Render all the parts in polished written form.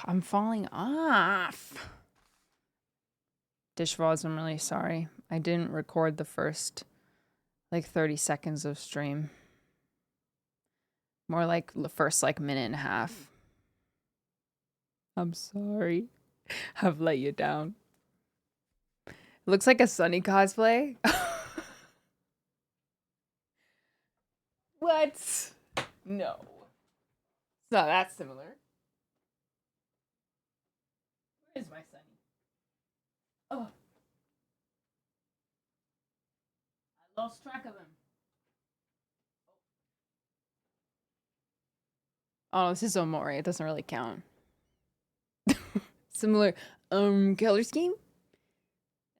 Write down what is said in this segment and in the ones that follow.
I'm falling off. Dishvaz, I'm really sorry. I didn't record the first, like, 30 seconds of stream. More like the first, like, minute and a half. I'm sorry. I've let you down. It looks like a Sunny cosplay. What? No. It's not that similar. Where is my Sunny? Oh. I lost track of him. Oh, this is Omori. It doesn't really count. Similar color scheme.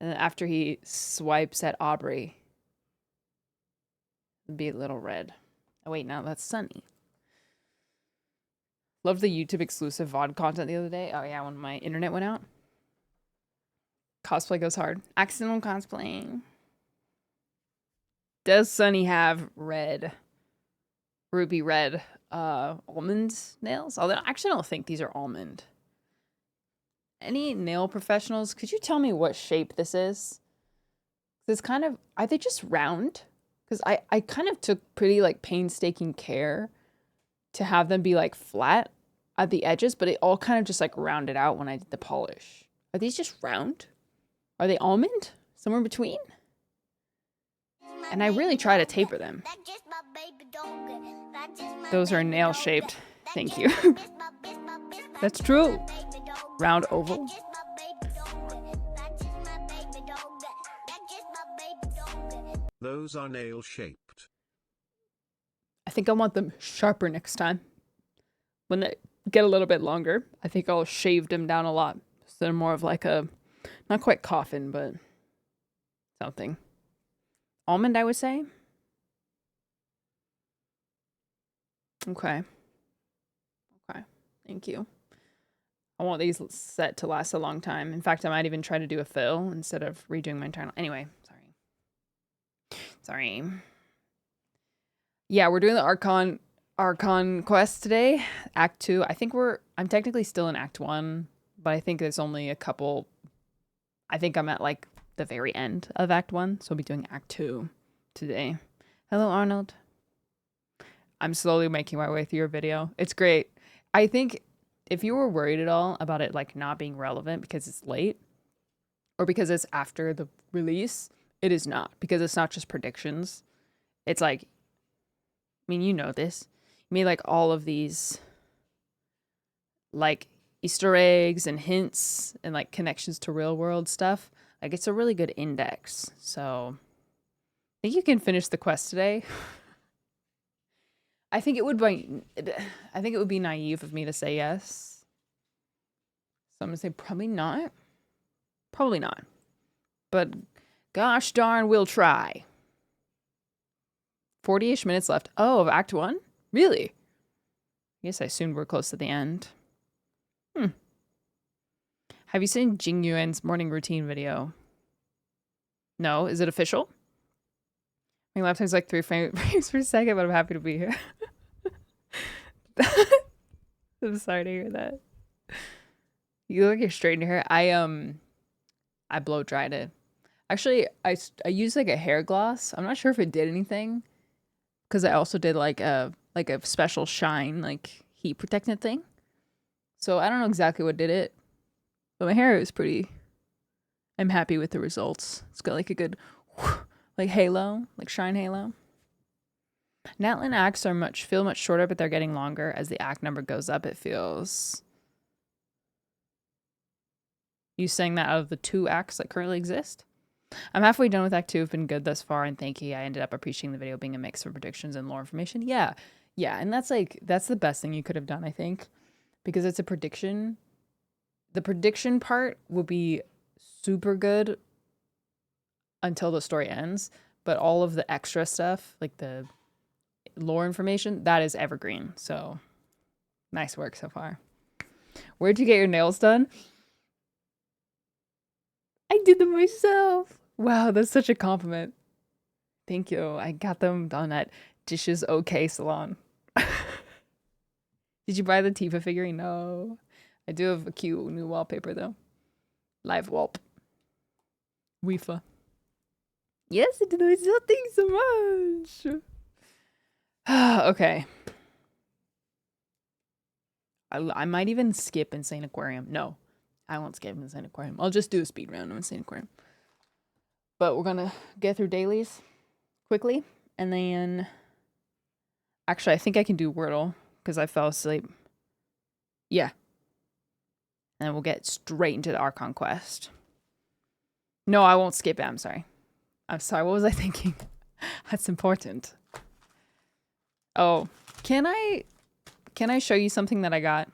And then after he swipes at Aubrey, it'd be a little red. Oh wait, no, that's Sunny. Loved the YouTube exclusive VOD content the other day. Oh yeah, when my internet went out. Cosplay goes hard. Accidental cosplaying. Does Sunny have red, ruby red, almond nails? Although I actually don't think these are almond. Any nail professionals, could you tell me what shape this is? It's kind of, are they just round? Because I kind of took pretty like painstaking care to have them be like flat at the edges, but it all kind of just like rounded out when I did the polish. Are these just round? Are they almond? Somewhere in between? And I really try to taper them. Those are nail shaped. Thank you. That's true. Round oval. Those are nail shaped. I think I want them sharper next time. When they get a little bit longer, I think I'll shave them down a lot. So they're more of like a, not quite coffin, but something. Almond, I would say. Okay. Okay. Thank you. I want these set to last a long time. In fact, I might even try to do a fill instead of redoing my internal. Anyway, sorry. Yeah, we're doing the Archon quest today. Act 2. I'm technically still in Act 1, but I think there's only a couple. I think I'm at like the very end of Act 1, so I'll be doing Act 2 today. Hello, Arnold. I'm slowly making my way through your video. It's great. I think if you were worried at all about it like not being relevant because it's late or because it's after the release, it is not, because it's not just predictions. It's like, I mean, you know this. You made like all of these like Easter eggs and hints and like connections to real world stuff. Like it's a really good index. So I think you can finish the quest today. I think it would be naive of me to say yes. So I'm gonna say probably not. Probably not. But gosh darn, we'll try. 40-ish minutes left. Oh, of Act 1? Really? I guess I assumed we're close to the end. Have you seen Jing Yuan's morning routine video? No? Is it official? My laptop's like 3 frames per second, but I'm happy to be here. I'm sorry to hear that. You look like you're straightening your hair. I blow dried it. Actually, I used like a hair gloss. I'm not sure if it did anything, because I also did like a special shine, like heat protectant thing. So I don't know exactly what did it, but my hair is pretty. I'm happy with the results. It's got like a good like halo, like shine halo. Natlan acts feel much shorter, but they're getting longer as the act number goes up. It feels. You saying that out of the 2 acts that currently exist? I'm halfway done with Act 2. I've been good thus far, and thank you. I ended up appreciating the video being a mix of predictions and lore information. Yeah, and that's the best thing you could have done, I think, because it's a prediction. The prediction part will be super good until the story ends, but all of the extra stuff, like the lore information, that is evergreen. So nice work so far. Where'd you get your nails done? I did them myself. Wow, that's such a compliment. Thank you. I got them done at Dishes OK Salon. Did you buy the Tifa figurine? No. I do have a cute new wallpaper though. Live wallp. Weefa. Yes, it does. Thanks so much. Okay. I might even skip Insaniquarium. No, I won't skip Insaniquarium. I'll just do a speed round of Insaniquarium. But we're gonna get through dailies quickly, and then actually I think I can do Wordle because I fell asleep. Yeah. And we'll get straight into the Archon quest. No, I won't skip it. I'm sorry. What was I thinking? That's important. Oh, can I show you something that I got?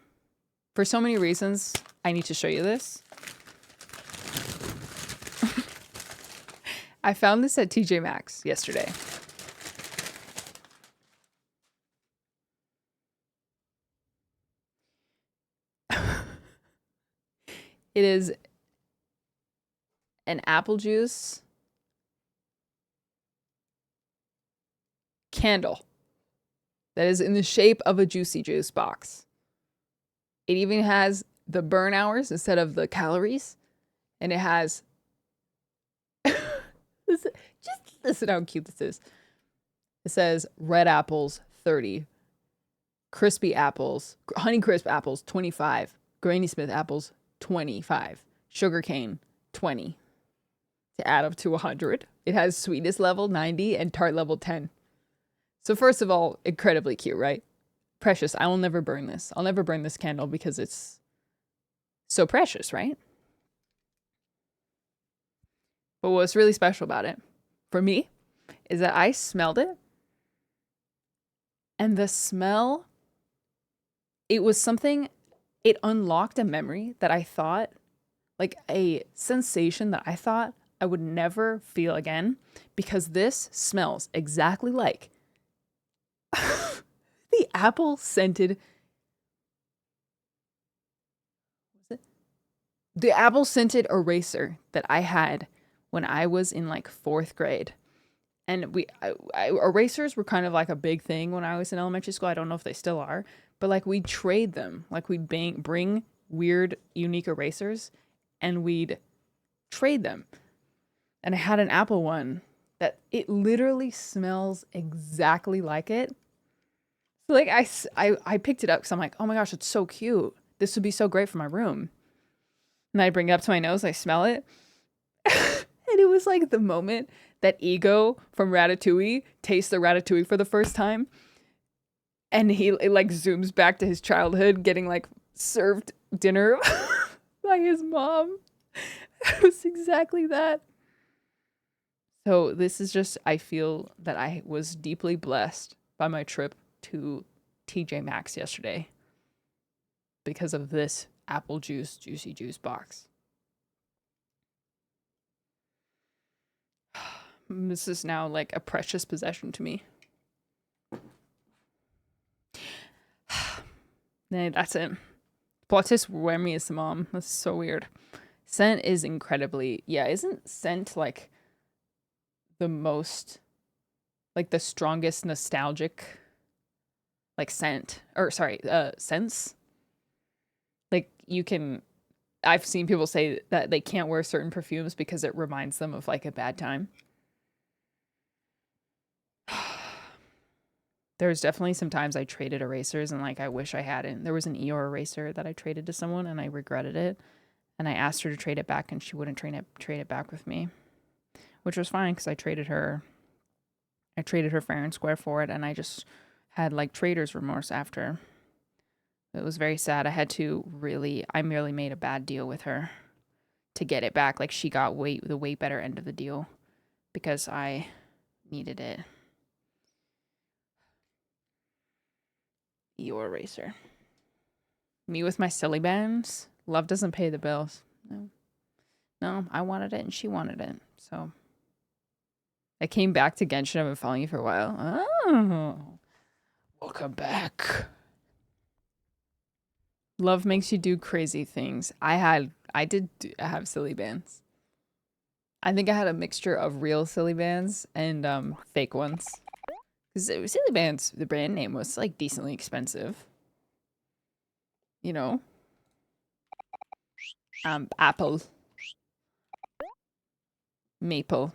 For so many reasons, I need to show you this. I found this at TJ Maxx yesterday. It is an apple juice candle that is in the shape of a juicy juice box. It even has the burn hours instead of the calories. And it has... Just listen how cute this is. It says red apples, 30. Crispy apples, Honeycrisp apples, 25. Granny Smith apples, 25. Sugarcane, 20. To add up to 100. It has sweetness level, 90, and tart level, 10. So first of all, incredibly cute, right? Precious. I will never burn this. I'll never burn this candle because it's so precious, right? But what's really special about it, for me, is that I smelled it. And the smell, it was something, it unlocked a memory that I thought, like a sensation that I thought I would never feel again. Because this smells exactly like the apple scented, the apple scented eraser that I had when I was in like 4th grade. And erasers were kind of like a big thing when I was in elementary school. I don't know if they still are, but like we'd trade them. Like we'd bring weird, unique erasers and we'd trade them. And I had an apple one that it literally smells exactly like it. So like I picked it up because I'm like, oh my gosh, it's so cute. This would be so great for my room. And I bring it up to my nose, I smell it. And it was like the moment that Ego from Ratatouille tastes the ratatouille for the first time. And it like zooms back to his childhood getting like served dinner by his mom. It was exactly that. So this is just, I feel that I was deeply blessed by my trip to TJ Maxx yesterday because of this apple juice, juicy juice box. This is now like a precious possession to me. That's it. Plot twist, Remy is the mom. That's so weird. Scent is incredibly... Yeah, isn't scent like the most... Like the strongest nostalgic... Like scent. Or sorry, sense? Like you can... I've seen people say that they can't wear certain perfumes because it reminds them of like a bad time. There's definitely some times I traded erasers and like I wish I hadn't. There was an Eeyore eraser that I traded to someone and I regretted it. And I asked her to trade it back and she wouldn't trade it back with me. Which was fine because I traded her fair and square for it and I just had like trader's remorse after. It was very sad. I merely made a bad deal with her to get it back. Like she got the way better end of the deal because I needed it. Eeyore eraser. Me with my silly bands. Love doesn't pay the bills. No, I wanted it and she wanted it. So I came back to Genshin. I've been following you for a while. Oh, welcome back. Love makes you do crazy things. I did have silly bands. I think I had a mixture of real silly bands and fake ones. Because silly bands, the brand name was like decently expensive. You know? Apple. Maple.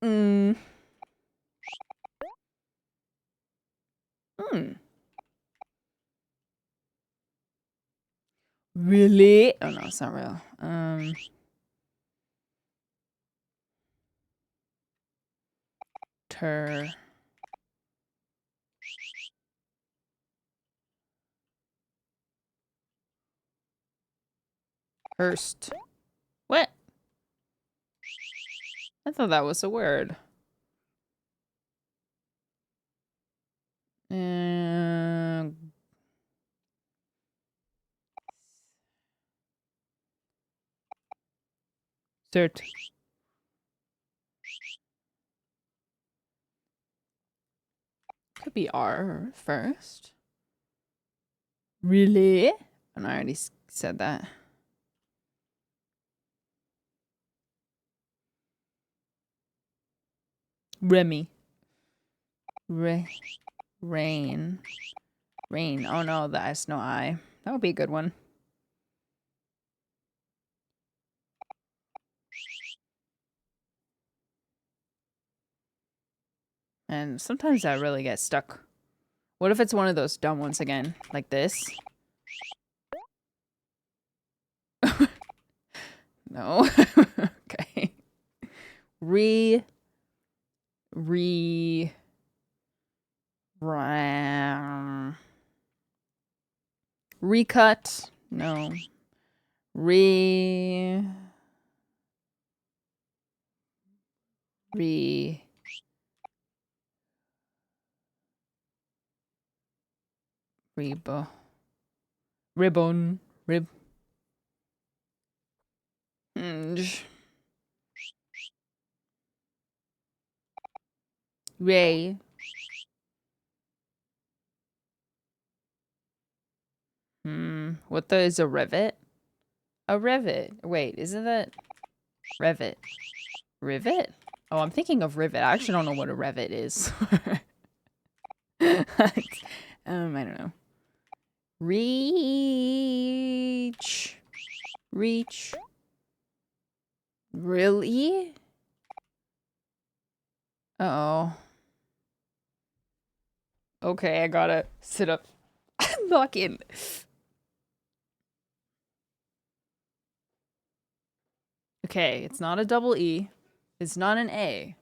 Hmm. Really? Oh no, it's not real. Hurst. What? I thought that was a word. Cert. Could be R first. Really? And I already said that. Remy. Rain. Rain. Oh no, that's no I. That would be a good one. And sometimes I really get stuck. What if it's one of those dumb ones again? Like this? No. Okay. Recut. No. Ribbon. Ray. What is a rivet? A rivet. Wait, isn't that rivet? Rivet? Oh, I'm thinking of rivet. I actually don't know what a rivet is. I don't know. Reach. Really? Uh-oh. Okay, I gotta sit up. Lock in. Okay, it's not a double E. It's not an A.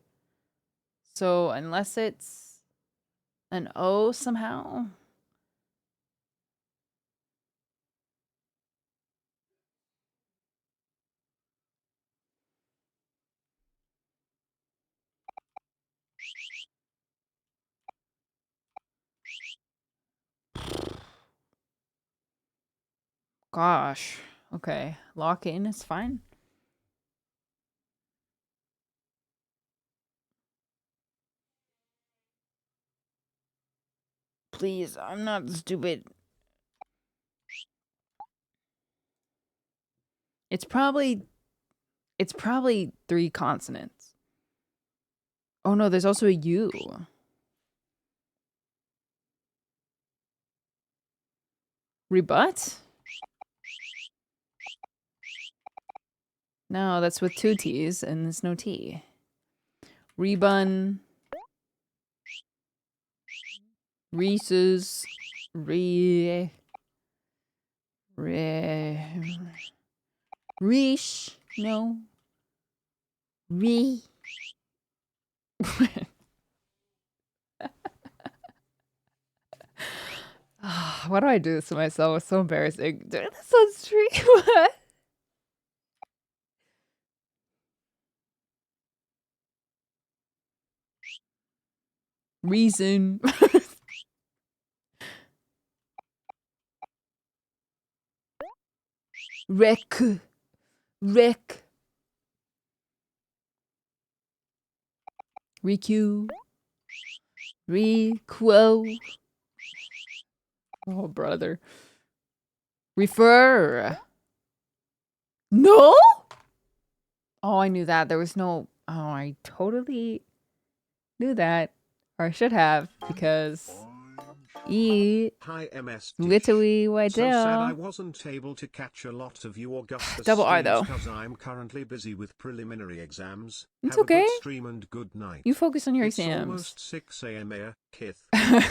So unless it's an O somehow. Gosh. Okay. Lock in is fine. Please, I'm not stupid. It's probably 3 consonants. Oh no, there's also a U. Rebut? No, that's with 2 T's and there's no T. Rebun. Reese's. Reesh. No. Why do I do this to myself? It's so embarrassing. Dude, that's so street. What? Reason. Rec. Recu. Requo. Oh, brother. Refer. No? Oh, I knew that. There was no... Oh, I totally knew that. Or I should have, because... E. Hi MS Literally white So sad I tail. wasn't able to catch a lot of you Augustus Double R streams though. cause I'm currently busy with preliminary exams. It's Have a okay. good stream and good night. You focus on your It's exams. almost 6 a.m. here, Kith.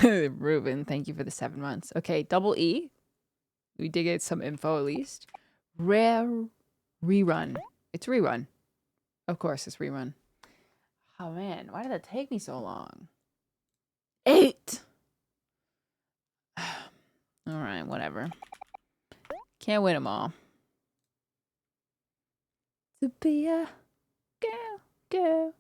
Ruben, thank you for the 7 months. Okay, double E. We did get some info at least. Rare rerun. It's rerun. Of course, it's rerun. Oh man, why did that take me so long? 8. All right, whatever. Can't win them all. To be a girl.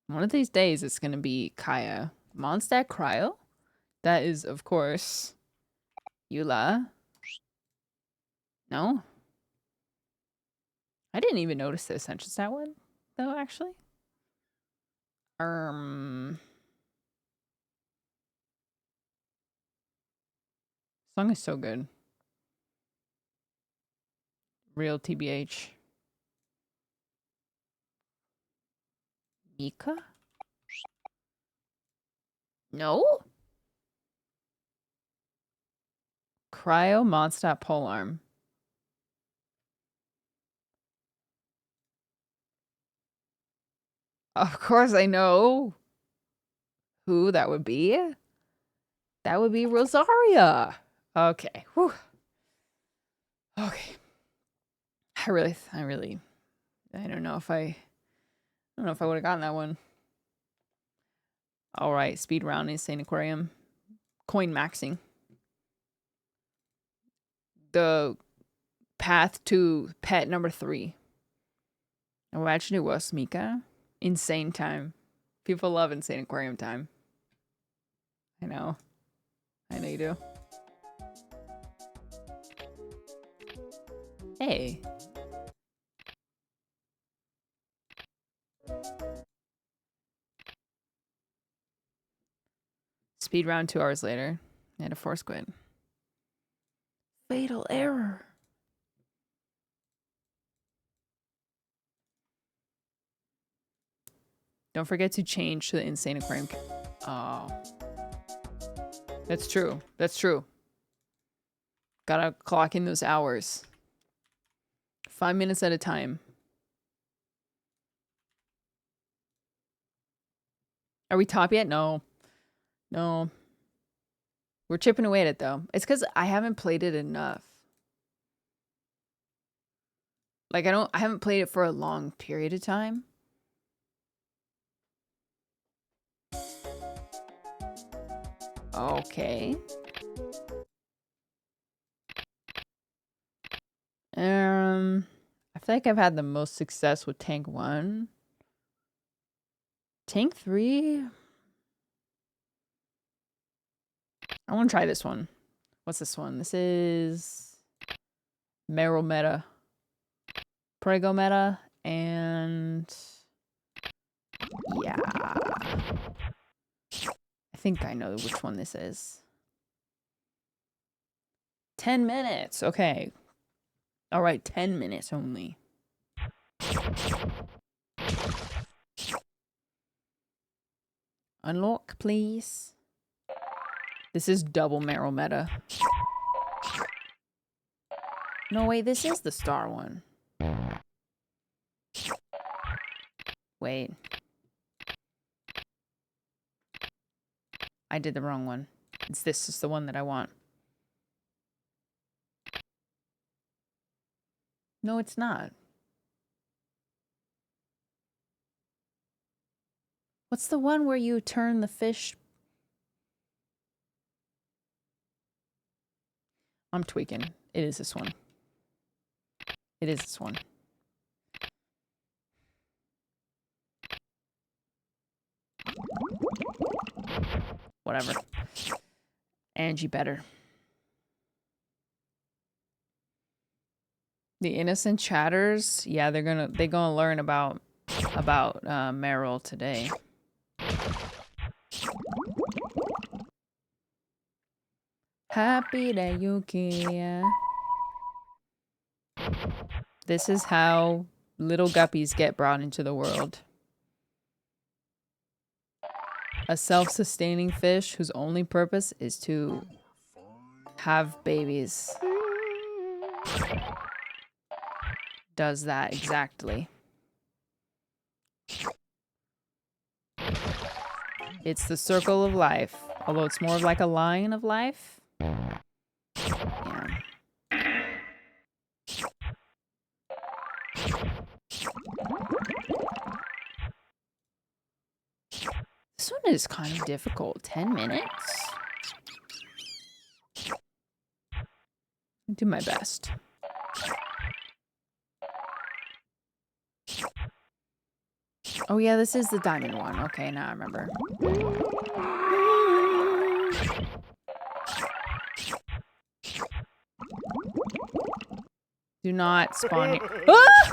One of these days, it's gonna be Kaya. Mondstadt Cryo. That is, of course, Eula. No? I didn't even notice the Ascension Stat one, though, actually. Song is so good. Real TBH. Mika? No? Cryo Mondstadt Polearm. Of course I know who that would be. That would be Rosaria. Okay. Whew. Okay. I don't know if I would have gotten that one. All right, speed round Insaniquarium. Coin maxing. The path to pet number 3. Oh, actually it was Mika. Insane time. People love Insaniquarium time. I know you do. Hey. Speed round 2 hours later. And a force quit. Fatal error. Don't forget to change to the Insaniquarium. Oh. That's true. That's true. Gotta clock in those hours. 5 minutes at a time. Are we top yet? No. No. We're chipping away at it though. It's because I haven't played it enough. Like I haven't played it for a long period of time. Okay. I feel like I've had the most success with tank 1. Tank 3? I want to try this one. What's this one? This is Meryl Meta. Prego Meta. And yeah. I think I know which one this is. 10 minutes. Okay. All right, 10 minutes only. Unlock, please. This is double Meryl Meta. No, wait, this is the star one. Wait. I did the wrong one. This is the one that I want. No, it's not. What's the one where you turn the fish? I'm tweaking. It is this one. It is this one. Whatever. Angie better. The innocent chatters, yeah, they're gonna learn about Meryl today. Happy that you care. This is how little guppies get brought into the world. A self-sustaining fish whose only purpose is to have babies. Does that exactly. It's the circle of life, although it's more of like a line of life. Yeah. This one is kind of difficult. 10 minutes? Do my best. Oh yeah, this is the diamond one. Okay, now I remember. Do not spawn here. Ah!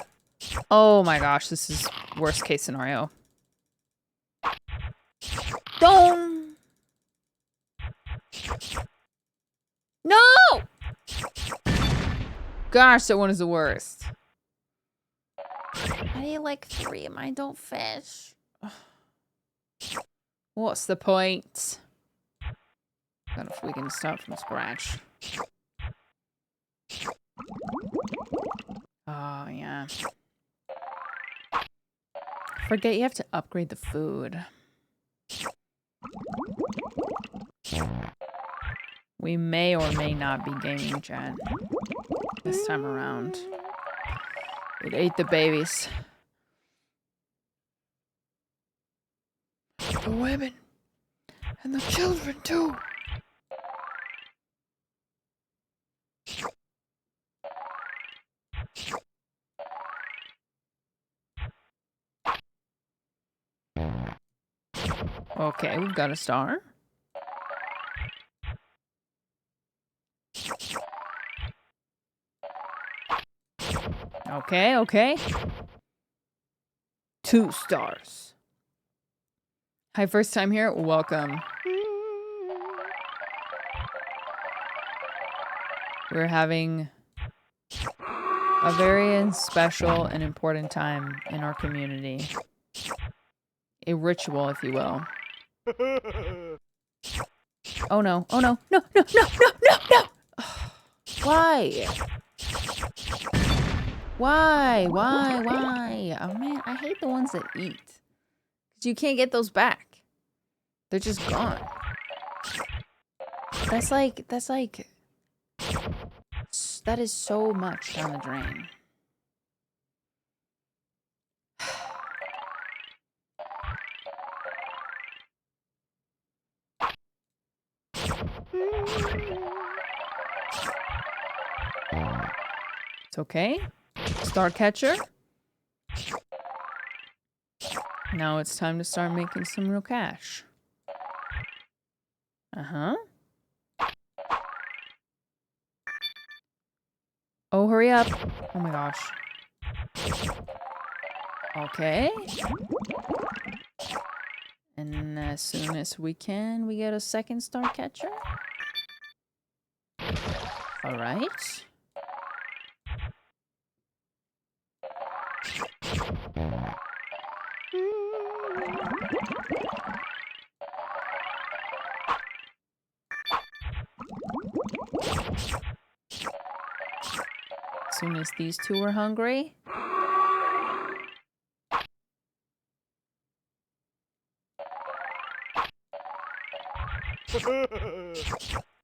Oh my gosh, this is worst case scenario. Don't. No! Gosh, that one is the worst. I need like 3 of my adult fish. What's the point? God, if we can start from scratch. Oh, yeah. Forget you have to upgrade the food. We may or may not be gaming, chat. This time around. It ate the babies. The women. And the children, too. Okay, we've got a star. Okay, okay. 2 stars. Hi, first time here. Welcome. We're having a very special and important time in our community. A ritual, if you will. Oh no, oh no, no, no, no, no, no, no! Why? Why? Oh man, I hate the ones that eat. Because you can't get those back. They're just gone. That is so much down the drain. It's okay. Star catcher. Now it's time to start making some real cash. Uh-huh. Oh, hurry up. Oh my gosh. Okay. And as soon as we can, we get a second star catcher. All right. As soon as these 2 are hungry.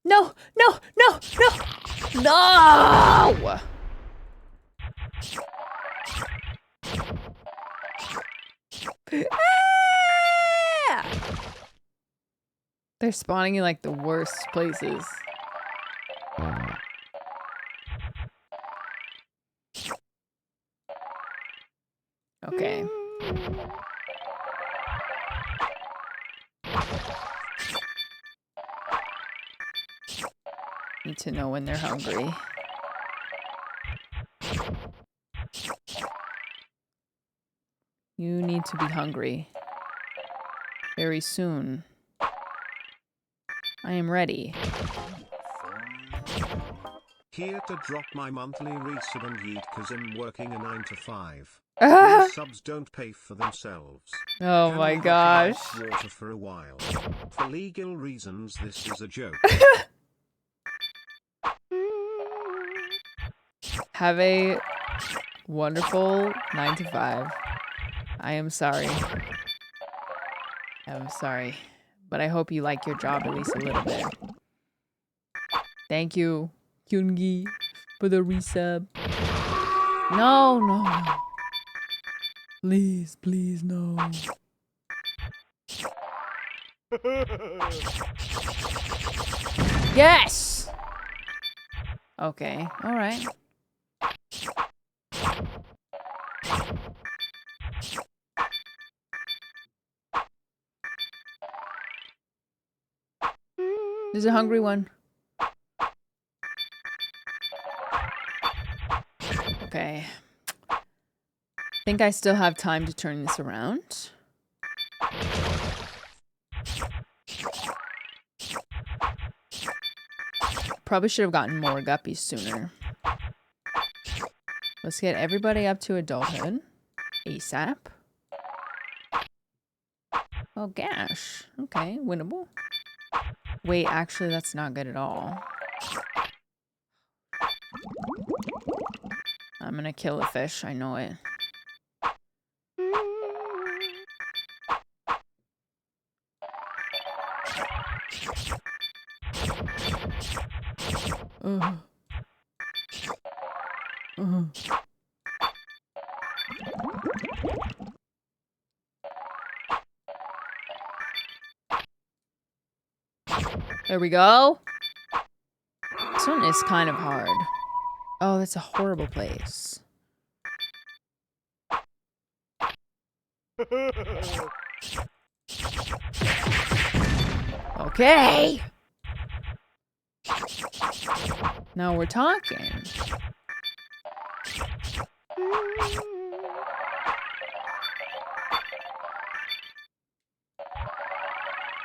No, no, no, no, no! Ah! They're spawning in like the worst places. Okay. Need to know when they're hungry. You need to be hungry. Very soon. I am ready. Here to drop my monthly resub and yeet cause I'm working a 9 to 5. Ah! These subs don't pay for themselves. Oh Can my we gosh. talk about water for a while? For legal reasons this is a joke. Have a wonderful 9 to 5. I am sorry. I'm sorry. But I hope you like your job at least a little bit. Thank you, Kyungi, for the resub. No, no, no. Please, please, no. Yes! Okay, alright. There's a hungry one. Okay. I think I still have time to turn this around. Probably should have gotten more guppies sooner. Let's get everybody up to adulthood. ASAP. Oh gosh. Okay, winnable. Wait, actually that's not good at all. I'm gonna kill a fish, I know it. Ugh. Ugh. There we go. This one is kind of hard. Oh, that's a horrible place. Okay. Now we're talking.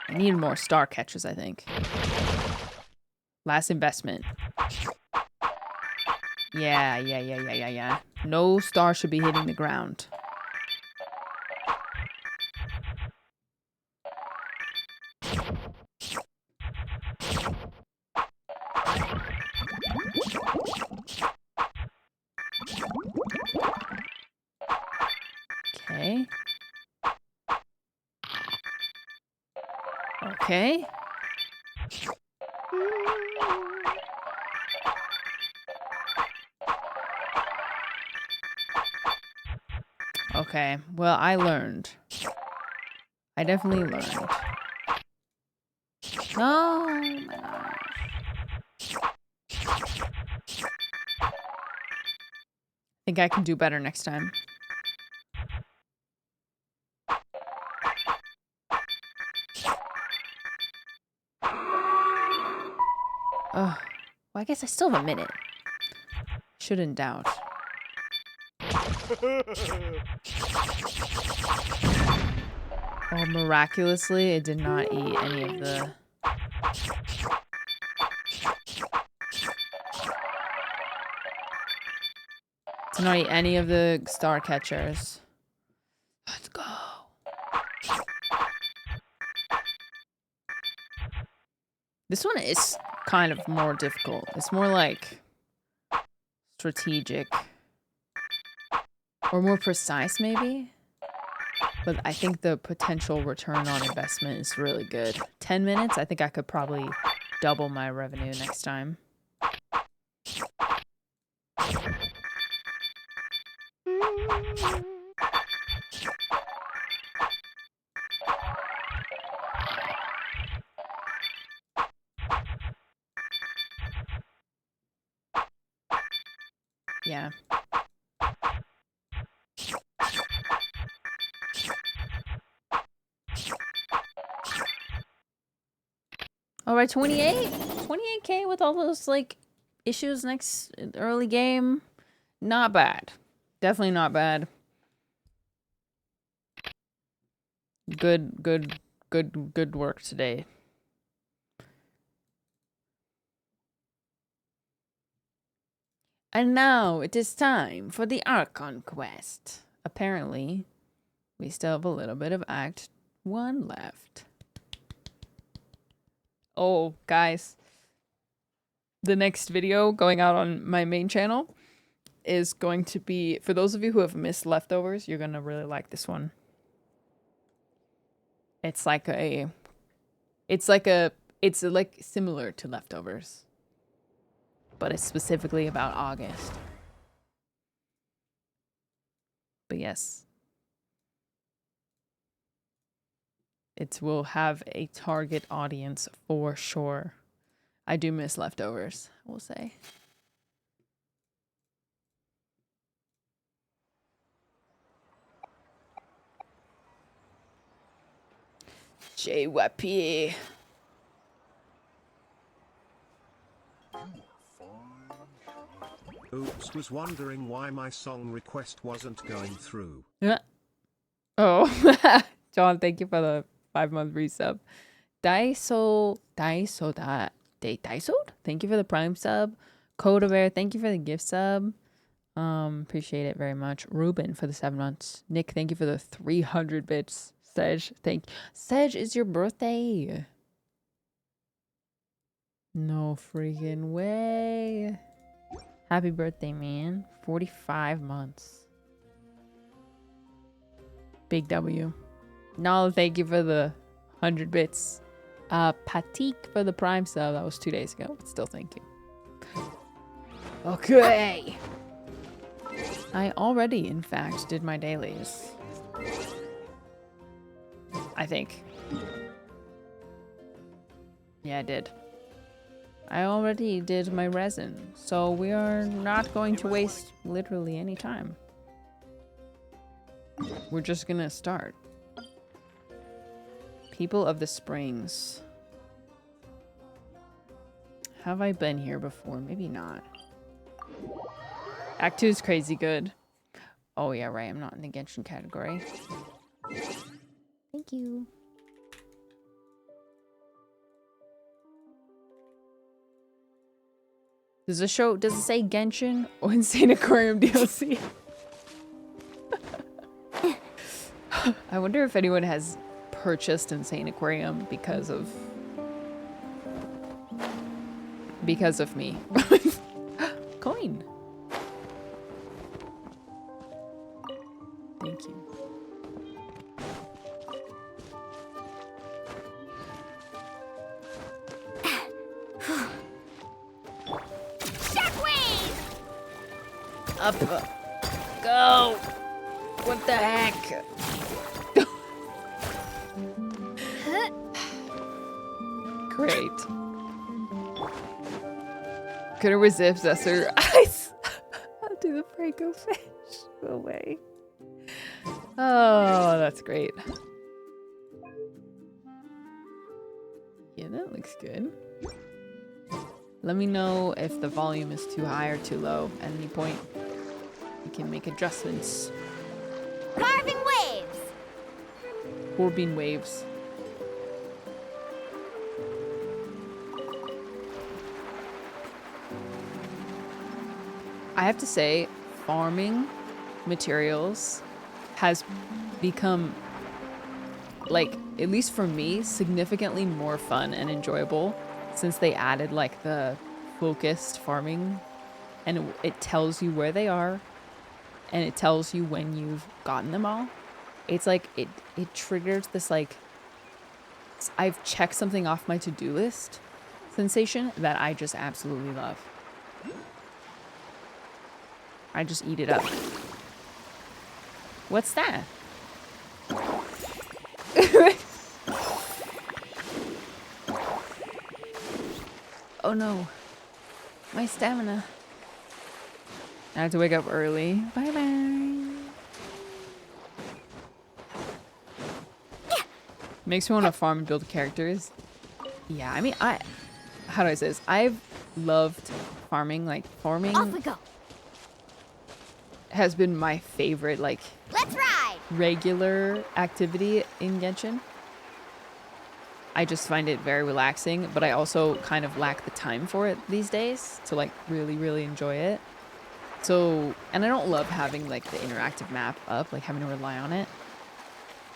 I need more star catches, I think. Last investment. Yeah. No star should be hitting the ground. Okay. Okay. Okay, well, I learned. I definitely learned. Oh my gosh. I think I can do better next time. Ugh. Well, I guess I still have a minute. Shouldn't doubt. Oh, miraculously, it did not eat any of the... Did not eat any of the star catchers. Let's go. This one is kind of more difficult. It's more like strategic. Or more precise, maybe? But I think the potential return on investment is really good. 10 minutes? I think I could probably double my revenue next time. Yeah. All right, 28? 28K with all those, like, issues next early game. Not bad. Definitely not bad. Good work today. And now it is time for the Archon quest. Apparently, we still have a little bit of Act 1 left. Oh, guys. The next video going out on my main channel is going to be, for those of you who have missed Leftovers, you're going to really like this one. It's like similar to Leftovers, but it's specifically about August. But yes, it will have a target audience for sure. I do miss Leftovers, I will say. JYP. Oops, was wondering why my song request wasn't going through. Oh, John, thank you for the 5-month resub. Daiso, thank you for the Prime sub. Coda Bear, thank you for the gift sub. Appreciate it very much. Ruben for the 7 months. Nick, thank you for the 300 bits. Sedge, thank you. Sedge, it's your birthday. No freaking way. Happy birthday, man. 45 months. Big W. Nala, thank you for the 100 bits. Patik for the Prime sub. That was 2 days ago, but still thank you. Okay. I already, in fact, did my dailies. I think. Yeah, I did. I already did my resin, so we are not going to waste literally any time. We're just gonna start. People of the Springs. Have I been here before? Maybe not. Act 2 is crazy good. Oh yeah, right. I'm not in the genshin category. Thank you. Does it say Genshin or Insaniquarium DLC? I wonder if anyone has purchased Insaniquarium because of me. Coin. Thank you. Up. Go. What the heck? Great. Couldn't resist Zesser. I'll do the Franco fish. Go away. Oh, that's great. Yeah, that looks good. Let me know if the volume is too high or too low at any point. We can make adjustments. Carving waves! Corbin waves. I have to say, farming materials has become, like, at least for me, significantly more fun and enjoyable since they added, like, the focused farming, and it tells you where they are, and it tells you when you've gotten them all. It's like, it triggers this, like, I've checked something off my to-do list sensation that I just absolutely love. I just eat it up. What's that? Oh no. My stamina. I have to wake up early. Bye bye. Makes me want to farm and build characters. Yeah, I mean, how do I say this? I've loved farming. Like, farming Off we go. has been my favorite, like, Let's ride. regular activity in Genshin. I just find it very relaxing, but I also kind of lack the time for it these days to, like, really, really enjoy it. So, and I don't love having like the interactive map up, like having to rely on it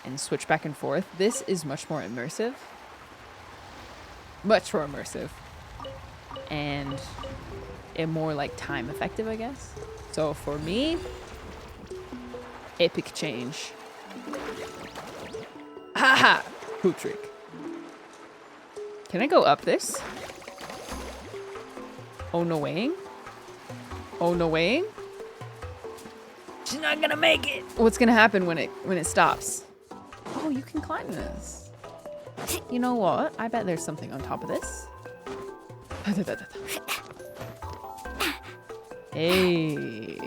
and switch back and forth. This is much more immersive. Much more immersive. And more like time effective, I guess. So for me, epic change. Haha! Hoop trick. Can I go up this? Oh, no weighing? Oh, no weighing? She's not gonna make it. What's gonna happen when it stops? Oh, you can climb this. You know what? I bet there's something on top of this. Hey.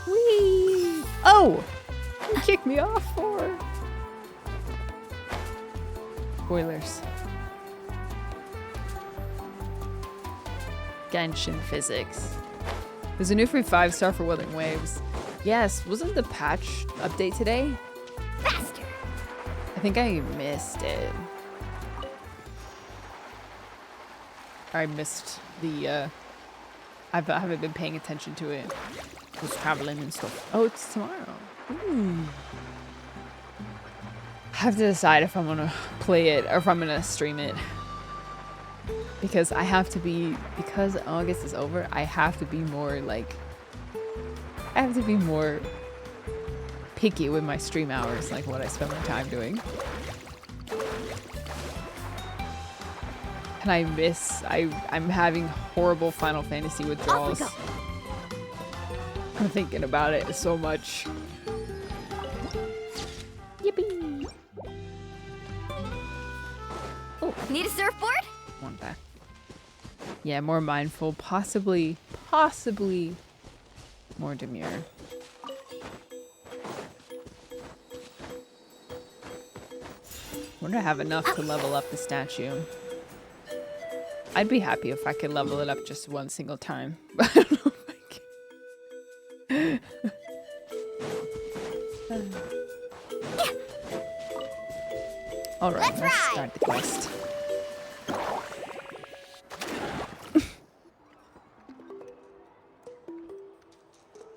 Whee! Oh! You kicked me off for. Spoilers. Genshin physics. There's a new free 5-star for Wuthering Waves. Yes, wasn't the patch update today? Faster. I think I missed it. I missed the, I haven't been paying attention to it. I was traveling and stuff. Oh, it's tomorrow. Ooh. I have to decide if I'm gonna play it or if I'm gonna stream it. Because I have to be, because August is over, I have to be more like, I have to be more picky with my stream hours, like what I spend my time doing. And I'm having horrible Final Fantasy withdrawals. I'm thinking about it so much. Yippee! Oh, Need a surfboard? one back. Yeah, more mindful, possibly more demure. Wonder I have enough to level up the statue. I'd be happy if I could level it up just one single time. But I don't know if I can. Alright, let's start the quest.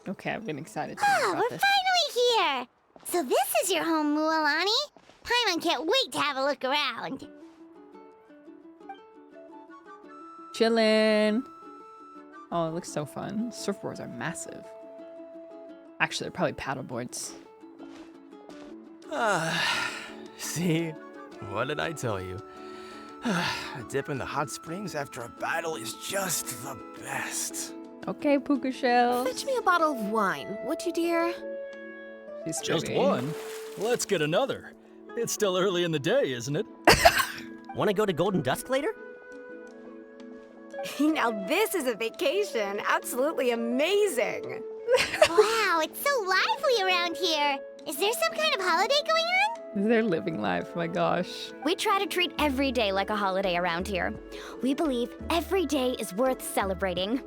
Okay, I've been excited to Oh, hear about we're this. finally here. So this is your home, Mualani. Paimon can't wait to have a look around. Chillin'. Oh, it looks so fun. Surfboards are massive. Actually, they're probably paddle boards. See? What did I tell you? A dip in the hot springs after a battle is just the best. Okay, Puka Shells. Fetch me a bottle of wine, would you, dear? She's Just pretty. one? Let's get another. It's still early in the day, isn't it? Want to go to Golden Dusk later? Now this is a vacation. Absolutely amazing. Wow, it's so lively around here. Is there some kind of holiday going on? They're living life, my gosh. We try to treat every day like a holiday around here. We believe every day is worth celebrating.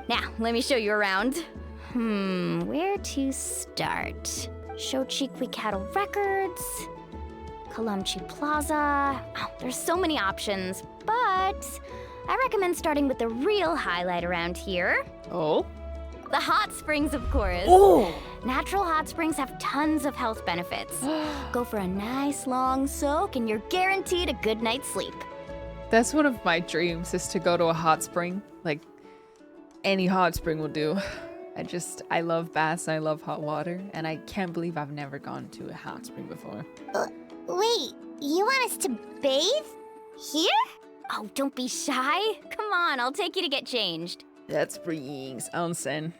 Now, let me show you around. Where to start? Shochiqui Cattle Records, Kalamchi Plaza. Oh, there's so many options, but I recommend starting with the real highlight around here. Oh? The hot springs, of course. Oh! Natural hot springs have tons of health benefits. Go for a nice long soak and you're guaranteed a good night's sleep. That's one of my dreams, is to go to a hot spring. Like, any hot spring will do. I love baths, I love hot water, and I can't believe I've never gone to a hot spring before. Wait, you want us to bathe? Here? Oh, don't be shy. Come on, I'll take you to get changed. That springs. Onsen.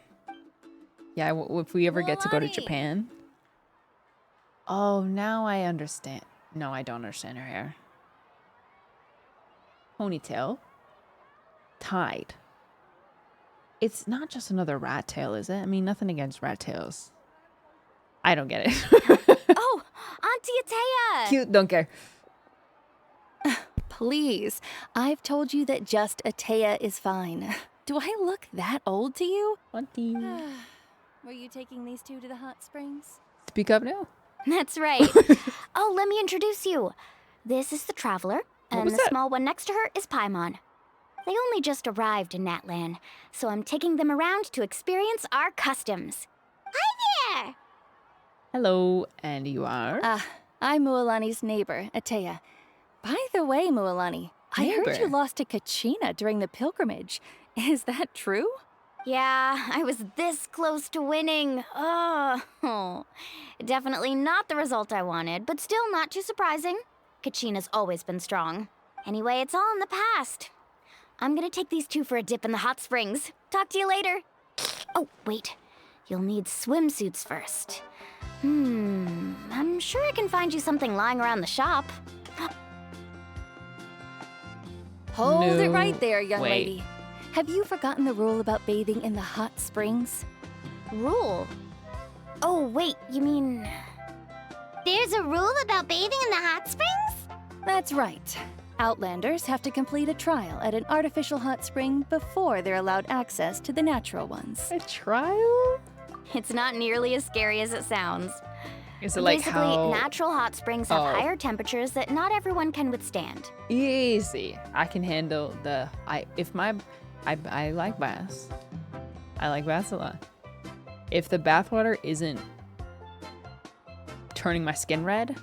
Yeah, if we ever get to go to Mualani. Japan. Oh, now I understand. No, I don't understand her hair. Ponytail. Tied. It's not just another rat tail, is it? I mean, nothing against rat tails. I don't get it. Oh, Auntie Atea! Cute, don't care. Please, I've told you that just Atea is fine. Do I look that old to you? Auntie. Were you taking these two to the hot springs? Speak up now. That's right. Oh, let me introduce you. This is the Traveler, and was the that? small one next to her is Paimon. They only just arrived in Natlan, so I'm taking them around to experience our customs. Hi there! Hello, and you are? I'm Mualani's neighbor, Atea. By the way, Mualani, I heard you Neighbor? lost to Kachina during the pilgrimage. Is that true? Yeah, I was this close to winning. Oh, definitely not the result I wanted, but still not too surprising. Kachina's always been strong. Anyway, it's all in the past. I'm gonna take these two for a dip in the hot springs. Talk to you later. Oh, wait. You'll need swimsuits first. I'm sure I can find you something lying around the shop. Hold it No, right there, young wait. lady. Have you forgotten the rule about bathing in the hot springs? Rule? Oh, wait, you mean... There's a rule about bathing in the hot springs? That's right. Outlanders have to complete a trial at an artificial hot spring before they're allowed access to the natural ones. A trial? It's not nearly as scary as it sounds. Is it like Basically, how natural hot springs have Oh. higher temperatures that not everyone can withstand. easy? I can handle the. I like baths. I like baths a lot. If the bathwater isn't turning my skin red,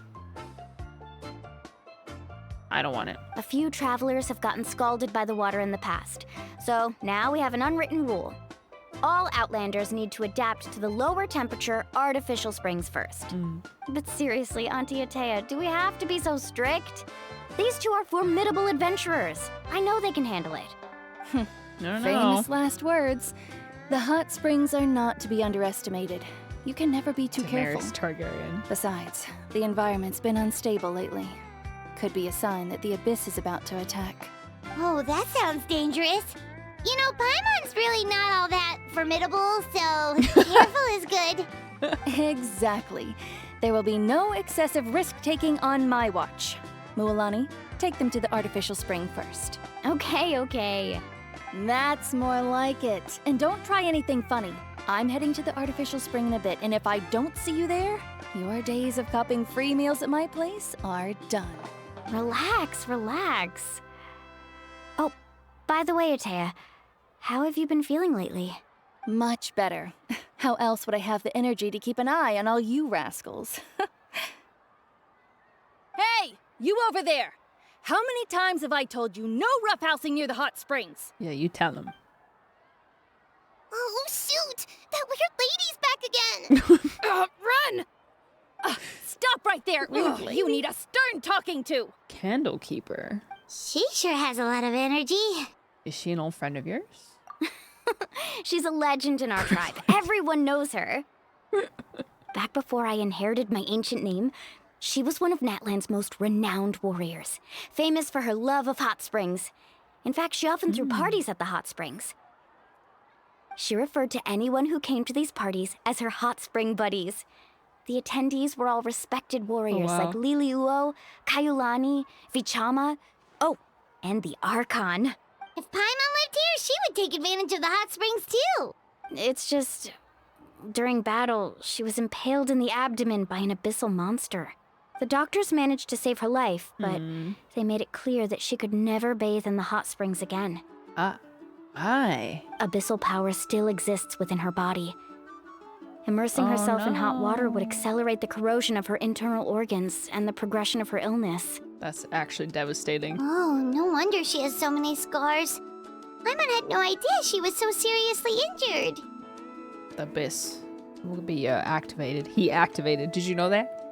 I don't want it. A few travelers have gotten scalded by the water in the past, so now we have an unwritten rule. All Outlanders need to adapt to the lower temperature artificial springs first. But seriously, Auntie Atea, do we have to be so strict? These two are formidable adventurers. I know they can handle it. No. Famous last words. The hot springs are not to be underestimated. You can never be too careful. Daenerys Targaryen. Besides, the environment's been unstable lately. Could be a sign that the Abyss is about to attack. Oh, that sounds dangerous. You know, Paimon's really not all that formidable, so careful is good. Exactly. There will be no excessive risk-taking on my watch. Mualani, take them to the artificial spring first. Okay. That's more like it. And don't try anything funny. I'm heading to the artificial spring in a bit, and if I don't see you there, your days of copping free meals at my place are done. Relax. Oh, by the way, Atea, how have you been feeling lately? Much better. How else would I have the energy to keep an eye on all you rascals? Hey, you over there! How many times have I told you no roughhousing near the hot springs? Yeah, you tell them. Oh, shoot! That weird lady's back again! Run! Stop right there! You need a stern talking to! Candlekeeper. She sure has a lot of energy. Is she an old friend of yours? She's a legend in our tribe. Everyone knows her. Back before I inherited my ancient name, she was one of Natlan's most renowned warriors, famous for her love of hot springs. In fact, she often threw parties at the hot springs. She referred to anyone who came to these parties as her hot spring buddies. The attendees were all respected warriors like Liliuo, Kaiulani, Vichama, and the Archon. If Paimon lived here, she would take advantage of the hot springs too. It's just, during battle, she was impaled in the abdomen by an abyssal monster. The doctors managed to save her life, but they made it clear that she could never bathe in the hot springs again. Aye. Abyssal power still exists within her body. Immersing herself in hot water would accelerate the corrosion of her internal organs and the progression of her illness. That's actually devastating. Oh, no wonder she has so many scars. Paimon had no idea she was so seriously injured. The abyss will be activated. He activated. Did you know that?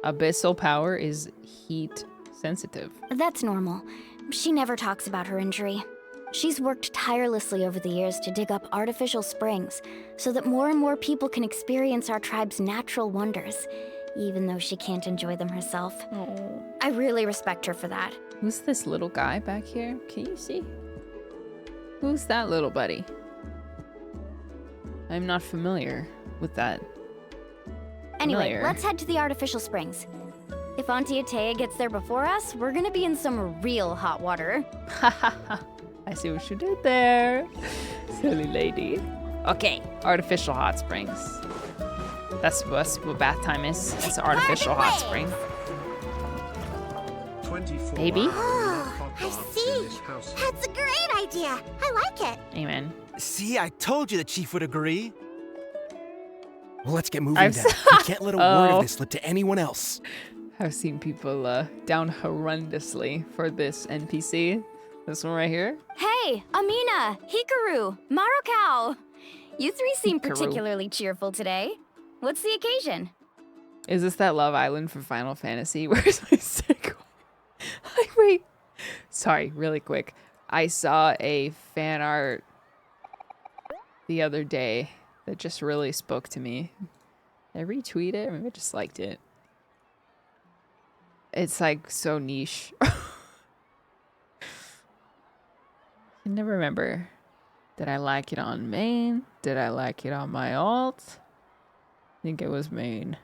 Abyssal power is heat sensitive. That's normal. She never talks about her injury. She's worked tirelessly over the years to dig up artificial springs so that more and more people can experience our tribe's natural wonders, even though she can't enjoy them herself. Oh. I really respect her for that. Who's this little guy back here? Can you see? Who's that little buddy? I'm not familiar with that. Anyway, let's head to the artificial springs. If Auntie Atea gets there before us, we're gonna be in some real hot water. I see what you did there. Silly lady. Okay, artificial hot springs. That's what bath time is. It's an artificial hot spring. 24 Baby? Oh, I see. That's a great idea. I like it. Amen. See, I told you the chief would agree. Well, let's get moving I've then. s- We can't let a word Oh. of this slip to anyone else. I've seen people down horrendously for this NPC. This one right here. Hey, Amina, Hikaru, Marukau. You three seem Hikaru. particularly cheerful today. What's the occasion? Is this that Love Island for Final Fantasy? Where's my segue? Like, wait. Sorry, really quick. I saw a fan art the other day that just really spoke to me. I retweeted it. Maybe I just liked it. It's like so niche. I can never remember. Did I like it on main? Did I like it on my alt? I think it was main.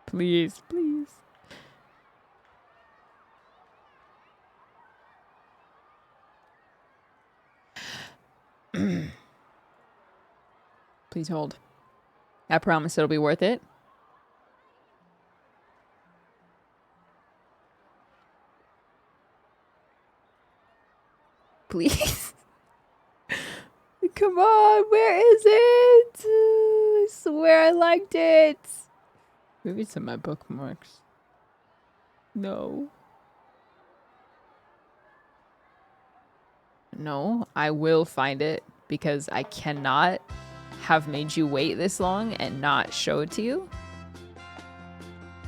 Please, please. Please hold. I promise it'll be worth it. Please. Come on, where is it? I swear I liked it. Maybe it's in my bookmarks. No. No, I will find it because I cannot have made you wait this long and not show it to you.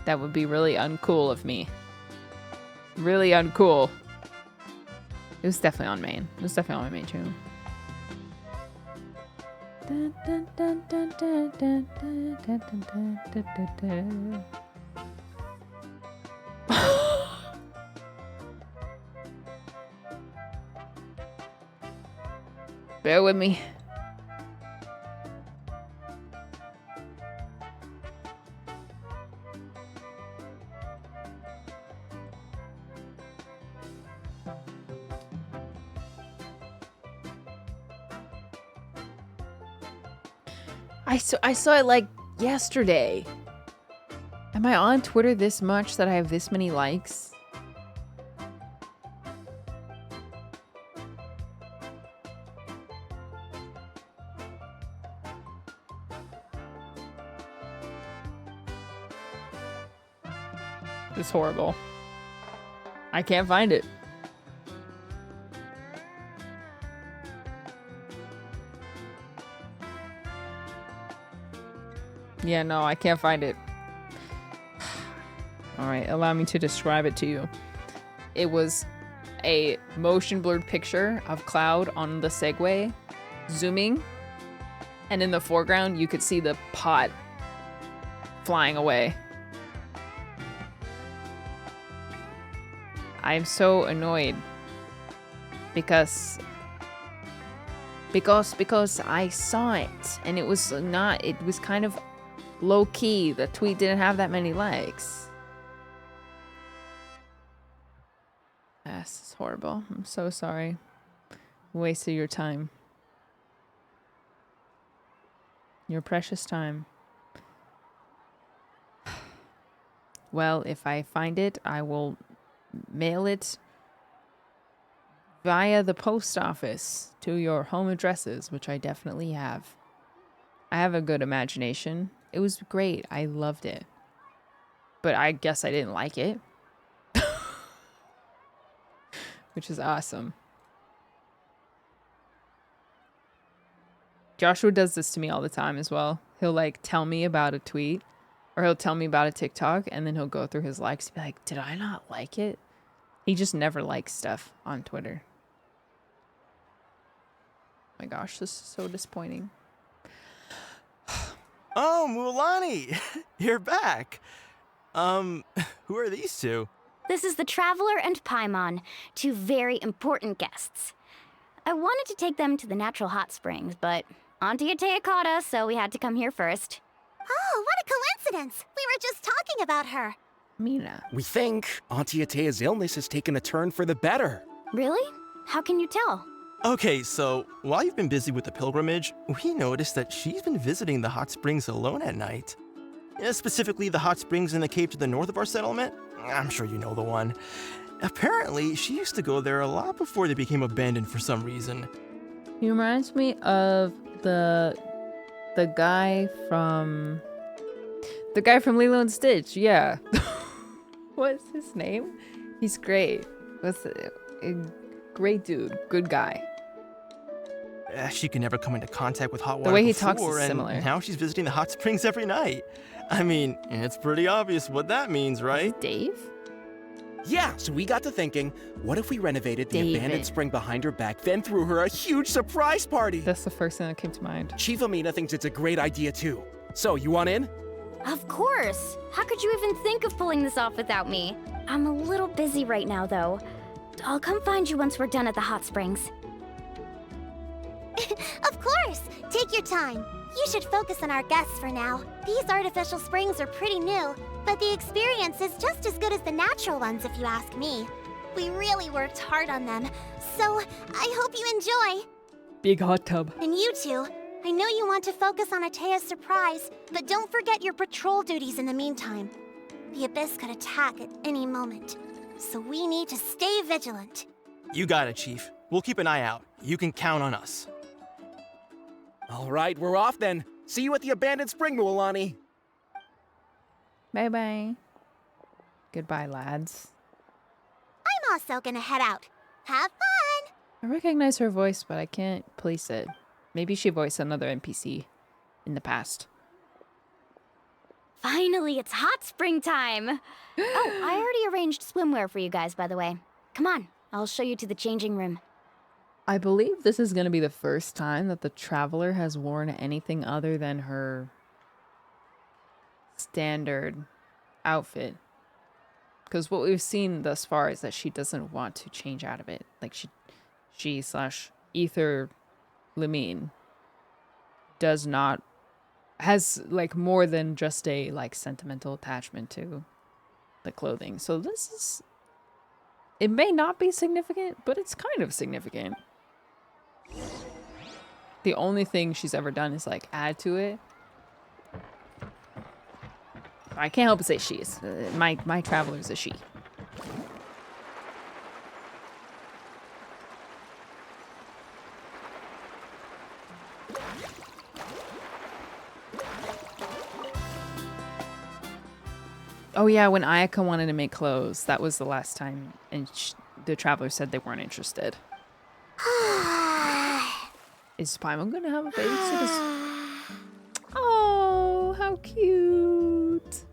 That would be really uncool of me. Really uncool. It was definitely on main. It was definitely on my main channel. Dun, dun, dun, dun, dun, dun, dun, dun, dun, dun, dun, dun. Bear with me. I saw it like yesterday. Am I on Twitter this much that I have this many likes? It's horrible. I can't find it. Yeah, no, I can't find it. Alright, allow me to describe it to you. It was a motion blurred picture of Cloud on the Segway, zooming, and in the foreground you could see the pot flying away. I'm so annoyed because I saw it and it was kind of low key. The tweet didn't have that many likes. This is horrible. I'm so sorry. Wasted your time. Your precious time. Well, if I find it, I will mail it via the post office to your home addresses, which I definitely have. I have a good imagination. It was great. I loved it. But I guess I didn't like it. Which is awesome. Joshua does this to me all the time as well. He'll like tell me about a tweet or he'll tell me about a TikTok and then he'll go through his likes and be like, did I not like it? He just never likes stuff on Twitter. Oh my gosh, this is so disappointing. Oh, Mualani, you're back. Who are these two? This is the Traveler and Paimon, two very important guests. I wanted to take them to the natural hot springs, but Auntie Atea caught us, so we had to come here first. Oh, what a coincidence! We were just talking about her. Mina. We think Auntie Atea's illness has taken a turn for the better. Really? How can you tell? Okay, so while you've been busy with the pilgrimage, we noticed that she's been visiting the hot springs alone at night. Specifically the hot springs in the cave to the north of our settlement. I'm sure you know the one. Apparently, she used to go there a lot before they became abandoned for some reason. He reminds me of the guy from Lilo and Stitch. Yeah. What's his name? He's great. A great dude. Good guy. She could never come into contact with hot water The way he before, talks is similar. And now she's visiting the hot springs every night. I mean, it's pretty obvious what that means, right? Dave? Yeah, so we got to thinking, what if we renovated the David. abandoned spring behind her back, then threw her a huge surprise party? That's the first thing that came to mind. Chief Amina thinks it's a great idea too. So, you want in? Of course! How could you even think of pulling this off without me? I'm a little busy right now, though. I'll come find you once we're done at the hot springs. Of course! Take your time. You should focus on our guests for now. These artificial springs are pretty new, but the experience is just as good as the natural ones if you ask me. We really worked hard on them, so I hope you enjoy. Big hot tub. And you two, I know you want to focus on Atea's surprise, but don't forget your patrol duties in the meantime. The Abyss could attack at any moment, so we need to stay vigilant. You got it, Chief. We'll keep an eye out. You can count on us. All right, we're off then. See you at the abandoned spring, Mualani. Bye-bye. Goodbye, lads. I'm also gonna head out. Have fun! I recognize her voice, but I can't place it. Maybe she voiced another NPC in the past. Finally, it's hot spring time! Oh, I already arranged swimwear for you guys, by the way. Come on, I'll show you to the changing room. I believe this is going to be the first time that the Traveler has worn anything other than her standard outfit. Because what we've seen thus far is that she doesn't want to change out of it. Like she / Ether Lamine has like more than just a like sentimental attachment to the clothing. So it may not be significant, but it's kind of significant. The only thing she's ever done is like add to it. I can't help but say she's. My Traveler's a she. Oh yeah, when Ayaka wanted to make clothes, that was the last time, and the Traveler said they weren't interested. Is Paimon gonna have a babysitter? Oh, how cute!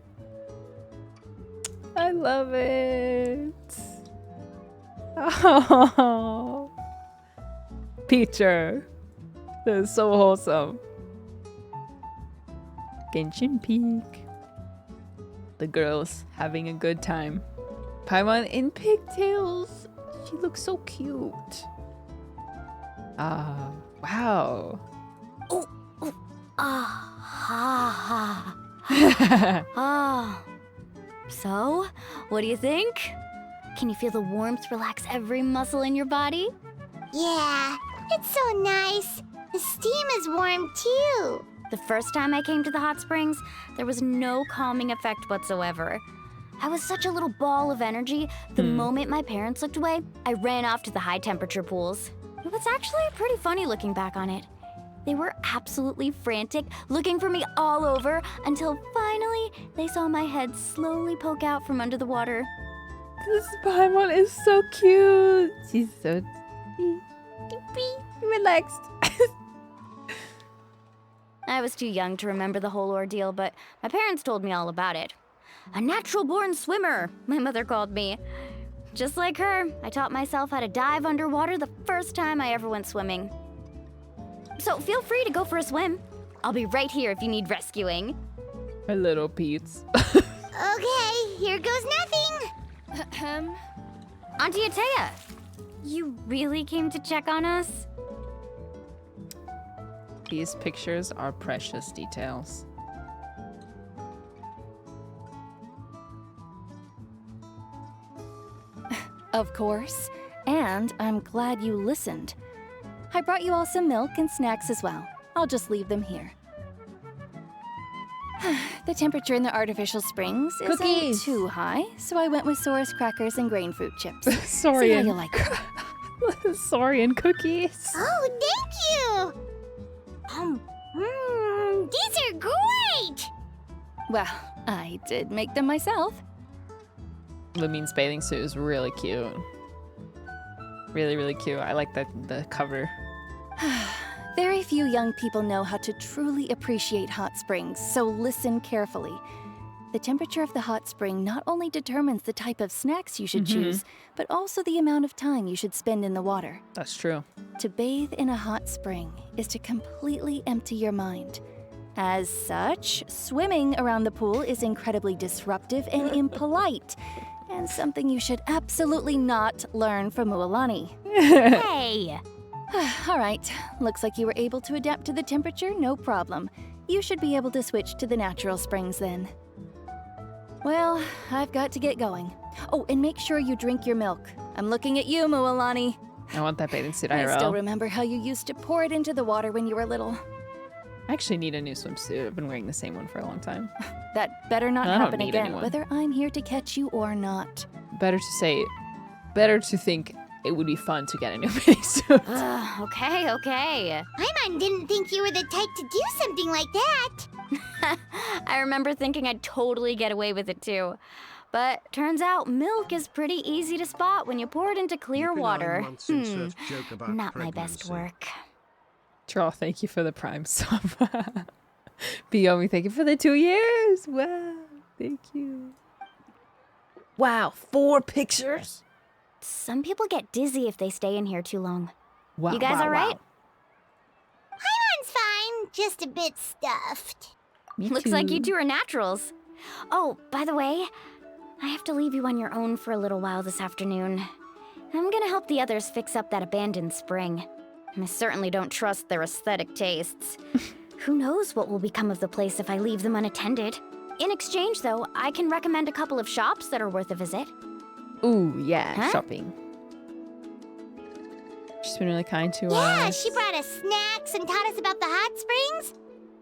I love it. Oh, Peacher, that is so wholesome. Genshin Peak. The girls having a good time. Paimon in pigtails. She looks so cute. Wow. So, what do you think? Can you feel the warmth relax every muscle in your body? Yeah, it's so nice. The steam is warm too. The first time I came to the hot springs, there was no calming effect whatsoever. I was such a little ball of energy, the moment my parents looked away, I ran off to the high temperature pools. It was actually pretty funny looking back on it. They were absolutely frantic, looking for me all over, until finally they saw my head slowly poke out from under the water. This Paimon is so cute. She's so relaxed. I was too young to remember the whole ordeal, but my parents told me all about it. A natural-born swimmer, my mother called me. Just like her, I taught myself how to dive underwater the first time I ever went swimming. So feel free to go for a swim. I'll be right here if you need rescuing. My little Pete's. Okay, here goes nothing. Auntie Atea, you really came to check on us? These pictures are precious details. Of course. And I'm glad you listened. I brought you all some milk and snacks as well. I'll just leave them here. The temperature in the artificial springs isn't Cookies. too high, so I went with Saurus crackers and grain fruit chips. Sorry, See how and you like it. sorry, and cookies. Oh, thank you! These are great! Well, I did make them myself. Lumine's bathing suit is really cute. Really, really cute. I like the cover. Very few young people know how to truly appreciate hot springs, so listen carefully. The temperature of the hot spring not only determines the type of snacks you should choose, but also the amount of time you should spend in the water. That's true. To bathe in a hot spring is to completely empty your mind. As such, swimming around the pool is incredibly disruptive and impolite, and something you should absolutely not learn from Mualani. Hey! All right, looks like you were able to adapt to the temperature, no problem. You should be able to switch to the natural springs then. Well, I've got to get going. Oh, and make sure you drink your milk. I'm looking at you, Mualani. I want that bathing suit I IRL. still remember how you used to pour it into the water when you were little. I actually need a new swimsuit. I've been wearing the same one for a long time. That better not I don't happen need again, anyone. whether I'm here to catch you or not. Better to think it would be fun to get a new bathing suit. Okay. Paimon didn't think you were the type to do something like that. I remember thinking I'd totally get away with it too. But turns out milk is pretty easy to spot when you pour it into clear Keeping 9 water. months insert joke about Not my best pregnancy. work. Troll, thank you for the Prime sub. Biomi, thank you for the 2 years. Wow, thank you. Wow, 4 pictures? Some people get dizzy if they stay in here too long. Wow, You guys wow, all right? wow. Paimon's fine, just a bit stuffed. Me Looks like you too. two are naturals. Oh, by the way, I have to leave you on your own for a little while this afternoon. I'm gonna help the others fix up that abandoned spring. I certainly don't trust their aesthetic tastes. Who knows what will become of the place if I leave them unattended. In exchange, though, I can recommend a couple of shops that are worth a visit. Ooh, yeah, Huh? shopping. She's been really kind to Yeah, us. she brought us snacks and taught us about the hot springs.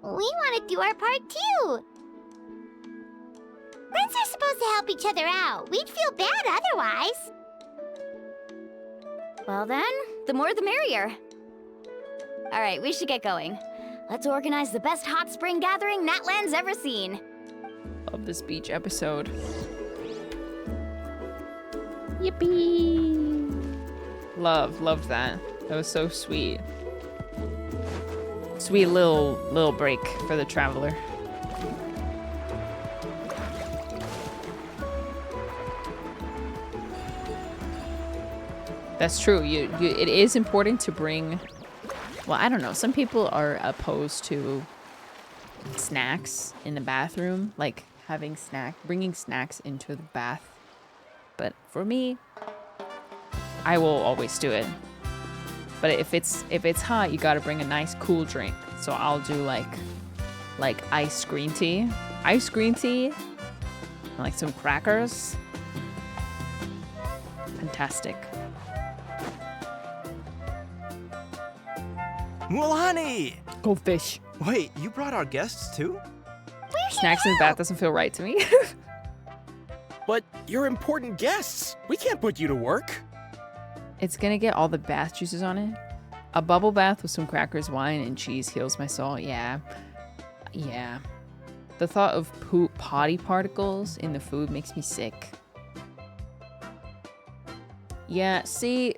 We want to do our part too. Friends are supposed to help each other out. We'd feel bad otherwise. Well then, the more the merrier. All right, we should get going. Let's organize the best hot spring gathering Natlan's ever seen. Love this beach episode. Yippee! Loved that. That was so sweet. Sweet little break for the traveler. That's true. It is important to bring. Well, I don't know. Some people are opposed to snacks in the bathroom, like bringing snacks into the bath. But for me, I will always do it. But if it's hot, you gotta bring a nice cool drink. So I'll do like iced green tea, and like some crackers. Fantastic. Mualani! Goldfish. Wait, you brought our guests too? Snacks in the bath doesn't feel right to me. But you're important guests. We can't put you to work. It's gonna get all the bath juices on it. A bubble bath with some crackers, wine, and cheese heals my soul. Yeah. The thought of poop potty particles in the food makes me sick. Yeah, see,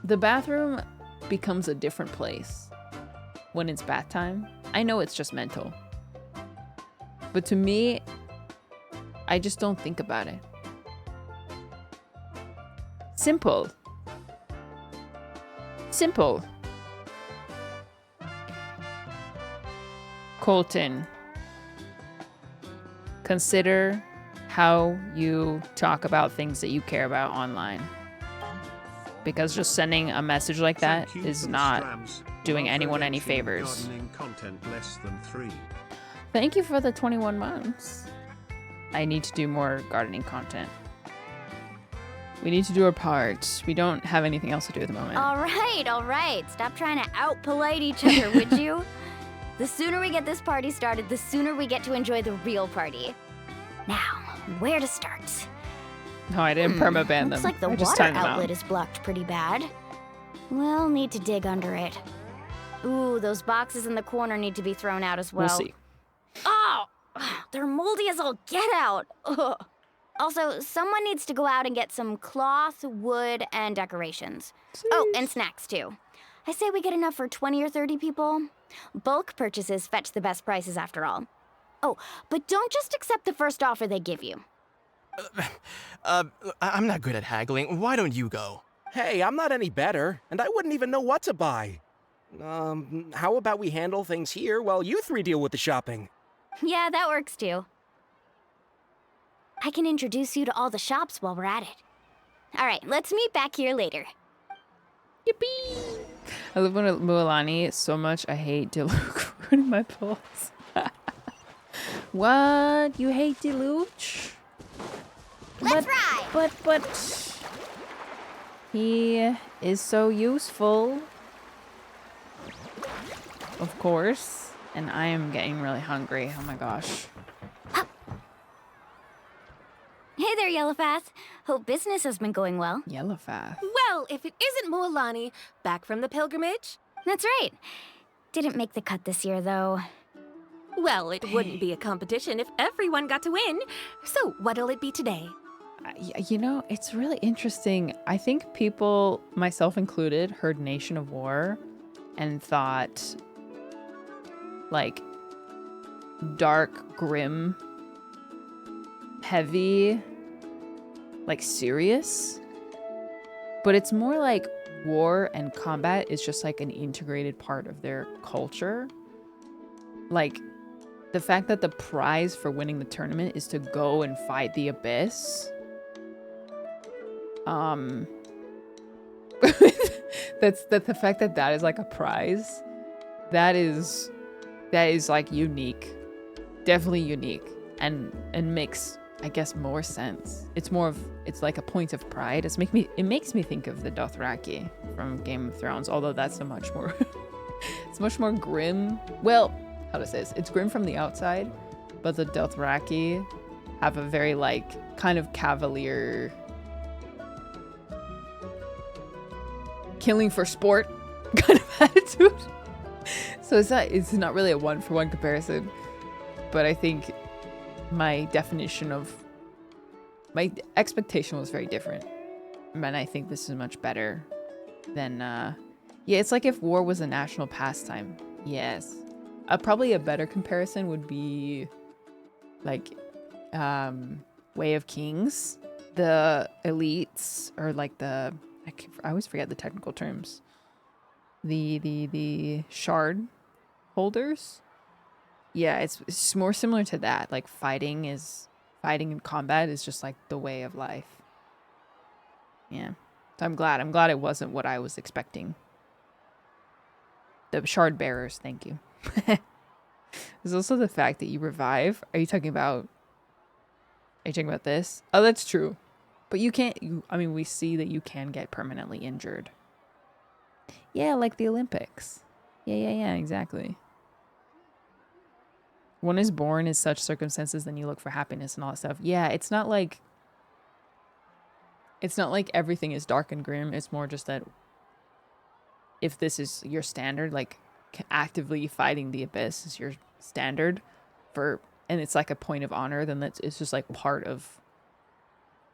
the bathroom becomes a different place when it's bath time. I know it's just mental. But to me, I just don't think about it. Simple. Colton, consider how you talk about things that you care about online. Because just sending a message like that Thank you is for the not strams. doing Love anyone any Gardening favors. content less than 3. Thank you for the 21 months. I need to do more gardening content. We need to do our part. We don't have anything else to do at the moment. All right. Stop trying to out-polite each other, would you? The sooner we get this party started, the sooner we get to enjoy the real party. Now, where to start? No, I didn't permaban them. Looks like the I just water timed them out. outlet is blocked pretty bad. We'll need to dig under it. Ooh, those boxes in the corner need to be thrown out as well. We'll see. Oh, they're moldy as all get out. Ugh. Also, someone needs to go out and get some cloth, wood, and decorations. Oh, and snacks too. I say we get enough for 20 or 30 people. Bulk purchases fetch the best prices after all. Oh, but don't just accept the first offer they give you. I'm not good at haggling. Why don't you go? Hey, I'm not any better, and I wouldn't even know what to buy. How about we handle things here while you three deal with the shopping? Yeah, that works too. I can introduce you to all the shops while we're at it. All right, let's meet back here later. Yippee! I live with Mualani so much. I hate Diluc ruining my pulse. What? You hate Diluc? Let's ride! But he is so useful. Of course. And I am getting really hungry. Oh my gosh. Hey there, Yellowfath. Hope business has been going well. Yellowfath. Well, if it isn't Mualani, back from the pilgrimage? That's right. Didn't make the cut this year, though. Well, it wouldn't be a competition if everyone got to win. So, what'll it be today? You know, it's really interesting. I think people, myself included, heard Nation of War and thought, like, dark, grim, heavy, like serious. But it's more like war and combat is just like an integrated part of their culture. Like, the fact that the prize for winning the tournament is to go and fight the abyss. That's the fact that that is like a prize. That is like unique. Definitely unique. And makes, I guess, more sense. It's like a point of pride. It makes me think of the Dothraki from Game of Thrones, although that's a much more it's much more grim. Well, how to say this? It's grim from the outside, but the Dothraki have a very like kind of cavalier, killing for sport kind of attitude. So it's not really a one-for-one comparison, but I think my expectation was very different, and I think this is much better than yeah, it's like if war was a national pastime. Yes. Probably a better comparison would be like Way of Kings. The elites, or like I always forget the technical terms. The shard holders. Yeah, it's more similar to that. Like fighting and combat is just like the way of life. Yeah. So I'm glad it wasn't what I was expecting. The shard bearers, thank you. There's also the fact that you revive. Are you talking about this? Oh, that's true. But you can't, we see that you can get permanently injured. Yeah, like the Olympics. Yeah, exactly. One is born in such circumstances, then you look for happiness and all that stuff. Yeah, it's not like everything is dark and grim. It's more just that if this is your standard, like actively fighting the abyss is your standard and it's like a point of honor, then it's just like part of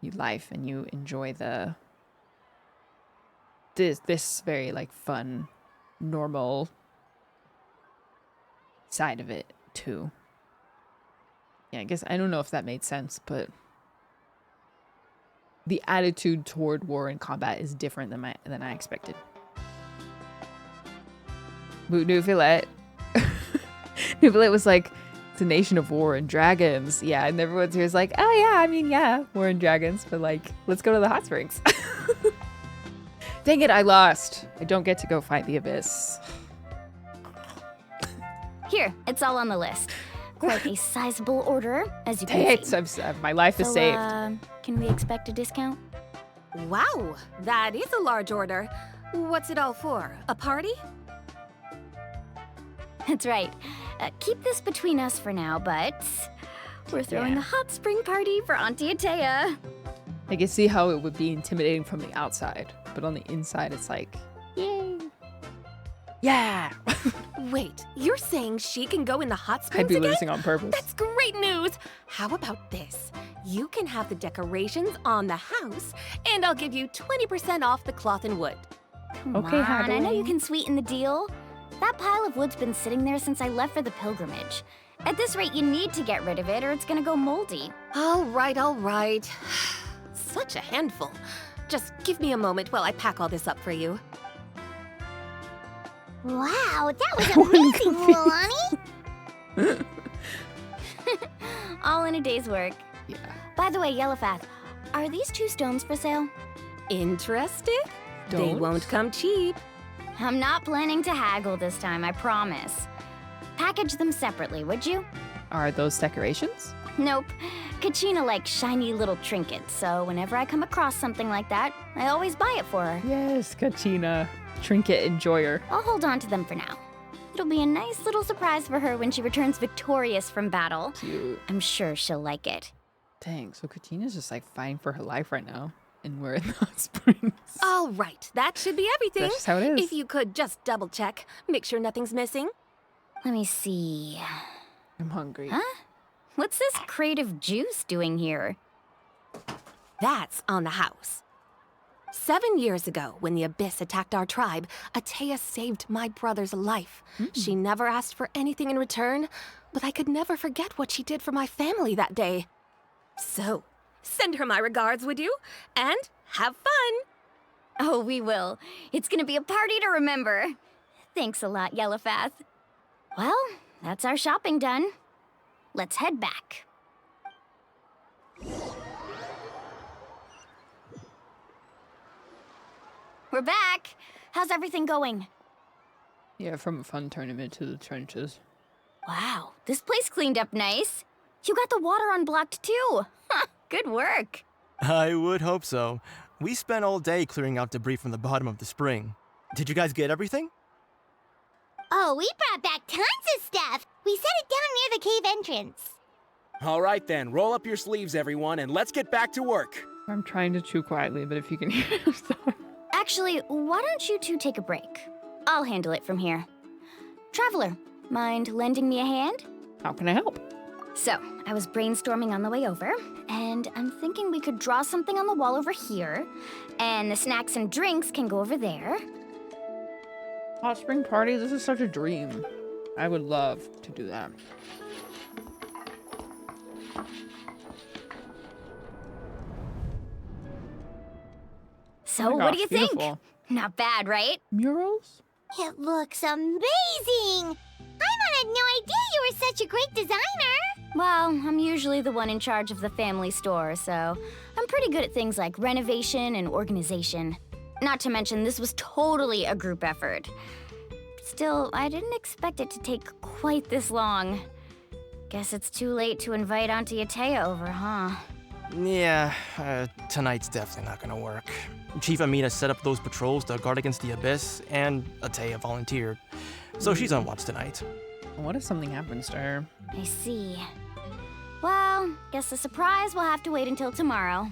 your life, and you enjoy this very like fun, normal side of it too. Yeah, I guess I don't know if that made sense, but the attitude toward war and combat is different than I expected. Nufilet was like, it's a nation of war and dragons. Yeah, and everyone's here is like, oh yeah, war and dragons, but like, let's go to the hot springs. Dang it, I lost. I don't get to go fight the abyss. Here, it's all on the list. Quite a sizable order, as you Dang can see. My life is saved. Can we expect a discount? Wow, that is a large order. What's it all for? A party? That's right. Keep this between us for now, but we're throwing a hot spring party for Auntie Atea. I can see how it would be intimidating from the outside, but on the inside, it's like, yay. Yeah. Wait, you're saying she can go in the hot springs I'd be again? losing on purpose. That's great news! How about this? You can have the decorations on the house, and I'll give you 20% off the cloth and wood. Come Okay, on, I know Hadley. you can sweeten the deal. That pile of wood's been sitting there since I left for the pilgrimage. At this rate, you need to get rid of it or it's gonna go moldy. All right, all right. Such a handful. Just give me a moment while I pack all this up for you. Wow, that was amazing, Mualani! All in a day's work. Yeah. By the way, Yellowfath, are these 2 stones for sale? Interested? They Don't? won't come cheap. I'm not planning to haggle this time, I promise. Package them separately, would you? Are those decorations? Nope. Kachina likes shiny little trinkets, so whenever I come across something like that, I always buy it for her. Yes, Kachina. Trinket enjoyer. I'll hold on to them for now. It'll be a nice little surprise for her when she returns victorious from battle. Cute. I'm sure she'll like it. Dang, so Kachina's just like fighting for her life right now. And we're in the hot springs. All right, that should be everything. That's just how it is. If you could just double check, make sure nothing's missing. Let me see. I'm hungry. Huh? What's this crate of juice doing here? That's on the house. 7 years ago, when the Abyss attacked our tribe, Atea saved my brother's life. She never asked for anything in return, but I could never forget what she did for my family that day. So, send her my regards, would you? And have fun! Oh, we will. It's gonna be a party to remember. Thanks a lot, Yellowfath. Well, that's our shopping done. Let's head back. We're back. How's everything going? Yeah, from a fun tournament to the trenches. Wow, this place cleaned up nice. You got the water unblocked too. Good work. I would hope so. We spent all day clearing out debris from the bottom of the spring. Did you guys get everything? Oh, we brought back tons of stuff! We set it down near the cave entrance. All right then, roll up your sleeves, everyone, and let's get back to work. I'm trying to chew quietly, but if you can hear, I'm sorry. Actually, why don't you two take a break? I'll handle it from here. Traveler, mind lending me a hand? How can I help? So, I was brainstorming on the way over, and I'm thinking we could draw something on the wall over here, and the snacks and drinks can go over there. Hot spring party, this is such a dream. I would love to do that. So, Oh my what do gosh, you think? beautiful. Not bad, right? Murals? It looks amazing! I had no idea you were such a great designer! Well, I'm usually the one in charge of the family store, so I'm pretty good at things like renovation and organization. Not to mention, this was totally a group effort. Still, I didn't expect it to take quite this long. Guess it's too late to invite Auntie Atea over, huh? Yeah, tonight's definitely not gonna work. Chief Amina set up those patrols to guard against the Abyss, and Atea volunteered. So she's on watch tonight. What if something happens to her? I see. Well, guess the surprise will have to wait until tomorrow.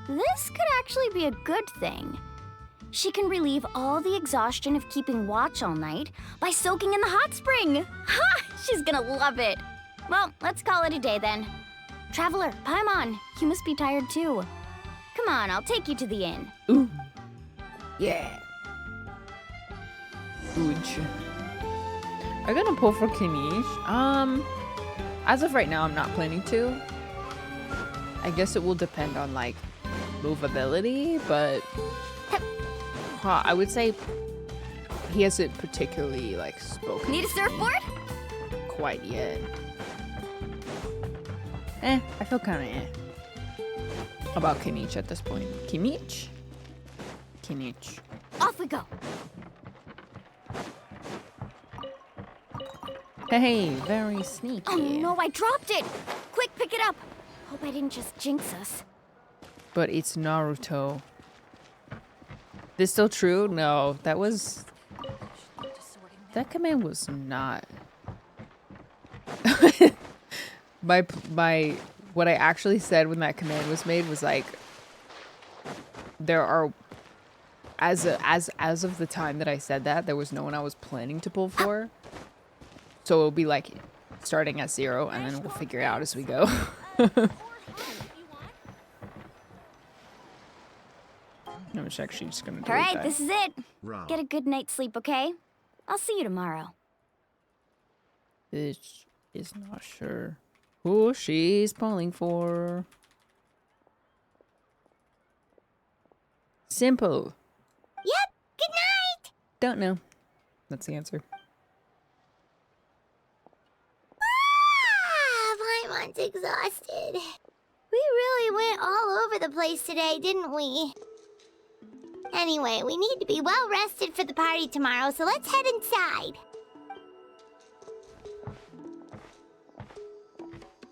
This could actually be a good thing. She can relieve all the exhaustion of keeping watch all night by soaking in the hot spring. Ha! She's gonna love it. Well, let's call it a day then. Traveler, Paimon, you must be tired too. Come on, I'll take you to the inn. Ooh. Yeah. Ooch. Are you gonna pull for Kanish? As of right now, I'm not planning to. I guess it will depend on, like, movability, but I would say he hasn't particularly, like, spoken Need a surfboard? quite yet. I feel kind of about Kinich at this point. Kinich? Kinich. Off we go. Hey, very sneaky. Oh no, I dropped it. Quick, pick it up. Hope I didn't just jinx us. But it's Naruto. This still true? No, that was... That command was not... my what I actually said when that command was made was like, there are, as of the time that I said that, there was no one I was planning to pull for. So it'll be like starting at 0 and then we'll figure it out as we go. No, it's actually just gonna do All right, that. this is it. Rah. Get a good night's sleep, okay? I'll see you tomorrow. This is not sure who she's pulling for. Simple. Yep, good night! Don't know. That's the answer. Paimon's exhausted. We really went all over the place today, didn't we? Anyway, we need to be well rested for the party tomorrow, so let's head inside.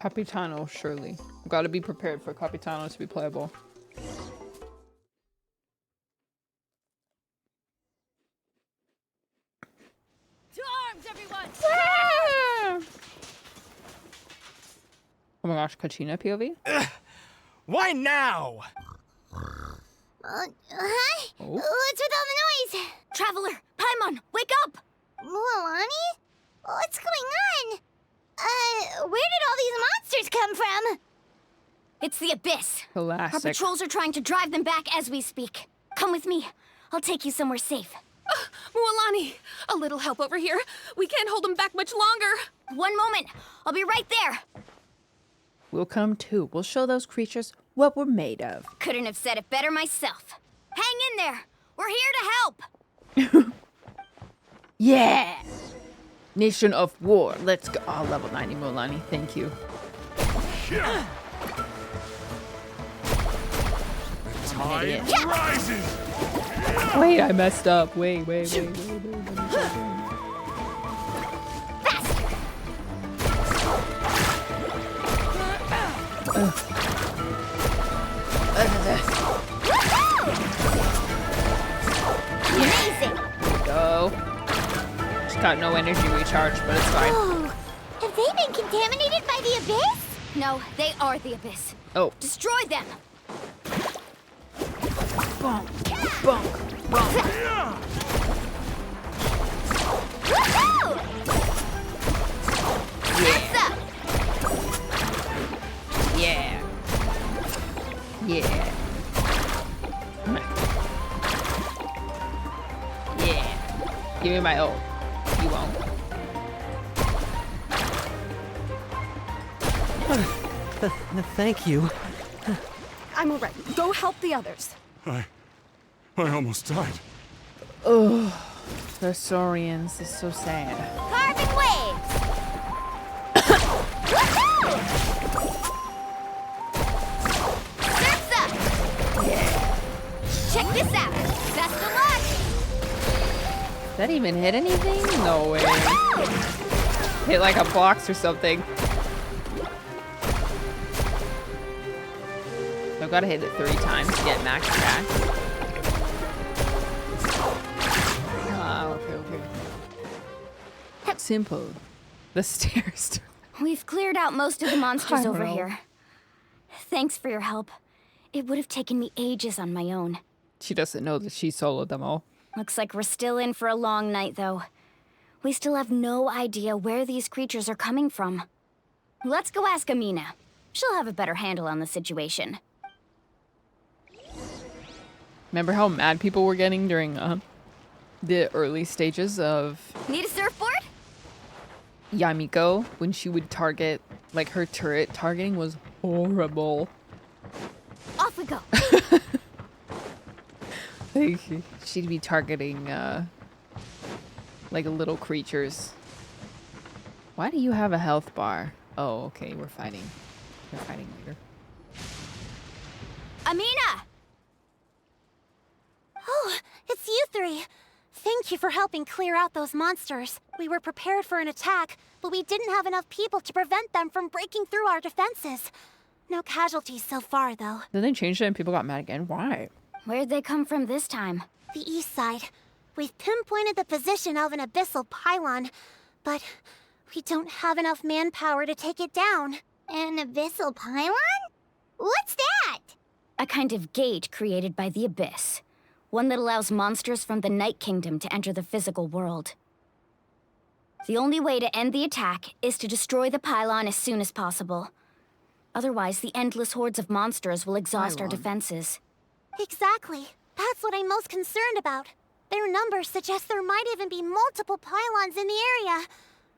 Capitano, surely. Gotta be prepared for Capitano to be playable. To arms, everyone! Oh my gosh, Kachina POV? Why now? Huh? Oh. What's with all the noise? Traveler, Paimon, wake up! Mualani? What's going on? Where did all these monsters come from? It's the Abyss. Our Classic. patrols are trying to drive them back as we speak. Come with me. I'll take you somewhere safe. Mualani, a little help over here. We can't hold them back much longer. One moment. I'll be right there. We'll come too. We'll show those creatures what we're made of. Couldn't have said it better myself. Hang in there. We're here to help. Yeah! Nation of War. Let's go. Oh, level 90 Mualani. Thank you. Tide rises. Wait, I messed up. Wait. Amazing! Go. Just got no energy recharge, but it's fine. Oh, have they been contaminated by the Abyss? No, they are the Abyss. Oh. Destroy them. Bonk. Bonk. Bonk. Yeah. Yeah. Yeah. Give me my ult. You won't. Thank you. I'm all right. Go help the others. I almost died. Oh, the Saurians is so sad. Carving waves! Surf's up. Check this out. Best of luck. Did that even hit anything? No way. Hit like a box or something. I've got to hit it 3 times to get max back. Ah, okay. Simple. The stairs. We've cleared out most of the monsters over Hello. here. Thanks for your help. It would have taken me ages on my own. She doesn't know that she soloed them all. Looks like we're still in for a long night, though. We still have no idea where these creatures are coming from. Let's go ask Amina. She'll have a better handle on the situation. Remember how mad people were getting during the early stages of Need a surfboard? Yamiko when she would target, like her turret targeting was horrible. Off we go. Like, she'd be targeting like little creatures. Why do you have a health bar? Oh, okay, we're fighting. We're fighting later. Amina! Oh, it's you three. Thank you for helping clear out those monsters. We were prepared for an attack, but we didn't have enough people to prevent them from breaking through our defenses. No casualties so far, though. Then they changed it and people got mad again. Why? Where'd they come from this time? The east side. We've pinpointed the position of an abyssal pylon, but we don't have enough manpower to take it down. An abyssal pylon? What's that? A kind of gate created by the Abyss. One that allows monsters from the Night Kingdom to enter the physical world. The only way to end the attack is to destroy the pylon as soon as possible. Otherwise, the endless hordes of monsters will exhaust our defenses. Exactly. That's what I'm most concerned about. Their numbers suggest there might even be multiple pylons in the area.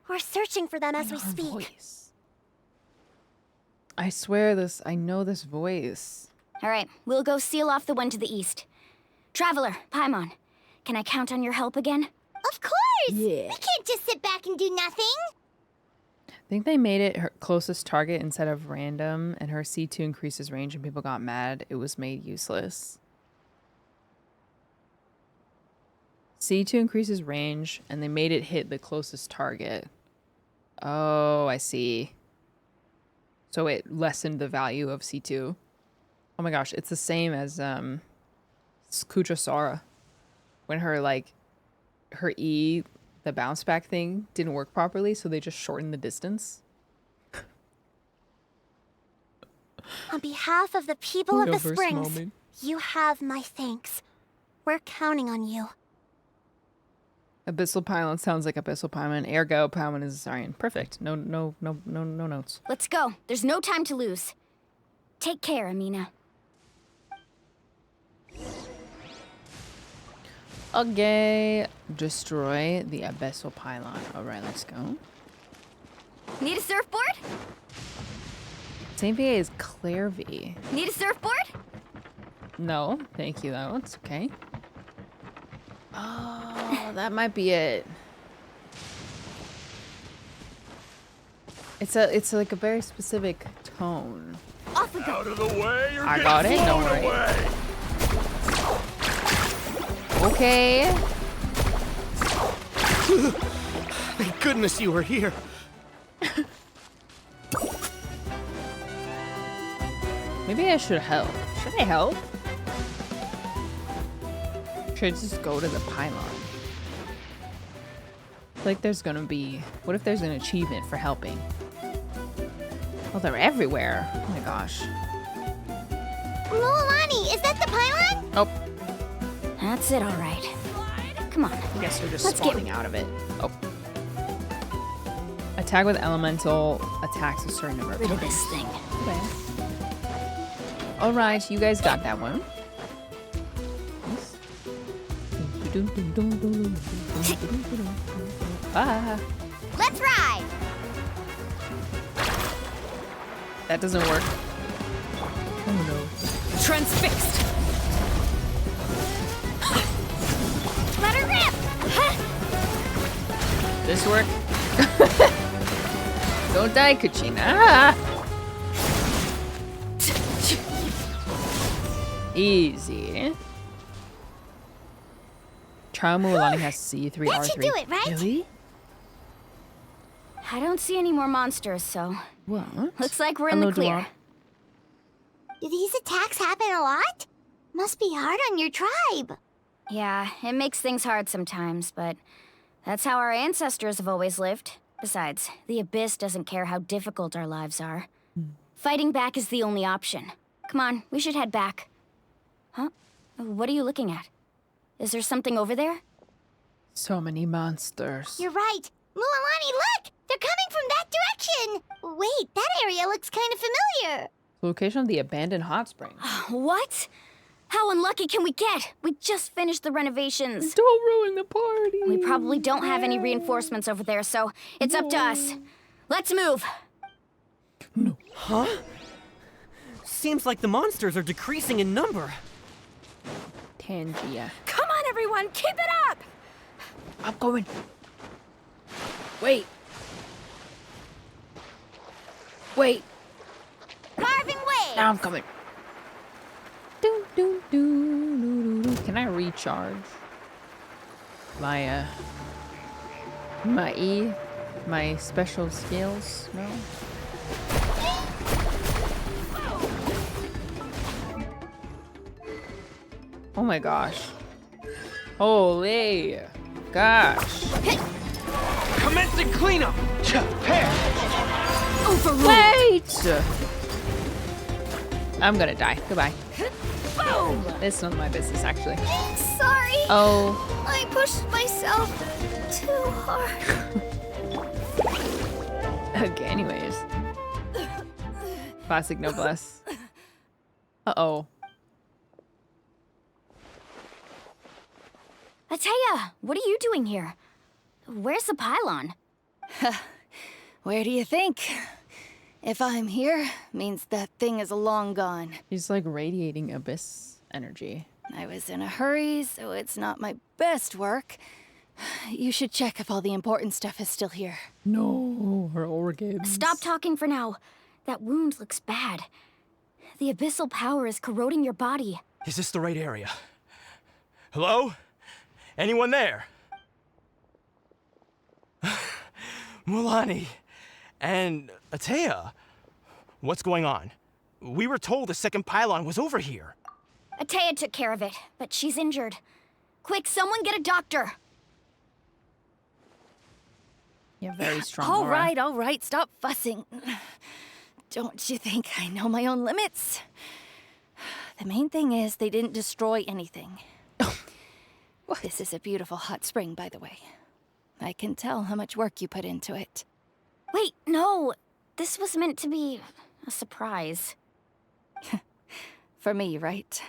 We're searching for them as we speak. Voice. I swear I know this voice. All right, we'll go seal off the one to the east. Traveler, Paimon, can I count on your help again? Of course! Yeah. We can't just sit back and do nothing! I think they made it her closest target instead of random, and her C2 increases range and people got mad. It was made useless. C2 increases range, and they made it hit the closest target. Oh, I see. So it lessened the value of C2. Oh my gosh, it's the same as Kuchasara. When her E, the bounce back thing, didn't work properly, so they just shortened the distance. On behalf of the people of the Springs, you have my thanks. We're counting on you. Abyssal Pylon sounds like Abyssal Pylon. Ergo, Pylon is Asarian. Perfect. No notes. Let's go. There's no time to lose. Take care, Amina. Okay. Destroy the Abyssal Pylon. Alright, let's go. Need a surfboard? Same VA as Claire V. Need a surfboard? No, thank you though. It's okay. Oh, that might be it. It's like a very specific tone. Off we go. Out of the way, or I got it. Don't worry. away. Okay. Thank goodness you were here. Maybe I should help. Should I help? Should I just go to the pylon? Like there's gonna be... What if there's an achievement for helping? Oh, they're everywhere. Oh my gosh. Mualani, is that the pylon? Oh, That's it, all right. Come on. I guess they're just Let's spawning out of it. Oh. Attack with elemental attacks a certain number of Rid of times. this thing. Okay. Alright, you guys got that one. Ah, Let's ride! that doesn't work. Oh no. Transfixed. Let her rip! This work? Don't die, Kachina. Ah! Easy. Trial Mualani has C3, That R3. should do it, right? Really? I don't see any more monsters, so What? looks like we're in the Hello, clear. Dwarf. Do these attacks happen a lot? Must be hard on your tribe. Yeah, it makes things hard sometimes, but that's how our ancestors have always lived. Besides, the Abyss doesn't care how difficult our lives are. Fighting back is the only option. Come on, we should head back. Huh? What are you looking at? Is there something over there? So many monsters. You're right. Mualani, look! They're coming from that direction! Wait, that area looks kind of familiar. Location of the abandoned hot spring. What? How unlucky can we get? We just finished the renovations. Don't ruin the party. We probably don't have any reinforcements over there, so it's up to us. Let's move. Huh? Seems like the monsters are decreasing in number. Tangia. Come on, everyone, keep it up! I'm going. Wait. Wait. Carving way! Now I'm coming. Can I recharge my my special skills? No. Oh my gosh. Holy gosh. Commencing cleanup! Wait! I'm gonna die. Goodbye. Boom! It's none of my business, actually. Sorry. Oh. I pushed myself too hard. Okay, anyways. Classic noblesse. Uh-oh. Ateya, what are you doing here? Where's the pylon? Where do you think? If I'm here, means that thing is long gone. He's like radiating abyss energy. I was in a hurry, so it's not my best work. You should check if all the important stuff is still here. No, her organs. Stop talking for now. That wound looks bad. The abyssal power is corroding your body. Is this the right area? Hello? Anyone there? Mualani and Ateya. What's going on? We were told the second pylon was over here. Ateya took care of it, but she's injured. Quick, someone get a doctor. Yeah, very strong. All aura. right, stop fussing. Don't you think I know my own limits? The main thing is they didn't destroy anything. This is a beautiful hot spring, by the way. I can tell how much work you put into it. Wait, no. This was meant to be a surprise. For me, right?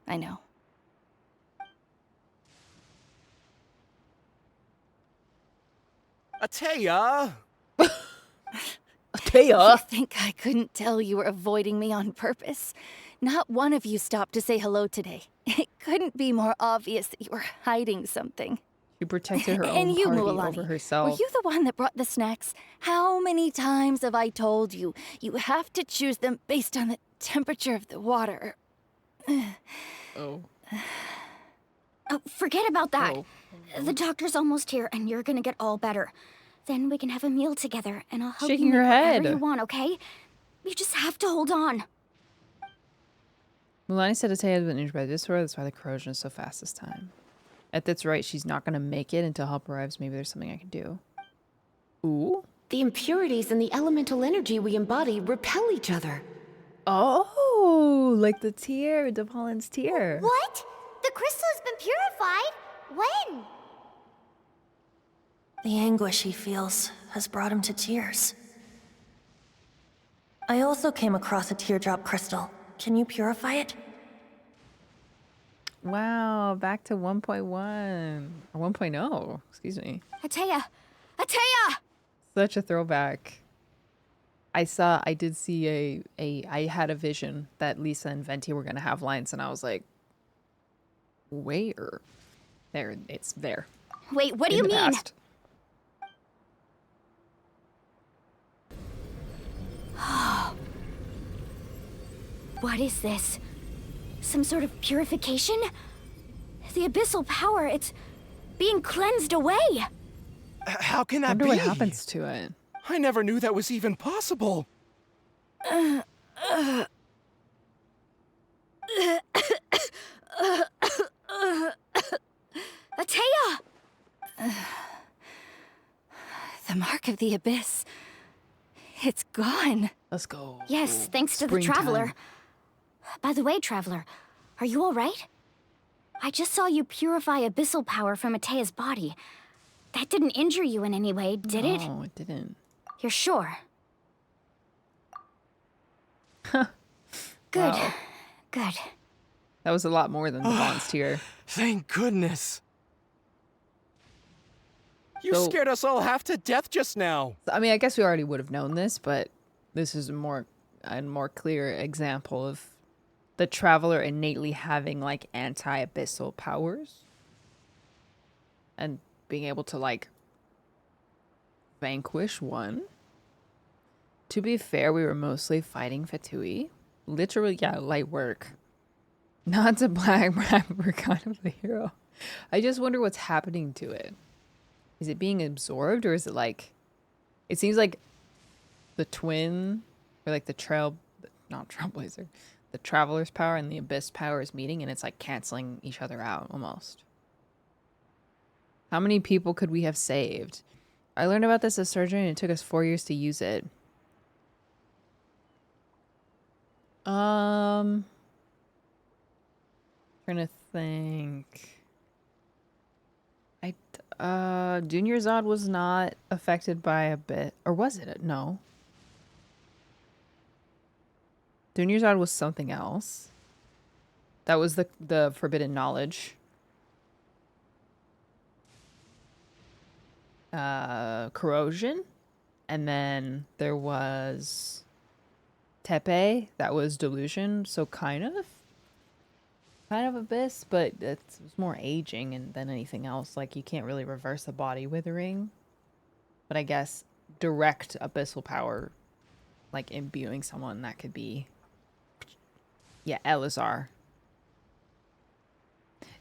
I know. Ateya! You think I couldn't tell you were avoiding me on purpose? Not one of you stopped to say hello today. It couldn't be more obvious that you were hiding something. She protected her And own you, party Mualani, over herself. were you the one that brought the snacks? How many times have I told you, you have to choose them based on the temperature of the water? Oh. Oh, forget about that. Oh. The doctor's almost here, and you're gonna get all better. Then we can have a meal together, and I'll help Shaking you her make whatever head. you want, okay? You just have to hold on. Mualani said Ateya had been injured by this that's why the corrosion is so fast this time. If that's right, she's not gonna make it until help arrives. Maybe there's something I can do. Ooh. The impurities and the elemental energy we embody repel each other. Oh, like the tear, De Pollen's tear. What? The crystal has been purified? When? The anguish he feels has brought him to tears. I also came across a teardrop crystal. Can you purify it? Wow, back to 1.1 or 1.0. Excuse me. Ateya! Ateya! Such a throwback. I did see I had a vision that Lisa and Venti were gonna have lines, and I was like, where? There, it's there. Wait, what do In you the mean? past. What is this? Some sort of purification? The abyssal power, it's being cleansed away. How can I that wonder be? what happens to it. I never knew that was even possible. Ateya! The mark of the abyss. It's gone. Let's go. Yes, thanks to the Springtime. Traveler. By the way, Traveler, are you all right? I just saw you purify abyssal power from Ateya's body. That didn't injure you in any way, did it? No, it didn't. You're sure? Huh. Good. Wow. Good. That was a lot more than the Bond's tear. Thank goodness. You So- scared us all half to death just now. I mean, I guess we already would have known this, but this is a more clear example of the Traveler innately having like anti-abyssal powers and being able to like vanquish one. To be fair, we were mostly fighting Fatui. Literally, yeah, light work. Not to brag, we're kind of the hero. I just wonder what's happening to it. Is it being absorbed, or is it like... It seems like the twin, or like the Trailblazer, the Traveler's power and the Abyss power is meeting, and it's like canceling each other out, almost. How many people could we have saved? I learned about this as surgeon and it took us 4 years to use it. Trying to think. Junior Zod was not affected by a bit, or was it? No. Junior Zod was something else. That was the forbidden knowledge. Corrosion, and then there was Tepe, that was delusion, so kind of abyss, but it was more aging and than anything else. Like, you can't really reverse a body withering, but I guess direct abyssal power, like imbuing someone, that could be, yeah, Elazar.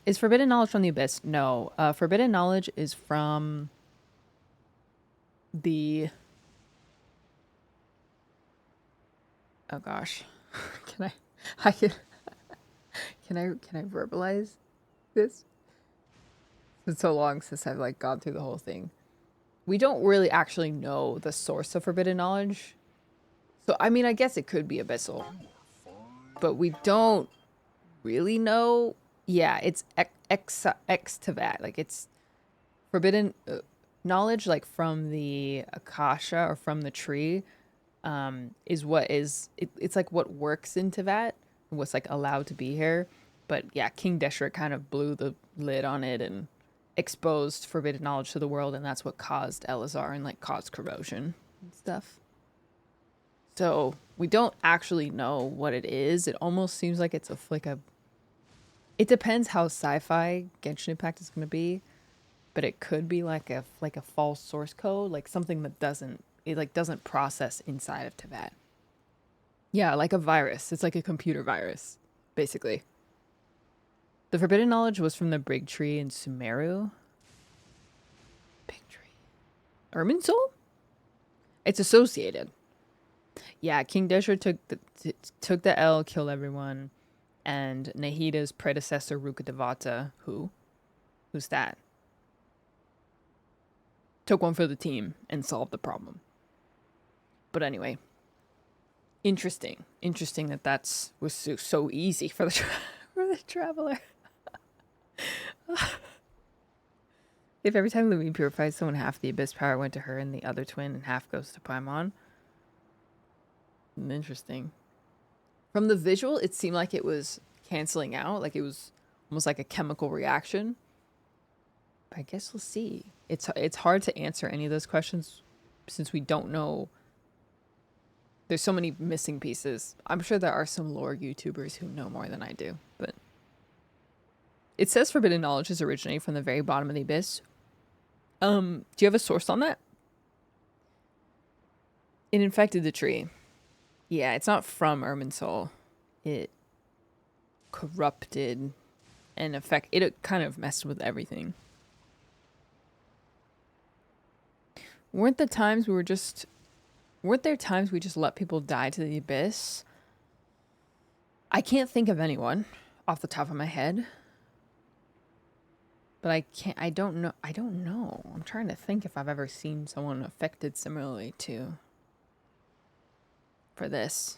Is forbidden knowledge from the abyss? No. Forbidden knowledge is from the, oh gosh, can I verbalize this? It's so long since I've like gone through the whole thing. We don't really actually know the source of forbidden knowledge. So, I mean, I guess it could be abyssal, but we don't really know. Yeah, it's X to that. Like, it's forbidden knowledge, like from the Akasha or from the tree, is what is, it's like what works into that, what's like allowed to be here. But yeah, King Deshret kind of blew the lid on it and exposed forbidden knowledge to the world, and that's what caused Elazar and like caused corrosion and stuff. So we don't actually know what it is. It almost seems like it's it depends how sci-fi Genshin Impact is going to be, but it could be like a false source code, like something that doesn't process inside of Teyvat. Yeah, like a virus. It's like a computer virus, basically. The forbidden knowledge was from the Big Tree in Sumeru. Big Tree. Irminsul? It's associated. Yeah, King Deshret took the L, killed everyone, and Nahida's predecessor, Rukkhadevata, who's that? Took one for the team and solved the problem. But anyway, interesting that was so easy for the for the traveler. If every time Lumine purifies someone, half the abyss power went to her and the other twin, and half goes to Paimon. Interesting. From the visual, it seemed like it was canceling out, like it was almost like a chemical reaction. But I guess we'll see. It's hard to answer any of those questions since we don't know. There's so many missing pieces. I'm sure there are some lore YouTubers who know more than I do, but it says forbidden knowledge is originating from the very bottom of the abyss. Do you have a source on that? It infected the tree. Yeah, it's not from Irminsul. It corrupted and it kind of messed with everything. Weren't there times we just let people die to the abyss? I can't think of anyone off the top of my head. But I don't know. I'm trying to think if I've ever seen someone affected similarly to for this.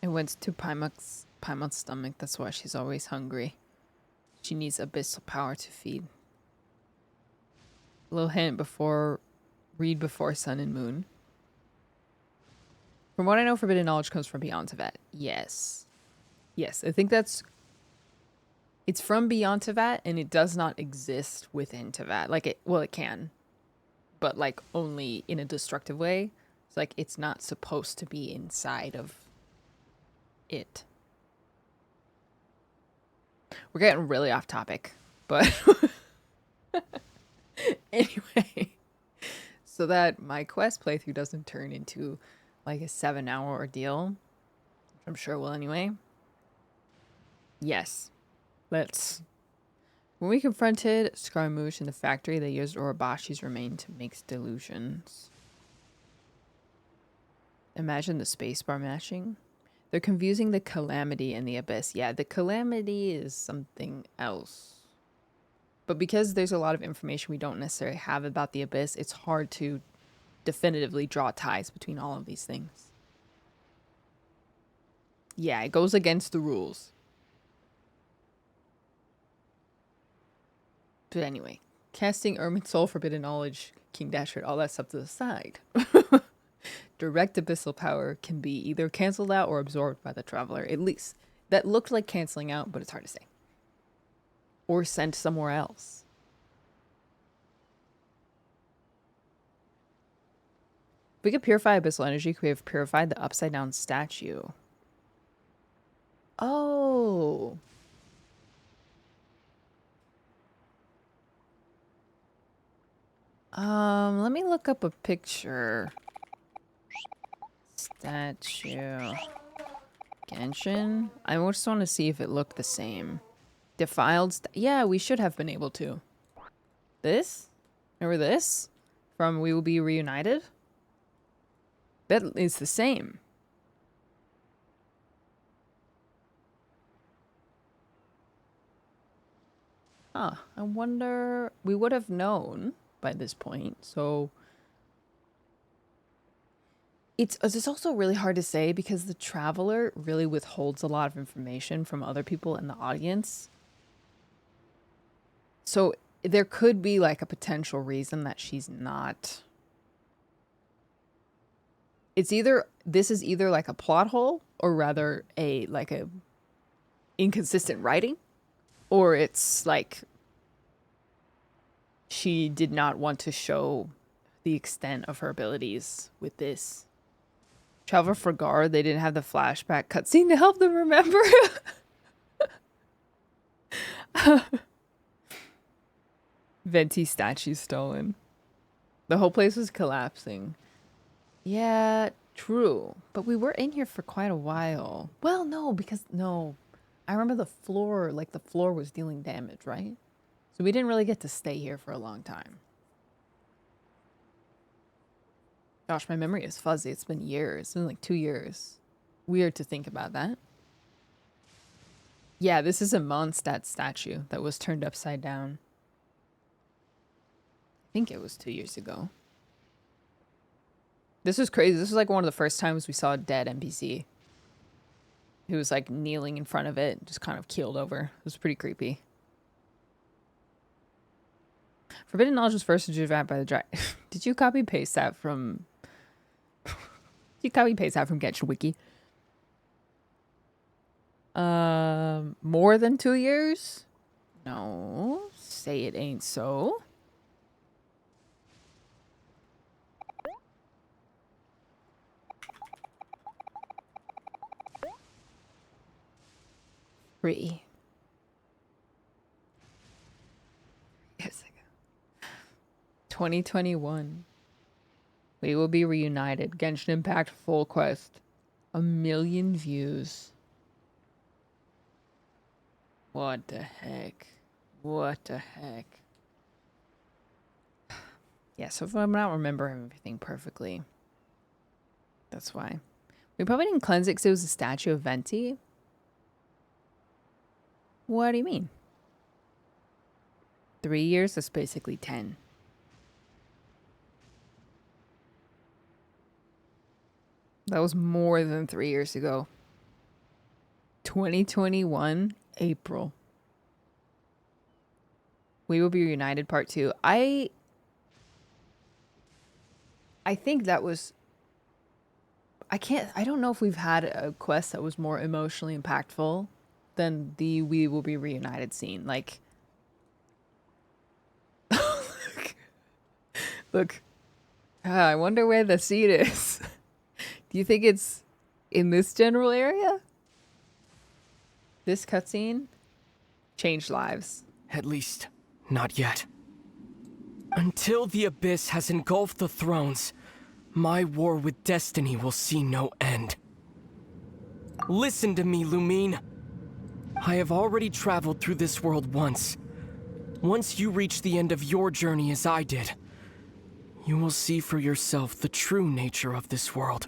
It went to Paimon's stomach. That's why she's always hungry. She needs abyssal power to feed. A little hint read before Sun and Moon. From what I know, forbidden knowledge comes from beyond Teyvat. Yes. Yes, I think it's from beyond Teyvat, and it does not exist within Teyvat. Like, it can, but like only in a destructive way. It's like it's not supposed to be inside of it. We're getting really off topic, but anyway, so that my quest playthrough doesn't turn into like a 7-hour ordeal, which I'm sure will anyway. Yes, when we confronted Scaramouche in the factory, they used Orobashi's remain to make delusions. Imagine the spacebar mashing. They're confusing the calamity and the abyss. Yeah, the calamity is something else. But because there's a lot of information we don't necessarily have about the abyss, it's hard to definitively draw ties between all of these things. Yeah, it goes against the rules. But anyway, casting Ermin's Soul, Forbidden Knowledge, King Dashwood, all that stuff to the side. Direct abyssal power can be either canceled out or absorbed by the traveler. At least that looked like canceling out, but it's hard to say. Or sent somewhere else. If we could purify abyssal energy, could we have purified the upside down statue? Oh. Let me look up a picture. Statue. Genshin? I just want to see if it looked the same. Defiled yeah, we should have been able to. This? Remember this? From We Will Be Reunited? That is the same. Huh. I wonder... We would have known by this point, so... It's also really hard to say because the traveler really withholds a lot of information from other people in the audience. So there could be like a potential reason that she's not. It's either, this is either like a plot hole or rather a inconsistent writing, or it's like she did not want to show the extent of her abilities with this. Traveler forgot they didn't have the flashback cutscene to help them remember. Venti statue stolen. The whole place was collapsing. Yeah, true. But we were in here for quite a while. Well, no, because no. I remember the floor was dealing damage, right? So we didn't really get to stay here for a long time. Gosh, my memory is fuzzy. It's been years. It's been like 2 years. Weird to think about that. Yeah, this is a Mondstadt statue that was turned upside down. I think it was 2 years ago. This was crazy. This was like one of the first times we saw a dead NPC. He was like kneeling in front of it, just kind of keeled over. It was pretty creepy. Forbidden Knowledge was first retrieved by the dragon. Did you copy paste that from... Did you copy paste that from Genshin Wiki? More than 2 years? No. Say it ain't so. Years ago. 2021. We Will Be Reunited. Genshin Impact full quest. 1 million views. What the heck? What the heck? Yeah, so if I'm not remembering everything perfectly, that's why. We probably didn't cleanse it because it was a statue of Venti. What do you mean? 3 years? That's basically 10. That was more than 3 years ago. 2021, April. We Will Be Reunited Part 2. I think that was... I don't know if we've had a quest that was more emotionally impactful than the We Will Be Reunited scene. Like... Look. I wonder where the seed is. Do you think it's in this general area? This cutscene changed lives. At least, not yet. Until the abyss has engulfed the thrones, my war with destiny will see no end. Listen to me, Lumine. I have already traveled through this world once. Once you reach the end of your journey as I did, you will see for yourself the true nature of this world.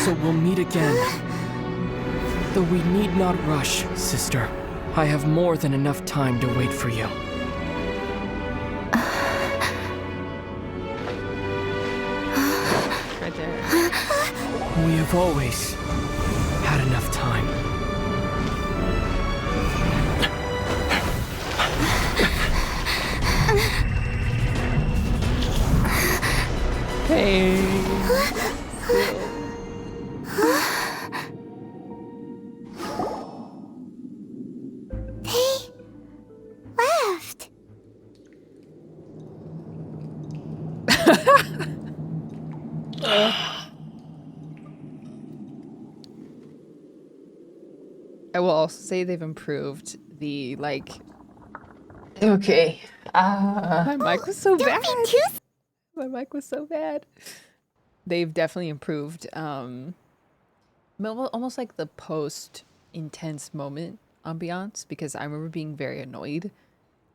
So we'll meet again. Though we need not rush, sister. I have more than enough time to wait for you. Right there. We have always had enough time. Hey. Left. I will also say they've improved the like. Okay. My mic was so bad. My mic was so bad. They've definitely improved. Almost like the post intense moment ambiance, because I remember being very annoyed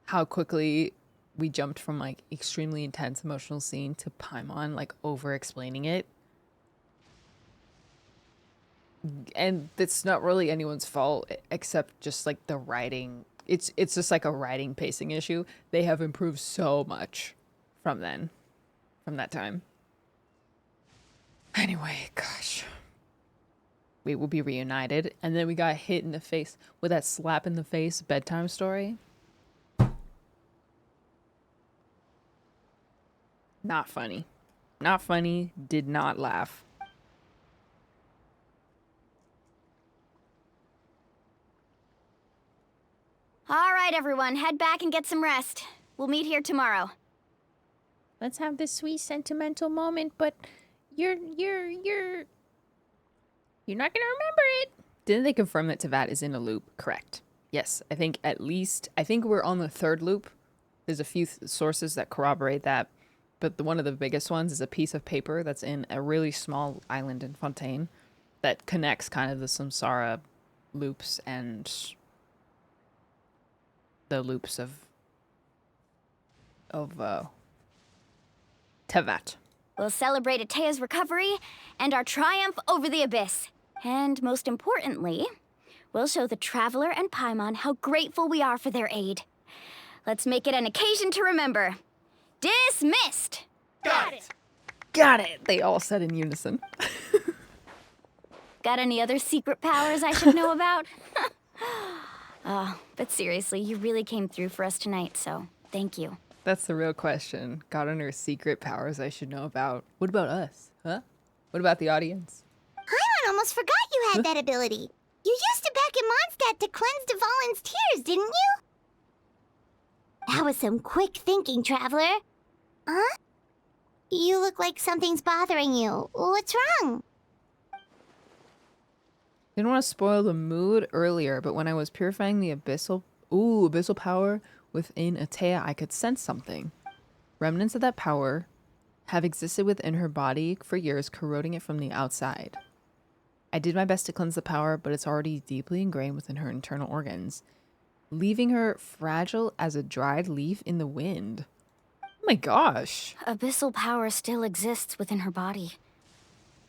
how quickly we jumped from like extremely intense emotional scene to Paimon like over explaining it. And it's not really anyone's fault except just like the writing. It's just like a writing pacing issue. They have improved so much from that time. Anyway, gosh. We will be reunited. And then we got hit in the face with that slap in the face bedtime story. Not funny. Not funny. Did not laugh. All right, everyone, head back and get some rest. We'll meet here tomorrow. Let's have this sweet sentimental moment, but you're not gonna remember it. Didn't they confirm that Tevat is in a loop? Correct. Yes, I think we're on the third loop. There's a few sources that corroborate that, but one of the biggest ones is a piece of paper that's in a really small island in Fontaine that connects kind of the Samsara loops and the loops of Tevat. We'll celebrate Atea's recovery and our triumph over the Abyss. And most importantly, we'll show the Traveler and Paimon how grateful we are for their aid. Let's make it an occasion to remember. Dismissed! Got it! Got it! They all said in unison. Got any other secret powers I should know about? Oh, but seriously, you really came through for us tonight, so thank you. That's the real question. Got any secret powers I should know about? What about us? Huh? What about the audience? Paimon almost forgot you had that ability. You used it back in Mondstadt to cleanse Dvalin's tears, didn't you? That was some quick thinking, Traveler. Huh? You look like something's bothering you. What's wrong? Didn't want to spoil the mood earlier, but when I was purifying the abyssal power within Atea, I could sense something. Remnants of that power have existed within her body for years, corroding it from the outside. I did my best to cleanse the power, but it's already deeply ingrained within her internal organs, leaving her fragile as a dried leaf in the wind. Oh my gosh. Abyssal power still exists within her body.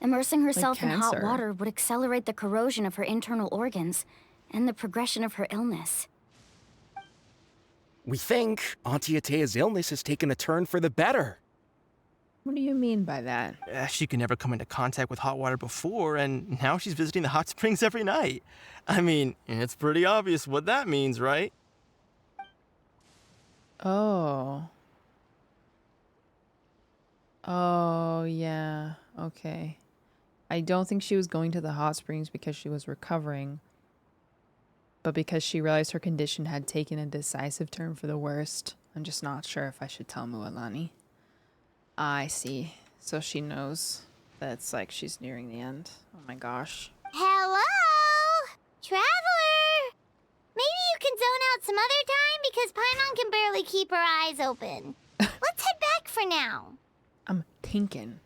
Immersing herself in hot water would accelerate the corrosion of her internal organs and the progression of her illness. We think Auntie Atea's illness has taken a turn for the better. What do you mean by that? She could never come into contact with hot water before, and now she's visiting the hot springs every night. I mean, it's pretty obvious what that means, right? Oh. Oh, yeah. Okay. I don't think she was going to the hot springs because she was recovering, but because she realized her condition had taken a decisive turn for the worst. I'm just not sure if I should tell Mualani. I see. So she knows that it's like she's nearing the end. Oh my gosh. Hello? Traveler! Maybe you can zone out some other time because Paimon can barely keep her eyes open. Let's head back for now. I'm thinking.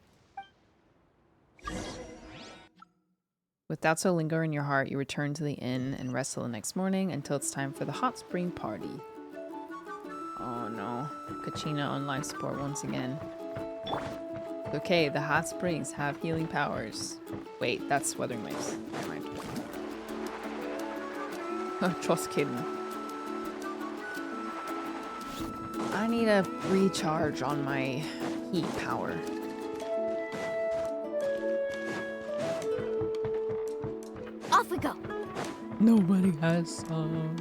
With doubts so linger in your heart, you return to the inn and rest till the next morning until it's time for the hot spring party. Oh no. Kachina on life support once again. Okay, the hot springs have healing powers. Wait, that's Wuthering Waves. Never mind. Oh, just kidding. I need a recharge on my heat power. Off we go. Nobody has some.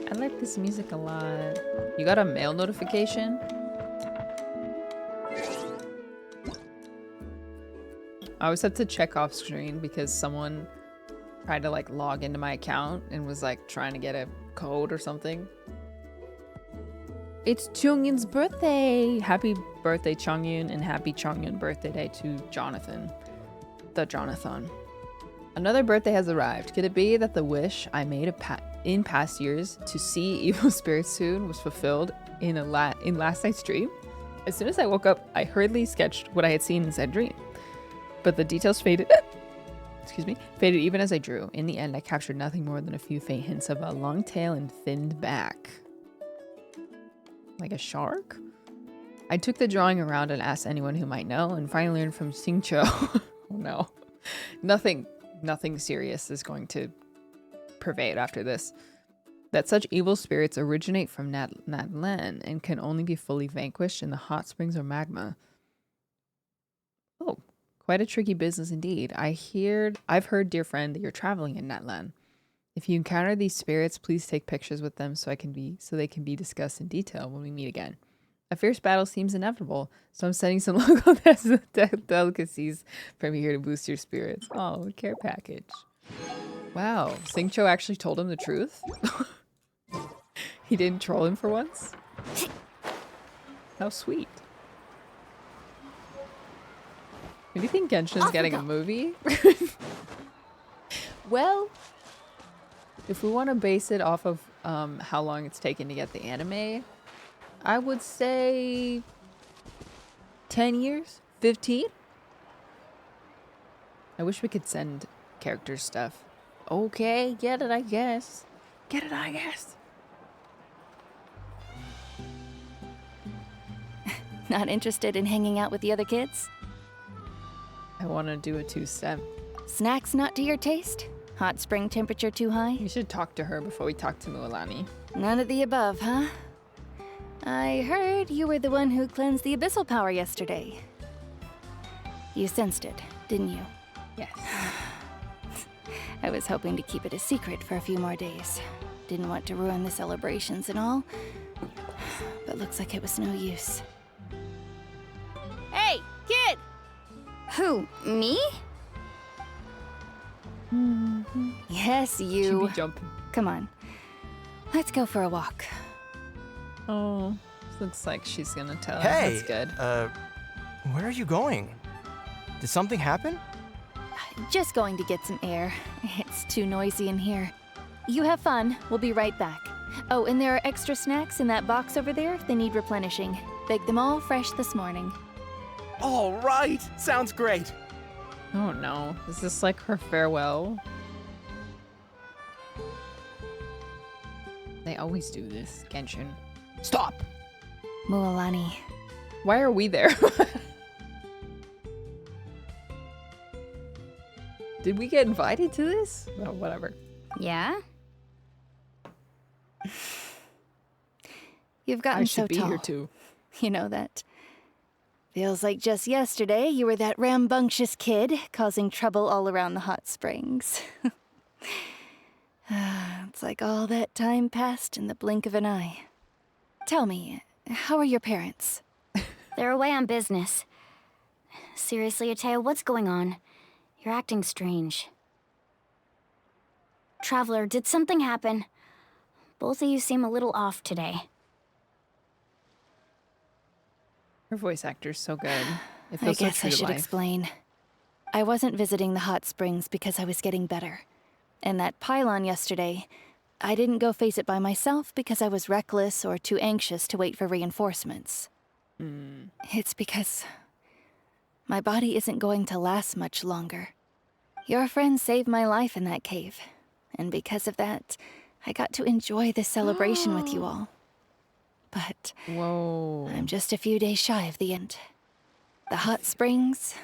I like this music a lot. You got a mail notification? I always have to check off screen because someone tried to like log into my account and was like trying to get a code or something. It's Chongyun's birthday! Happy birthday, Chongyun, and happy Chongyun birthday day to Jonathan. The Jonathan. Another birthday has arrived. Could it be that the wish I made in past years to see evil spirits soon was fulfilled in last night's dream? As soon as I woke up, I hurriedly sketched what I had seen in said dream. But the details faded. Faded even as I drew. In the end, I captured nothing more than a few faint hints of a long tail and thinned back. Like a shark? I took the drawing around and asked anyone who might know, and finally learned from Xingqiu. Oh no. Nothing serious is going to pervade after this. That such evil spirits originate from Natlan and can only be fully vanquished in the hot springs or magma. Oh, quite a tricky business indeed. I've heard, dear friend, that you're traveling in Natlan. If you encounter these spirits, please take pictures with them so they can be discussed in detail when we meet again. A fierce battle seems inevitable, so I'm sending some local delicacies from here to boost your spirits. Oh, care package. Wow, Xingqiu actually told him the truth? He didn't troll him for once? How sweet. Do you think Genshin's getting a movie? Well, if we want to base it off of how long it's taken to get the anime, I would say 10 years? 15? I wish we could send character stuff. Okay, get it, I guess. Get it, I guess. Not interested in hanging out with the other kids? I want to do a two-step. Snacks not to your taste? Hot spring temperature too high? We should talk to her before we talk to Mualani. None of the above, huh? I heard you were the one who cleansed the abyssal power yesterday. You sensed it, didn't you? Yes. I was hoping to keep it a secret for a few more days. Didn't want to ruin the celebrations and all. But looks like it was no use. Hey, kid! Who, me? Yes, you. She be jumping. Come on. Let's go for a walk. Oh, looks like she's gonna tell us. Hey, That's good. Where are you going? Did something happen? Just going to get some air. It's too noisy in here. You have fun. We'll be right back. Oh, and there are extra snacks in that box over there. They need replenishing. Baked them all fresh this morning. All right, sounds great. Oh no, is this like her farewell? They always do this, Genshin. Stop! Mualani. Why are we there? Did we get invited to this? Oh, whatever. Yeah? You've gotten so I should be tall. here too. You know that. Feels like just yesterday you were that rambunctious kid causing trouble all around the hot springs. It's like all that time passed in the blink of an eye. Tell me, how are your parents? They're away on business. Seriously, Ateo, what's going on? You're acting strange. Traveler, did something happen? Both of you seem a little off today. Her voice actor's so good. It I feels so guess true I to should life. explain. I wasn't visiting the hot springs because I was getting better. And that pylon yesterday, I didn't go face it by myself because I was reckless or too anxious to wait for reinforcements. It's because my body isn't going to last much longer. Your friend saved my life in that cave, and because of that, I got to enjoy this celebration with you all. But whoa, I'm just a few days shy of the end. The hot springs,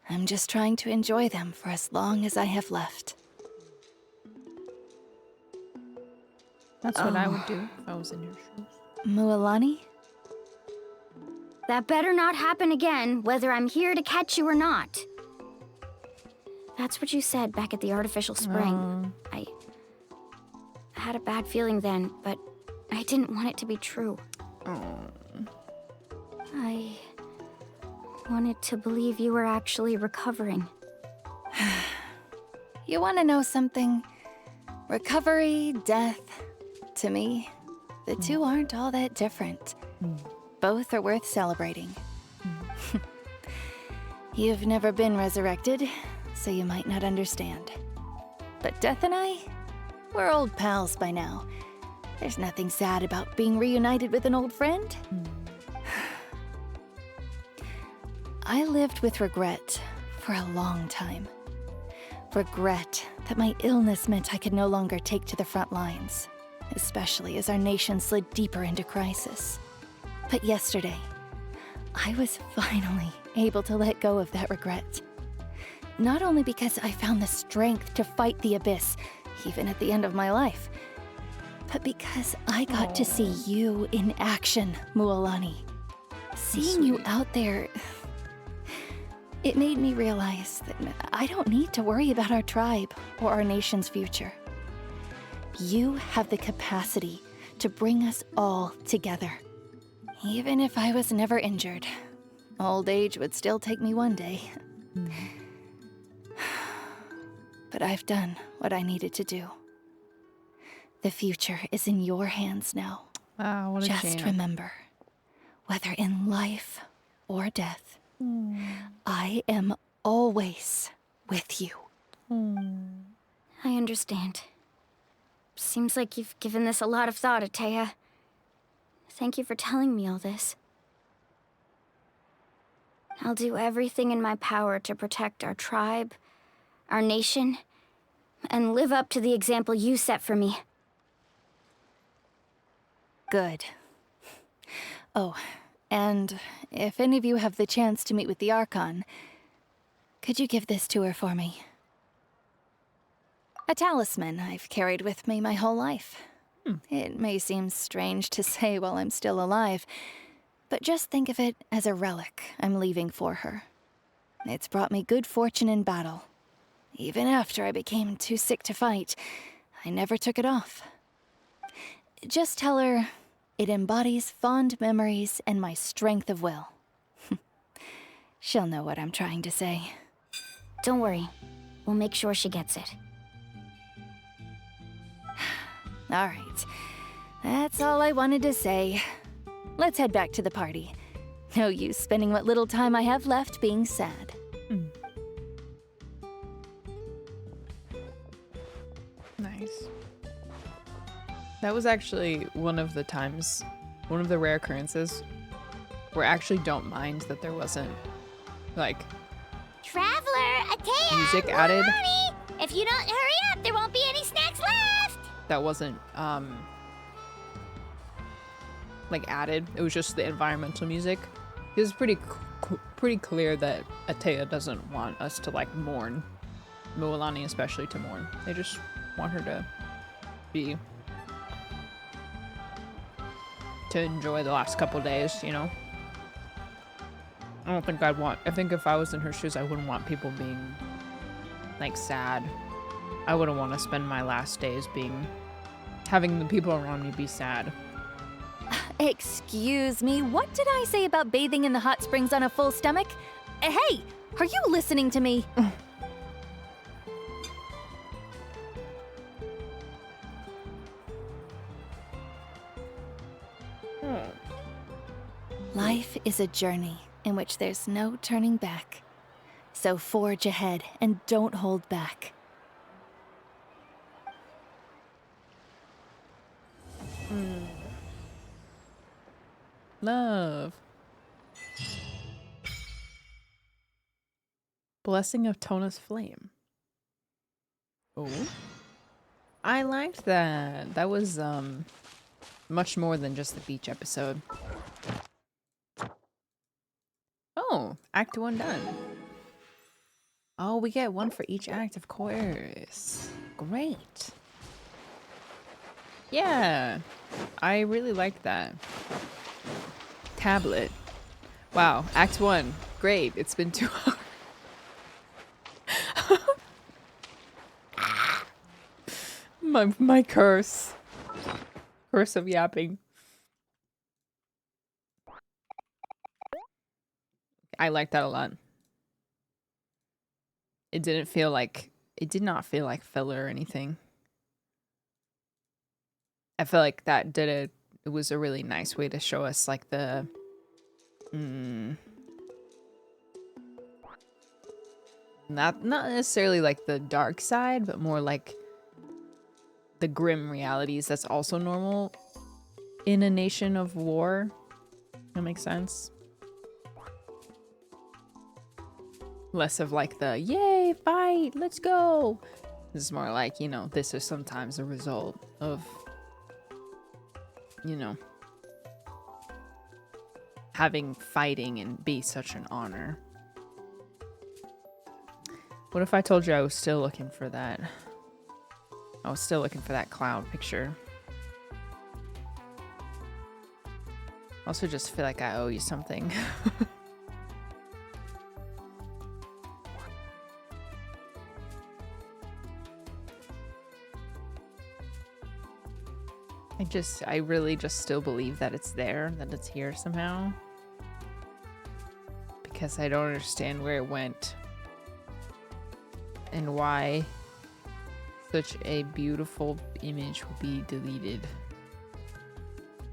I'm just trying to enjoy them for as long as I have left. That's what I would do if I was in your shoes. Mualani? That better not happen again, whether I'm here to catch you or not. That's what you said back at the artificial spring. I had a bad feeling then, but I didn't want it to be true. I wanted to believe you were actually recovering. You want to know something? Recovery, death, to me, the two aren't all that different. Both are worth celebrating. You've never been resurrected, so you might not understand. But Death and I, we're old pals by now. There's nothing sad about being reunited with an old friend. I lived with regret for a long time. Regret that my illness meant I could no longer take to the front lines, especially as our nation slid deeper into crisis. But yesterday, I was finally able to let go of that regret. Not only because I found the strength to fight the abyss, even at the end of my life, but because I got to see you in action, Mualani. Seeing you out there, it made me realize that I don't need to worry about our tribe or our nation's future. You have the capacity to bring us all together. Even if I was never injured, old age would still take me one day. But I've done what I needed to do. The future is in your hands now. Wow, what a Just champ. remember, whether in life or death, I am always with you. I understand. Seems like you've given this a lot of thought, Atea. Thank you for telling me all this. I'll do everything in my power to protect our tribe, our nation, and live up to the example you set for me. Good. Oh, and if any of you have the chance to meet with the Archon, could you give this to her for me? A talisman I've carried with me my whole life. It may seem strange to say while I'm still alive, but just think of it as a relic I'm leaving for her. It's brought me good fortune in battle. Even after I became too sick to fight, I never took it off. Just tell her it embodies fond memories and my strength of will. She'll know what I'm trying to say. Don't worry. We'll make sure she gets it. All right. That's all I wanted to say. Let's head back to the party. No use spending what little time I have left being sad. Nice. That was actually one of the rare occurrences where I actually don't mind that there wasn't, like, Traveler, Atea, music added. Mualani! If you don't hurry up, there won't be any snacks left! That wasn't, like, added. It was just the environmental music. It was pretty clear that Atea doesn't want us to, like, mourn. Mualani especially to mourn. They just want her to enjoy the last couple days, you know? I think if I was in her shoes, I wouldn't want people being, like, sad. I wouldn't want to spend my last days having the people around me be sad. Excuse me, what did I say about bathing in the hot springs on a full stomach? Hey, are you listening to me? Life is a journey in which there's no turning back. So forge ahead and don't hold back. Love. Blessing of Tona's Flame. Oh. I liked that. That was much more than just the beach episode. Oh, Act 1 done. Oh, we get one for each act, of course. Great. Yeah, I really liked that. Tablet. Wow, Act 1. Great, it's been 2 hours. My curse. Curse of yapping. I like that a lot. It did not feel like filler or anything. I feel like that it was a really nice way to show us like the not necessarily like the dark side, but more like the grim realities that's also normal in a nation of war. That makes sense. Less of like the yay, fight, let's go. This is more like, you know, this is sometimes a result of, you know, having fighting and be such an honor. What if I told you I was still looking for that? I was still looking for that cloud picture. Also just feel like I owe you something. I really just still believe that it's there, that it's here somehow. Because I don't understand where it went. And why such a beautiful image would be deleted.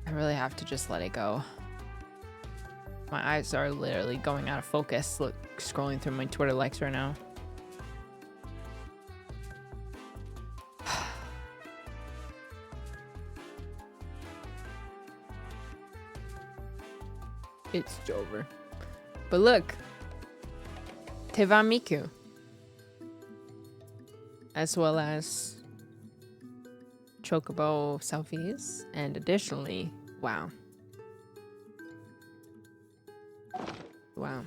I really have to just let it go. My eyes are literally going out of focus. Look, scrolling through my Twitter likes right now. It's over. But look, Teva Miku, as well as Chocobo selfies, and additionally, wow. Wow.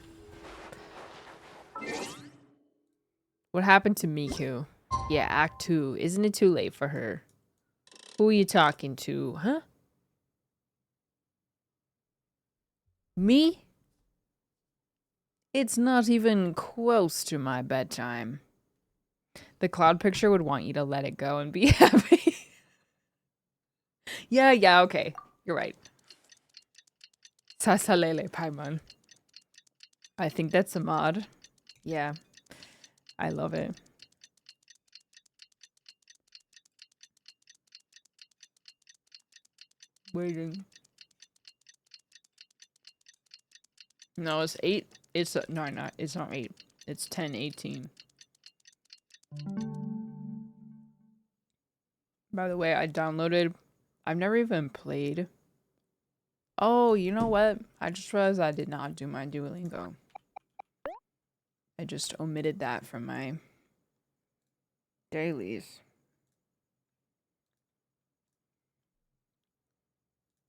What happened to Miku? Yeah, Act 2. Isn't it too late for her? Who are you talking to, huh? Me? It's not even close to my bedtime. The cloud picture would want you to let it go and be happy. Yeah, okay. You're right. Sasalele Paimon. I think that's a mod. Yeah. I love it. Waiting. No, it's 8. It's no, it's not 8. It's 10:18. By the way, I've never even played. Oh, you know what? I just realized I did not do my Duolingo. I just omitted that from my dailies.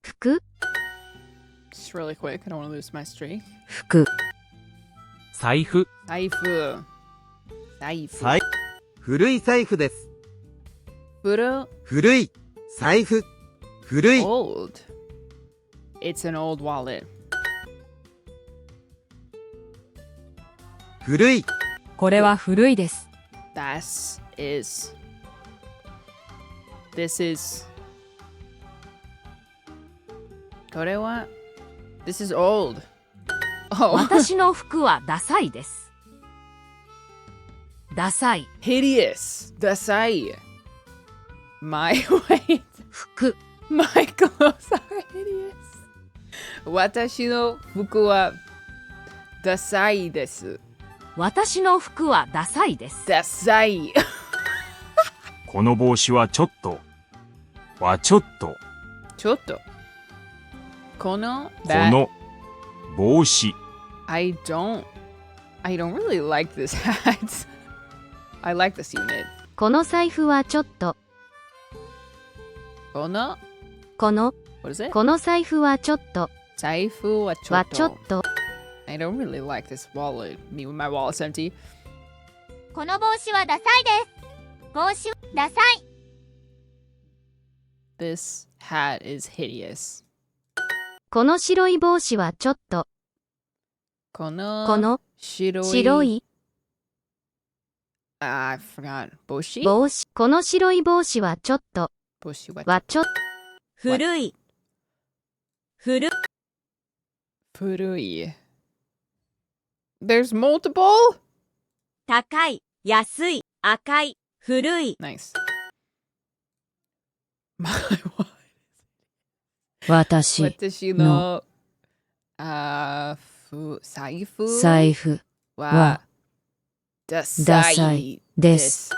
Fuku. Just really quick, I don't want to lose my streak. Fuku. Saifu. Saifu. 古い財布です。古い財布。古い。Old. It's an old wallet. 古い。これは古いです。This is これは This is old. Oh. 私の服はダサいです。ダサい。Hideous. ダサい。My weight. 服。My clothes are hideous. 私の服はダサいです。私の服はダサいです。ダサい。この帽子はちょっと。ちょっと。ちょっと。この帽子。I don't really like this hat. I like this unit. この財布はちょっと。Kono? この What is it? この財布はちょっと Zaifu wa はちょっ chotto. と I don't really like this wallet. Me when my wallet's empty. この帽子はダサいです。帽子ダサい。This hat is hideous. この白い帽子はちょっと Kono この shiroi. 白い I forgot. Boshi? 帽子この白い帽子はちょっと Boshi wa はちょっ古い。古 Furui. There's multiple? 高い。安い。赤い。古い。 Nice. 私 Watashi no Saifu 財布 wa は dasai ダサいです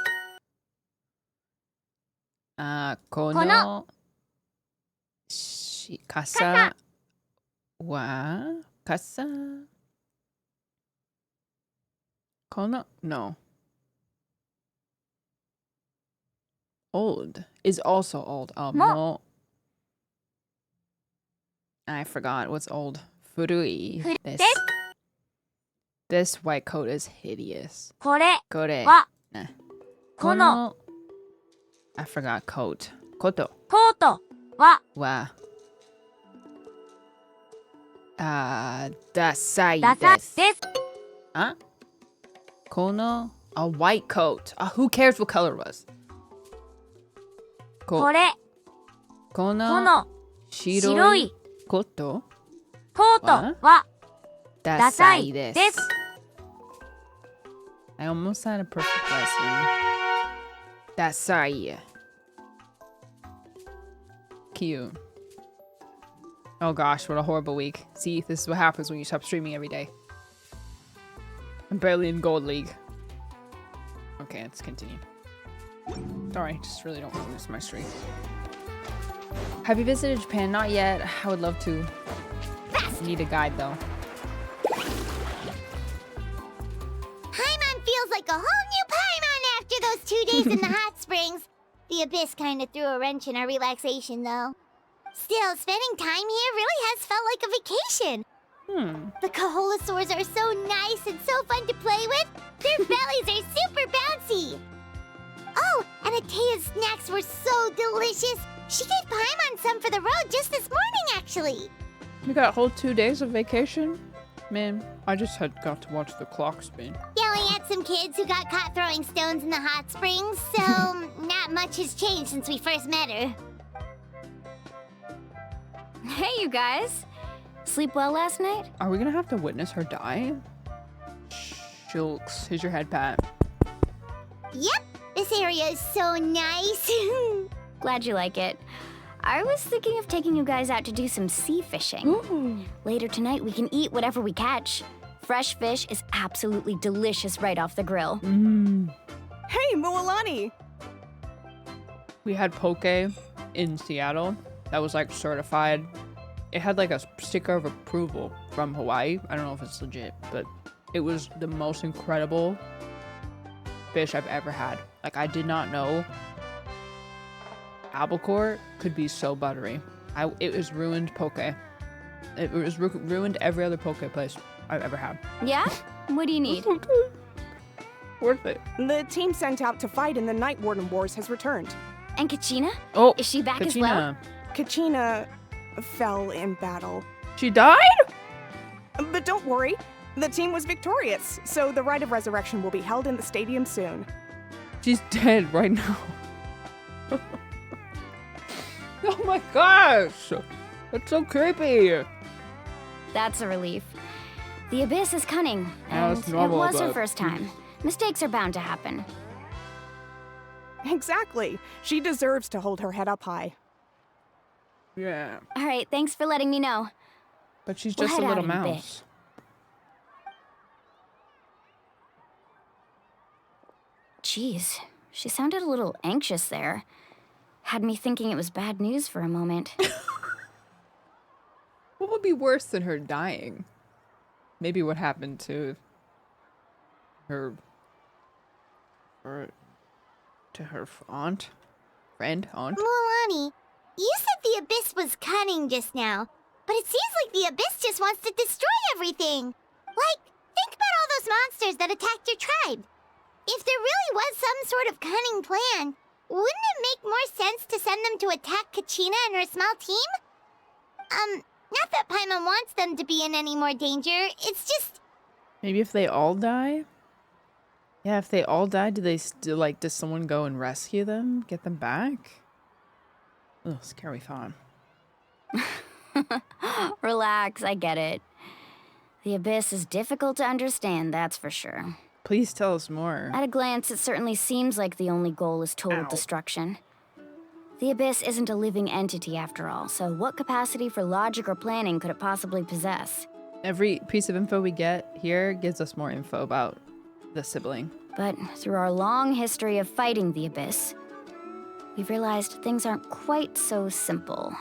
kono kasa wa kasa kono no old is also old. No. I forgot what's old. Furui. This white coat is hideous. これ Kore. は Nah. この I forgot coat. Koto コートは wa dasai ダサい desu. です。 Huh? Kono a white coat. Who cares what color it was? これ Kono この shiroi 白い koto コートは dasai ダサい desu. です。 I almost had a perfect lesson. Dasai. Cute. Oh gosh, what a horrible week. See, this is what happens when you stop streaming every day. I'm barely in Gold League. Okay, let's continue. Sorry, just really don't want to lose my streak. Have you visited Japan? Not yet. I would love to. Need a guide though. Paimon feels like a whole new Paimon after those 2 days in the hot springs. The Abyss kind of threw a wrench in our relaxation, though. Still, spending time here really has felt like a vacation. The Kaholasaurs are so nice and so fun to play with. Their bellies are super bouncy. Oh, and Atea's snacks were so delicious. She gave Paimon some for the road just this morning, actually. We got a whole 2 days of vacation? Man, I just had got to watch the clock spin. Yelling at some kids who got caught throwing stones in the hot springs, so not much has changed since we first met her. Hey, you guys. Sleep well last night? Are we gonna have to witness her die? Shulks, here's your head pat. Yep, this area is so nice. Glad you like it. I was thinking of taking you guys out to do some sea fishing. Ooh. Later tonight, we can eat whatever we catch. Fresh fish is absolutely delicious right off the grill. Hey, Mualani! We had poke in Seattle that was like certified. It had like a sticker of approval from Hawaii. I don't know if it's legit, but it was the most incredible fish I've ever had. Like, I did not know albacore could be so buttery. It was ruined poke. It was ruined every other poke place I've ever had. Yeah? What do you need? Worth it. The team sent out to fight in the Night Warden Wars has returned. And Kachina? Oh, is she back as well? Kachina fell in battle. She died? But don't worry, the team was victorious, so the rite of resurrection will be held in the stadium soon. She's dead right now. Oh my gosh! That's so creepy. That's a relief. The Abyss is cunning, Yeah, and that's normal, it was her but- first time. Mistakes are bound to happen. Exactly. She deserves to hold her head up high. Yeah. All right, thanks for letting me know. But she's We'll just a head out little in a bit. mouse. Jeez, she sounded a little anxious there. Had me thinking it was bad news for a moment. What would be worse than her dying? Maybe what happened to her aunt? Friend? Aunt? Mualani, You said the Abyss was cunning just now, but it seems like the Abyss just wants to destroy everything. Like, think about all those monsters that attacked your tribe. If there really was some sort of cunning plan, wouldn't it make more sense to send them to attack Kachina and her small team? Not that Paimon wants them to be in any more danger, it's just... Maybe if they all die? Yeah, if they all die, do they still, like, does someone go and rescue them? Get them back? Ugh, scary thought. Relax, I get it. The Abyss is difficult to understand, that's for sure. Please tell us more. At a glance, it certainly seems like the only goal is total destruction. The Abyss isn't a living entity after all, so what capacity for logic or planning could it possibly possess? Every piece of info we get here gives us more info about the sibling. But through our long history of fighting the Abyss, we've realized things aren't quite so simple.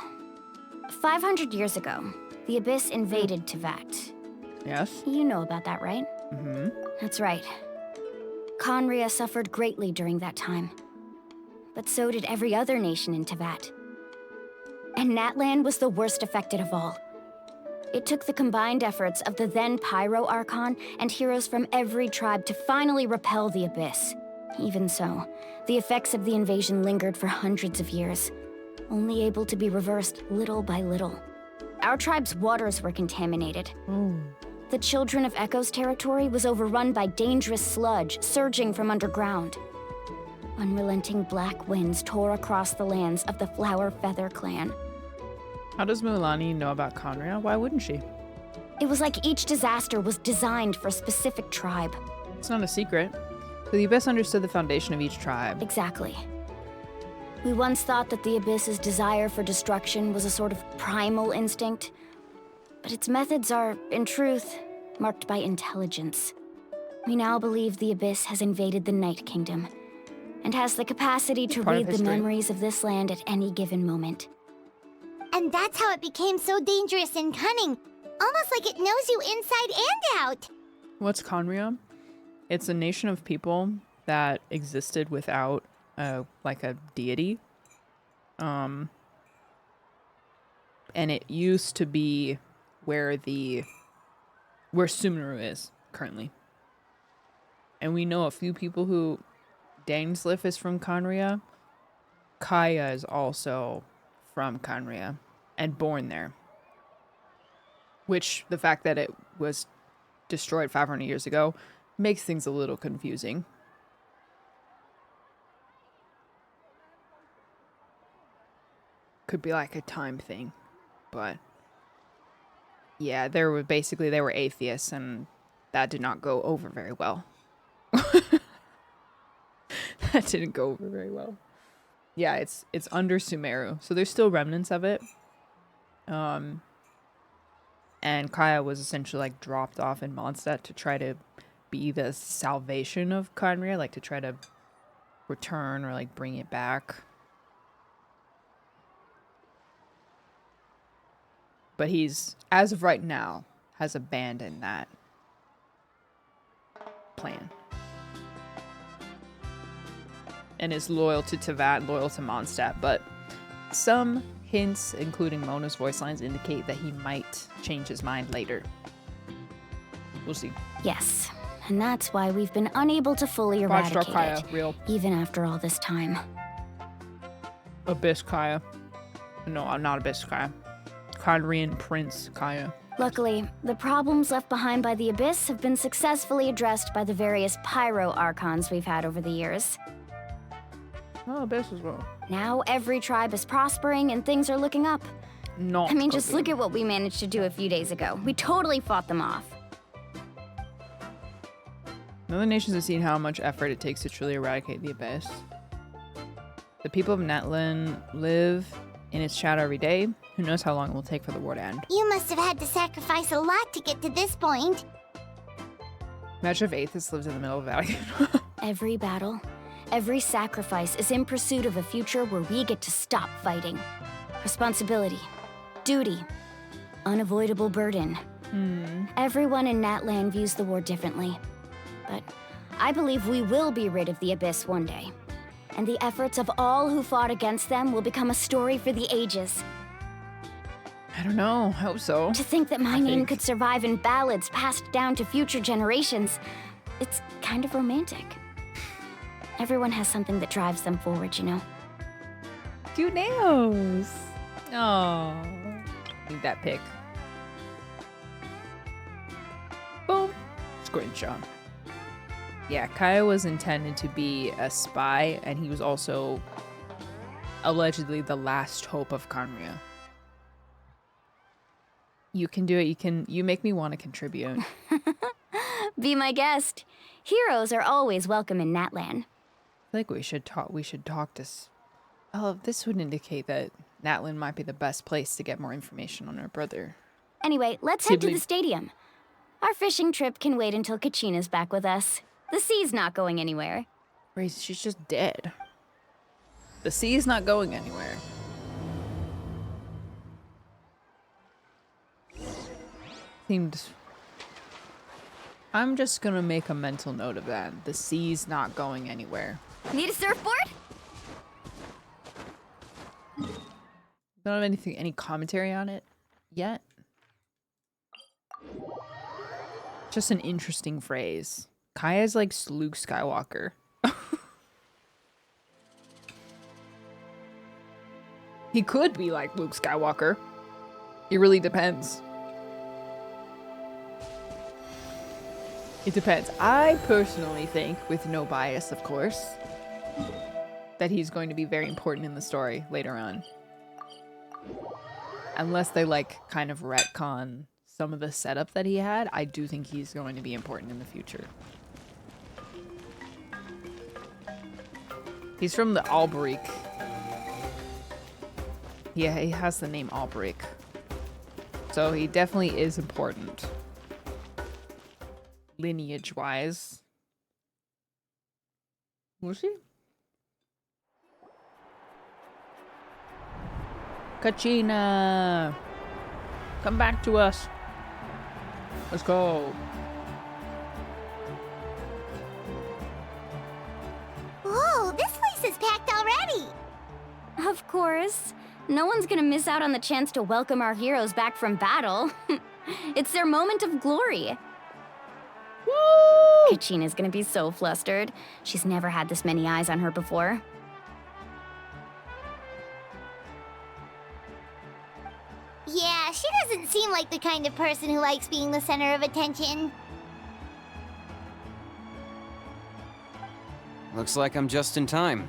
500 years ago, the Abyss invaded Tevat. Yes? You know about that, right? Mm-hmm. That's right. Conria suffered greatly during that time. But so did every other nation in Tevat. And Natlan was the worst affected of all. It took the combined efforts of the then Pyro Archon and heroes from every tribe to finally repel the Abyss. Even so, the effects of the invasion lingered for hundreds of years, only able to be reversed little by little. Our tribe's waters were contaminated. The Children of Echo's territory was overrun by dangerous sludge surging from underground. Unrelenting black winds tore across the lands of the Flower Feather clan. How does Mualani know about Conria? Why wouldn't she? It was like each disaster was designed for a specific tribe. It's not a secret. So the Abyss understood the foundation of each tribe. Exactly. We once thought that the Abyss's desire for destruction was a sort of primal instinct, but its methods are, in truth, marked by intelligence. We now believe the Abyss has invaded the Night Kingdom, and has the capacity to read the memories of this land at any given moment. And that's how it became so dangerous and cunning, almost like it knows you inside and out. What's Conria? It's a nation of people that existed without like a deity. And it used to be where Sumeru is currently. And we know a few people who Dainsliff is from Conria. Kaya is also from Conria and born there. Which the fact that it was destroyed 500 years ago makes things a little confusing. Could be like a time thing, but yeah, they were atheists, and that did not go over very well. That didn't go over very well. Yeah, it's under Sumeru, so there's still remnants of it. And Kaya was essentially like dropped off in Mondstadt to try to be the salvation of Conria, like to try to return or like bring it back. But he's, as of right now, has abandoned that plan. And is loyal to Tevat, loyal to Mondstadt, but some hints, including Mona's voice lines, indicate that he might change his mind later. We'll see. Yes, and that's why we've been unable to fully eradicate Kaya, it, real. even after all this time. Abyss Kaya. No, not Abyss Kaya. Conrian Prince Kaya. Luckily, the problems left behind by the Abyss have been successfully addressed by the various Pyro Archons we've had over the years. Oh, Abyss as well. Now every tribe is prospering and things are looking up. Just look at what we managed to do a few days ago. We totally fought them off. Other nations have seen how much effort it takes to truly eradicate the Abyss. The people of Natlan live in its shadow every day. Who knows how long it will take for the war to end. You must have had to sacrifice a lot to get to this point. Imagine if atheists lived in the middle of Vatican. Every battle, every sacrifice is in pursuit of a future where we get to stop fighting. Responsibility, duty, unavoidable burden. Everyone in Natlan views the war differently. But I believe we will be rid of the Abyss one day. and the efforts of all who fought against them will become a story for the ages. I don't know. I hope so. To think that my name could survive in ballads passed down to future generations, it's kind of romantic. Everyone has something that drives them forward, you know? Cute nails. Oh, need that pic. Boom. Screenshot. Yeah, Kaya was intended to be a spy, and he was also allegedly the last hope of Kanria. You can do it. You make me want to contribute. Be my guest. Heroes are always welcome in Natlan. I think we should talk to. Oh, this would indicate that Natlan might be the best place to get more information on her brother. Anyway, let's head to the stadium. Our fishing trip can wait until Kachina's back with us. The sea's not going anywhere. She's just dead. The sea's not going anywhere. I'm just gonna make a mental note of that. The sea's not going anywhere. Need a surfboard? Don't have any commentary on it yet. Just an interesting phrase. Kaya's like Luke Skywalker. He could be like Luke Skywalker. It really depends. It depends. I personally think, with no bias of course, that he's going to be very important in the story later on. Unless they like kind of retcon some of the setup that he had, I do think he's going to be important in the future. He's from the Albrecht. Yeah, he has the name Albrecht. So he definitely is important. Lineage-wise. Was he? Kachina! Come back to us. Let's go. Whoa, this place is packed already! Of course. No one's gonna miss out on the chance to welcome our heroes back from battle. It's their moment of glory. Woo! Kachina's gonna be so flustered. She's never had this many eyes on her before. Yeah, she doesn't seem like the kind of person who likes being the center of attention. Looks like I'm just in time.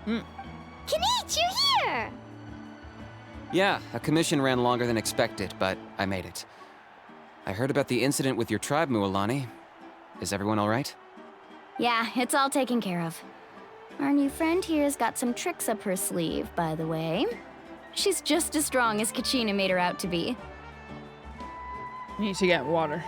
Kanich, you're here! Yeah, a commission ran longer than expected, but I made it. I heard about the incident with your tribe, Mualani. Is everyone all right? Yeah, it's all taken care of. Our new friend here's got some tricks up her sleeve, by the way. She's just as strong as Kachina made her out to be. Need to get water.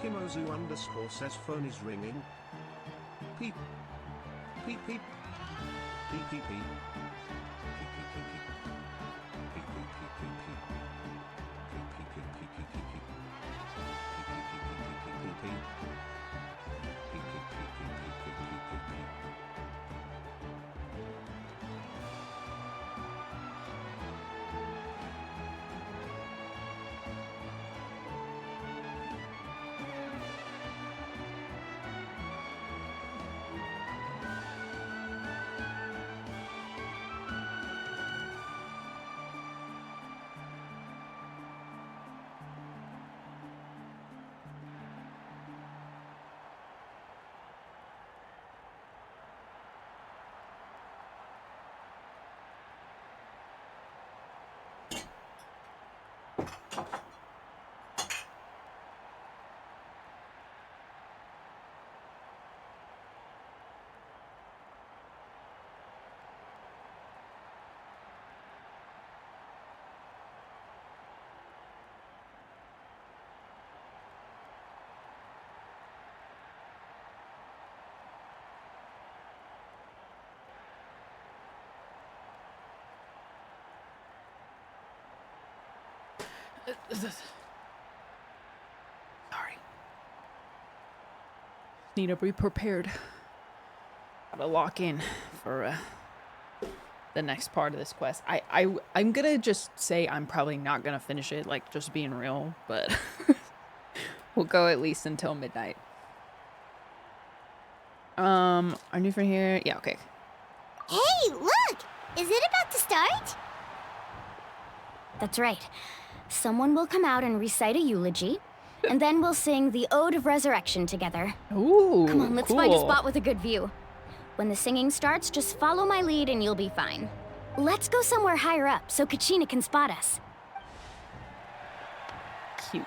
Yukimozu_ says phone is ringing. Peep. Peep peep. Peep peep peep. Peep peep peep peep. Peep peep peep peep peep. Peep peep peep peep peep peep peep. Peep peep peep peep peep peep peep. Peep peep peep peep peep peep peep peep peep. Sorry. Need to be prepared. Gotta lock in for the next part of this quest. I'm gonna just say I'm probably not gonna finish it, like just being real, but we'll go at least until midnight. Are new from here? Yeah, okay. Hey, look! Is it about to start? That's right. Someone will come out and recite a eulogy, and then we'll sing the Ode of Resurrection together. Ooh, come on, let's find a spot with a good view. When the singing starts, just follow my lead and you'll be fine. Let's go somewhere higher up so Kachina can spot us. Cute.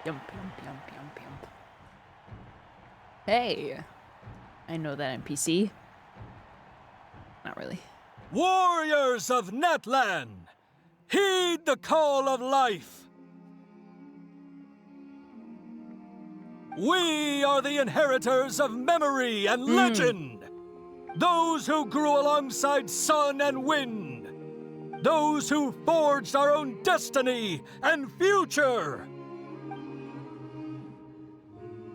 Yump, yump, yump, yump, yump. Hey, I know that NPC. Not really. Warriors of Natlan, heed the call of life. We are the inheritors of memory and legend. Those who grew alongside sun and wind. Those who forged our own destiny and future.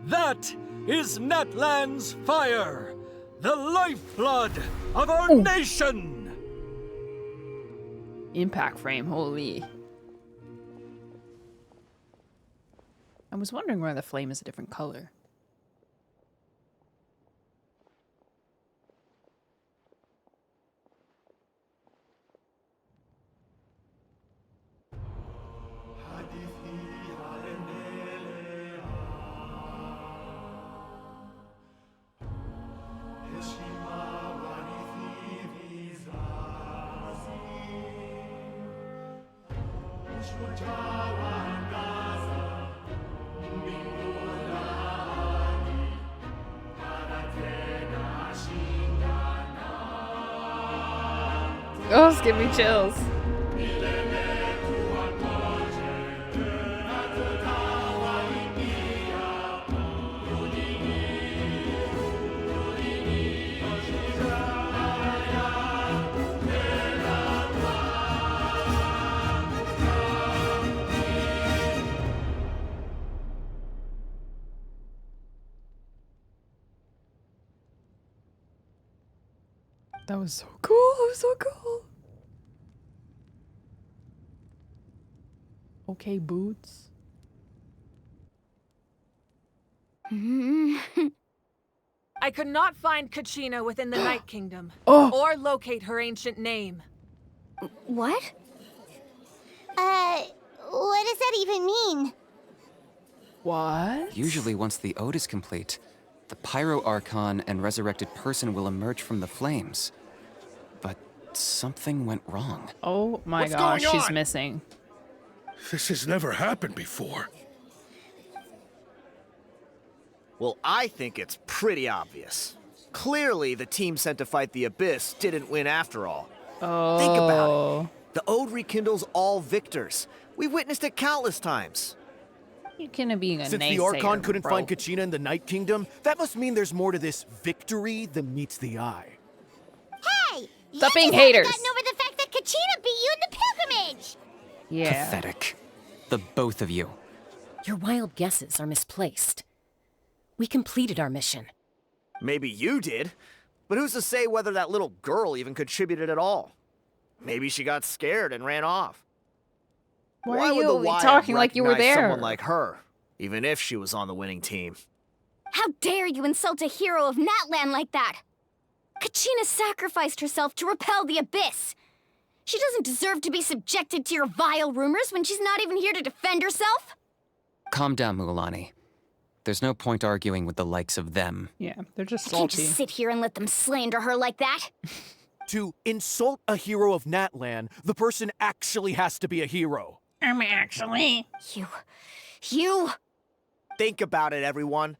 That is Natlan's fire, the lifeblood of our nation. Impact frame, holy. I was wondering why the flame is a different color. Oh, it's giving me chills. That was so cool. That was so cool. Okay, boots. I could not find Kachina within the Night Kingdom, or locate her ancient name. What? What does that even mean? What? Usually once the ode is complete, the Pyro Archon and resurrected person will emerge from the flames. But something went wrong. Oh my What's gosh, going she's on? missing. This has never happened before. Well, I think it's pretty obvious. Clearly, the team sent to fight the Abyss didn't win after all. Oh. Think about it. The Ode rekindles all victors. We've witnessed it countless times. You can't be a Since naysayer, the Archon couldn't bro. find Kachina in the Night Kingdom, that must mean there's more to this victory than meets the eye. Hey! Stop being you just haven't haters. gotten over the fact that Kachina beat you in the pilgrimage! Yeah. Pathetic. The both of you. Your wild guesses are misplaced. We completed our mission. Maybe you did, but who's to say whether that little girl even contributed at all? Maybe she got scared and ran off. Why are would the you YM talking like you were recognize there? Someone like her, even if she was on the winning team. How dare you insult a hero of Natlan like that? Kachina sacrificed herself to repel the Abyss. She doesn't deserve to be subjected to your vile rumors when she's not even here to defend herself. Calm down, Mualani. There's no point arguing with the likes of them. Yeah, they're just I can't salty. just sit here and let them slander her like that. To insult a hero of Natlan, the person actually has to be a hero. Actually. You. Think about it, everyone.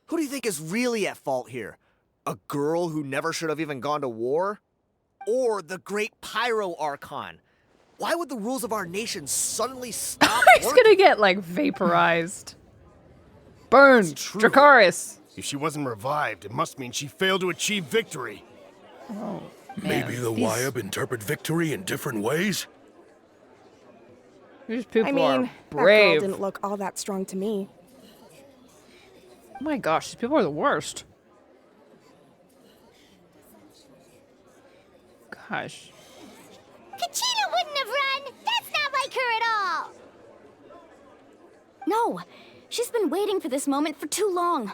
Who do you think is really at fault here? A girl who never should have even gone to war? Or the great Pyro Archon? Why would the rules of our nation suddenly stop He's gonna get, like, vaporized. Burn! Dracarys! If she wasn't revived, it must mean she failed to achieve victory. Oh, Maybe the Wyab interpret victory in different ways? These people I mean, are that brave. girl didn't look all that strong to me. Oh my gosh, these people are the worst. Gosh. Kachina wouldn't have run! That's not like her at all! No, she's been waiting for this moment for too long.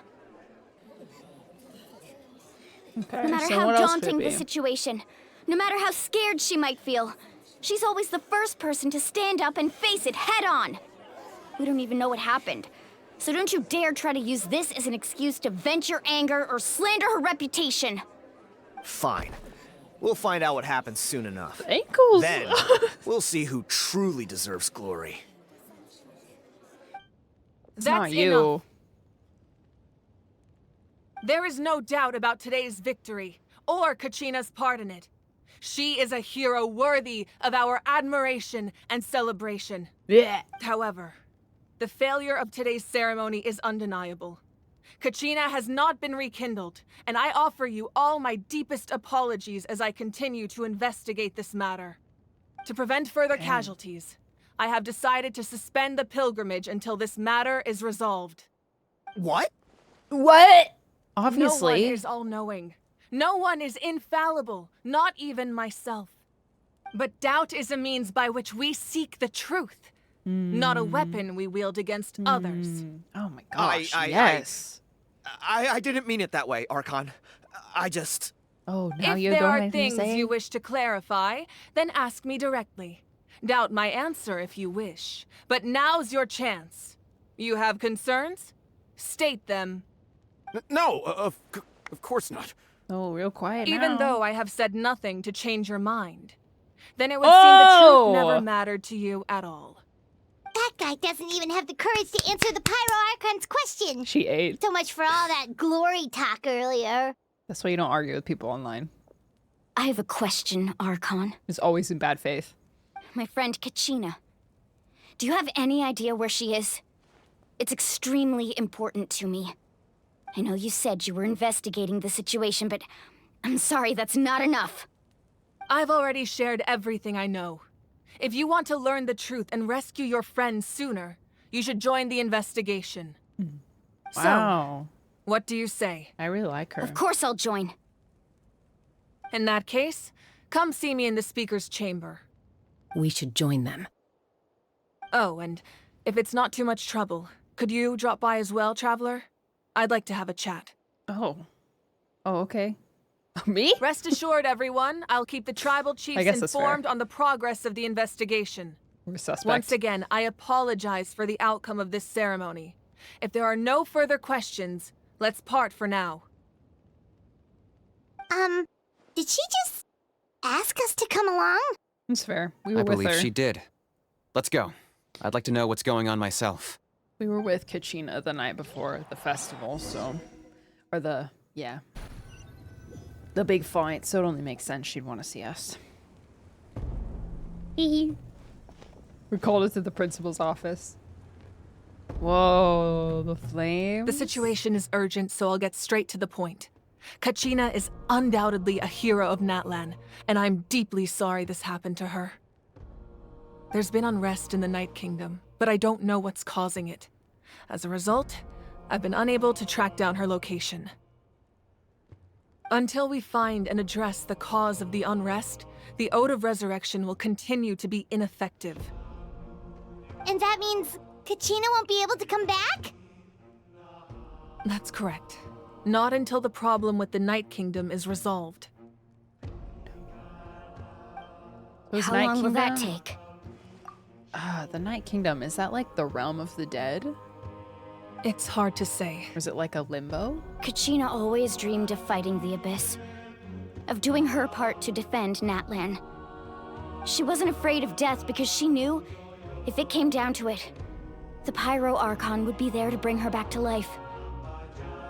Okay, No matter so how what else could daunting it the be? situation, no matter how scared she might feel, she's always the first person to stand up and face it head on. We don't even know what happened, so don't you dare try to use this as an excuse to vent your anger or slander her reputation. Fine. We'll find out what happens soon enough. Ankles! Then, we'll see who truly deserves glory. It's That's not you. enough. There is no doubt about today's victory, or Kachina's part in it. She is a hero worthy of our admiration and celebration. Yeah. However, the failure of today's ceremony is undeniable. Kachina has not been rekindled, and I offer you all my deepest apologies as I continue to investigate this matter. To prevent further casualties, I have decided to suspend the pilgrimage until this matter is resolved. What? What? No Obviously. one is all-knowing. No one is infallible, not even myself. But doubt is a means by which we seek the truth, not a weapon we wield against others. Oh my gosh, I yes. didn't mean it that way, Archon. I just... Oh, now If you there don't have are anything to things say? you wish to clarify, then ask me directly. Doubt my answer if you wish. But now's your chance. You have concerns? State them. No, of course not. Oh, real quiet Even now. though I have said nothing to change your mind. Then it would seem the truth never Oh! mattered to you at all. That guy doesn't even have the courage to answer the Pyro Archon's question. She ate. So much for all that glory talk earlier. That's why you don't argue with people online. I have a question, Archon. It's always in bad faith. My friend Kachina. Do you have any idea where she is? It's extremely important to me. I know you said you were investigating the situation, but I'm sorry, that's not enough. I've already shared everything I know. If you want to learn the truth and rescue your friend sooner, you should join the investigation. Wow. So, what do you say? I really like her. Of course I'll join. In that case, come see me in the speaker's chamber. We should join them. Oh, and if it's not too much trouble, could you drop by as well, Traveler? I'd like to have a chat. Oh. Oh, okay. Me? Rest assured, everyone, I'll keep the tribal chiefs guess that's fair. informed on the progress of the investigation. We're suspect. Once again, I apologize for the outcome of this ceremony. If there are no further questions, let's part for now. Did she just ask us to come along? It's fair. We were I with believe her. she did. Let's go. I'd like to know what's going on myself. We were with Kachina the night before the festival, so... Or the big fight, so it only makes sense she'd want to see us. We called it to the principal's office. Whoa, the flames? The situation is urgent, so I'll get straight to the point. Kachina is undoubtedly a hero of Natlan, and I'm deeply sorry this happened to her. There's been unrest in the Night Kingdom, but I don't know what's causing it. As a result, I've been unable to track down her location. Until we find and address the cause of the unrest, the Ode of Resurrection will continue to be ineffective. And that means Kachina won't be able to come back? That's correct. Not until the problem with the Night Kingdom is resolved. How long will that take? The Night Kingdom, is that like the realm of the dead? It's hard to say. Or is it like a limbo? Kachina always dreamed of fighting the Abyss, of doing her part to defend Natlan. She wasn't afraid of death because she knew, if it came down to it, the Pyro Archon would be there to bring her back to life.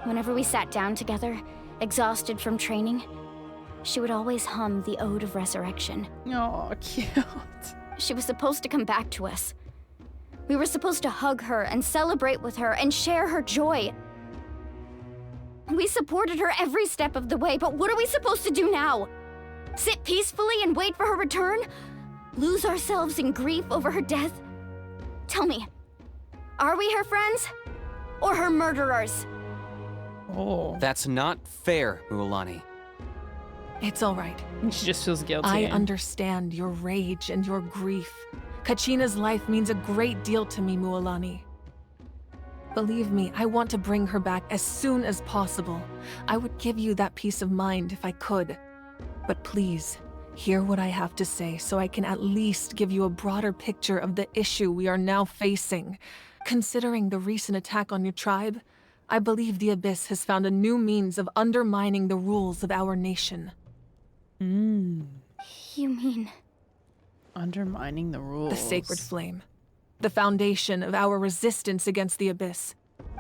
Whenever we sat down together, exhausted from training, she would always hum the Ode of Resurrection. Oh, cute. She was supposed to come back to us. We were supposed to hug her and celebrate with her and share her joy. We supported her every step of the way, but what are we supposed to do now? Sit peacefully and wait for her return? Lose ourselves in grief over her death? Tell me, are we her friends? Or her murderers? Oh. That's not fair, Mualani. It's all right. She just feels guilty. I understand your rage and your grief. Kachina's life means a great deal to me, Mualani. Believe me, I want to bring her back as soon as possible. I would give you that peace of mind if I could. But please, hear what I have to say so I can at least give you a broader picture of the issue we are now facing. Considering the recent attack on your tribe, I believe the Abyss has found a new means of undermining the rules of our nation. You mean... undermining the rules. The sacred flame. The foundation of our resistance against the Abyss.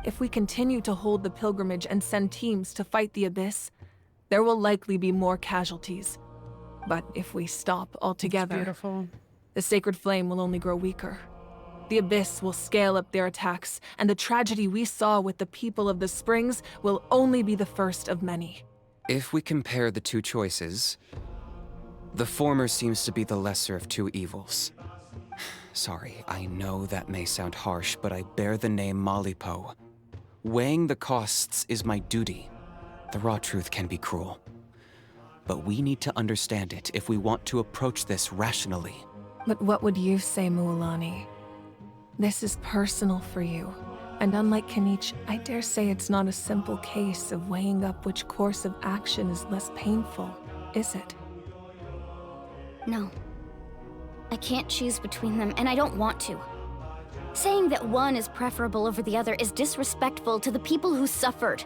If we continue to hold the pilgrimage and send teams to fight the Abyss, there will likely be more casualties. But if we stop altogether, beautiful. The sacred flame will only grow weaker. The Abyss will scale up their attacks, and the tragedy we saw with the people of the Springs will only be the first of many. If we compare the two choices, the former seems to be the lesser of two evils. Sorry, I know that may sound harsh, but I bear the name Malipo. Weighing the costs is my duty. The raw truth can be cruel. But we need to understand it if we want to approach this rationally. But what would you say, Mualani? This is personal for you. And unlike Kenichi, I dare say it's not a simple case of weighing up which course of action is less painful, is it? No. I can't choose between them, and I don't want to. Saying that one is preferable over the other is disrespectful to the people who suffered.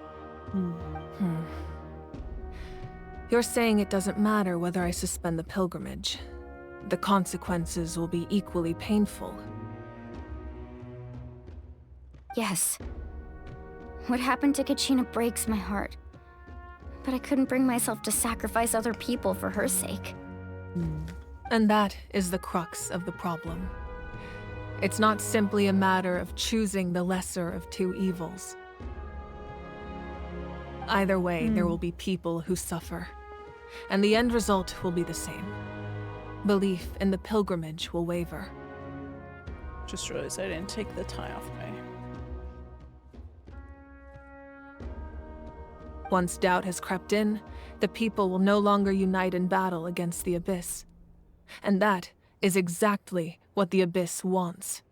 You're saying it doesn't matter whether I suspend the pilgrimage. The consequences will be equally painful. Yes. What happened to Kachina breaks my heart. But I couldn't bring myself to sacrifice other people for her sake. And that is the crux of the problem. It's not simply a matter of choosing the lesser of two evils. Either way, there will be people who suffer. And the end result will be the same. Belief in the pilgrimage will waver. Just realized I didn't take the tie off my... Once doubt has crept in, the people will no longer unite in battle against the Abyss. And that is exactly what the Abyss wants.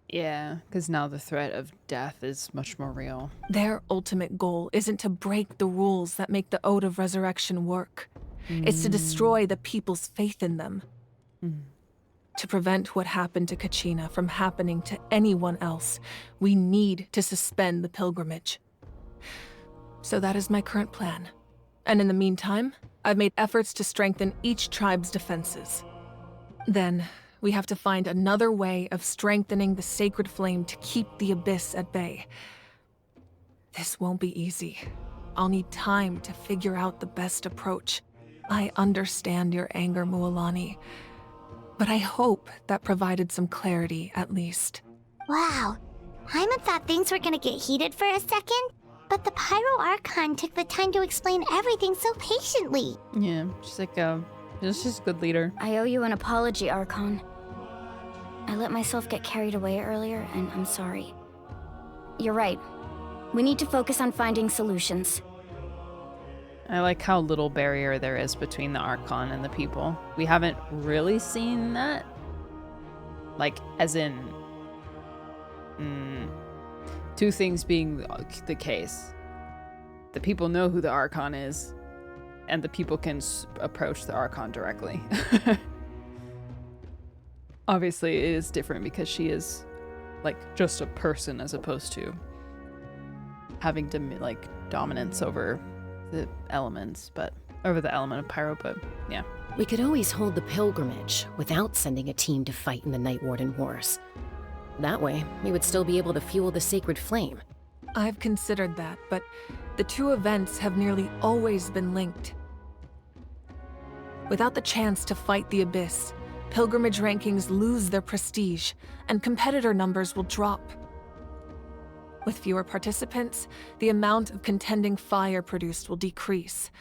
Yeah, because now the threat of death is much more real. Their ultimate goal isn't to break the rules that make the Ode of Resurrection work. It's to destroy the people's faith in them. To prevent what happened to Kachina from happening to anyone else, we need to suspend the pilgrimage. So that is my current plan. And in the meantime, I've made efforts to strengthen each tribe's defenses. Then, we have to find another way of strengthening the sacred flame to keep the Abyss at bay. This won't be easy. I'll need time to figure out the best approach. I understand your anger, Mualani, but I hope that provided some clarity, at least. Wow. Hyman thought things were gonna get heated for a second, but the Pyro Archon took the time to explain everything so patiently. Yeah, she's like she's a good leader. I owe you an apology, Archon. I let myself get carried away earlier, and I'm sorry. You're right. We need to focus on finding solutions. I like how little barrier there is between the Archon and the people. We haven't really seen that. Like, as in... two things being the case. The people know who the Archon is, and the people can approach the Archon directly. Obviously, it is different because she is, like, just a person as opposed to having dominance over the elements, but over the element of Pyro, but yeah. We could always hold the pilgrimage without sending a team to fight in the Night Warden Wars. That way, we would still be able to fuel the sacred flame. I've considered that, but the two events have nearly always been linked. Without the chance to fight the Abyss, pilgrimage rankings lose their prestige, and competitor numbers will drop. With fewer participants, the amount of contending fire produced will decrease,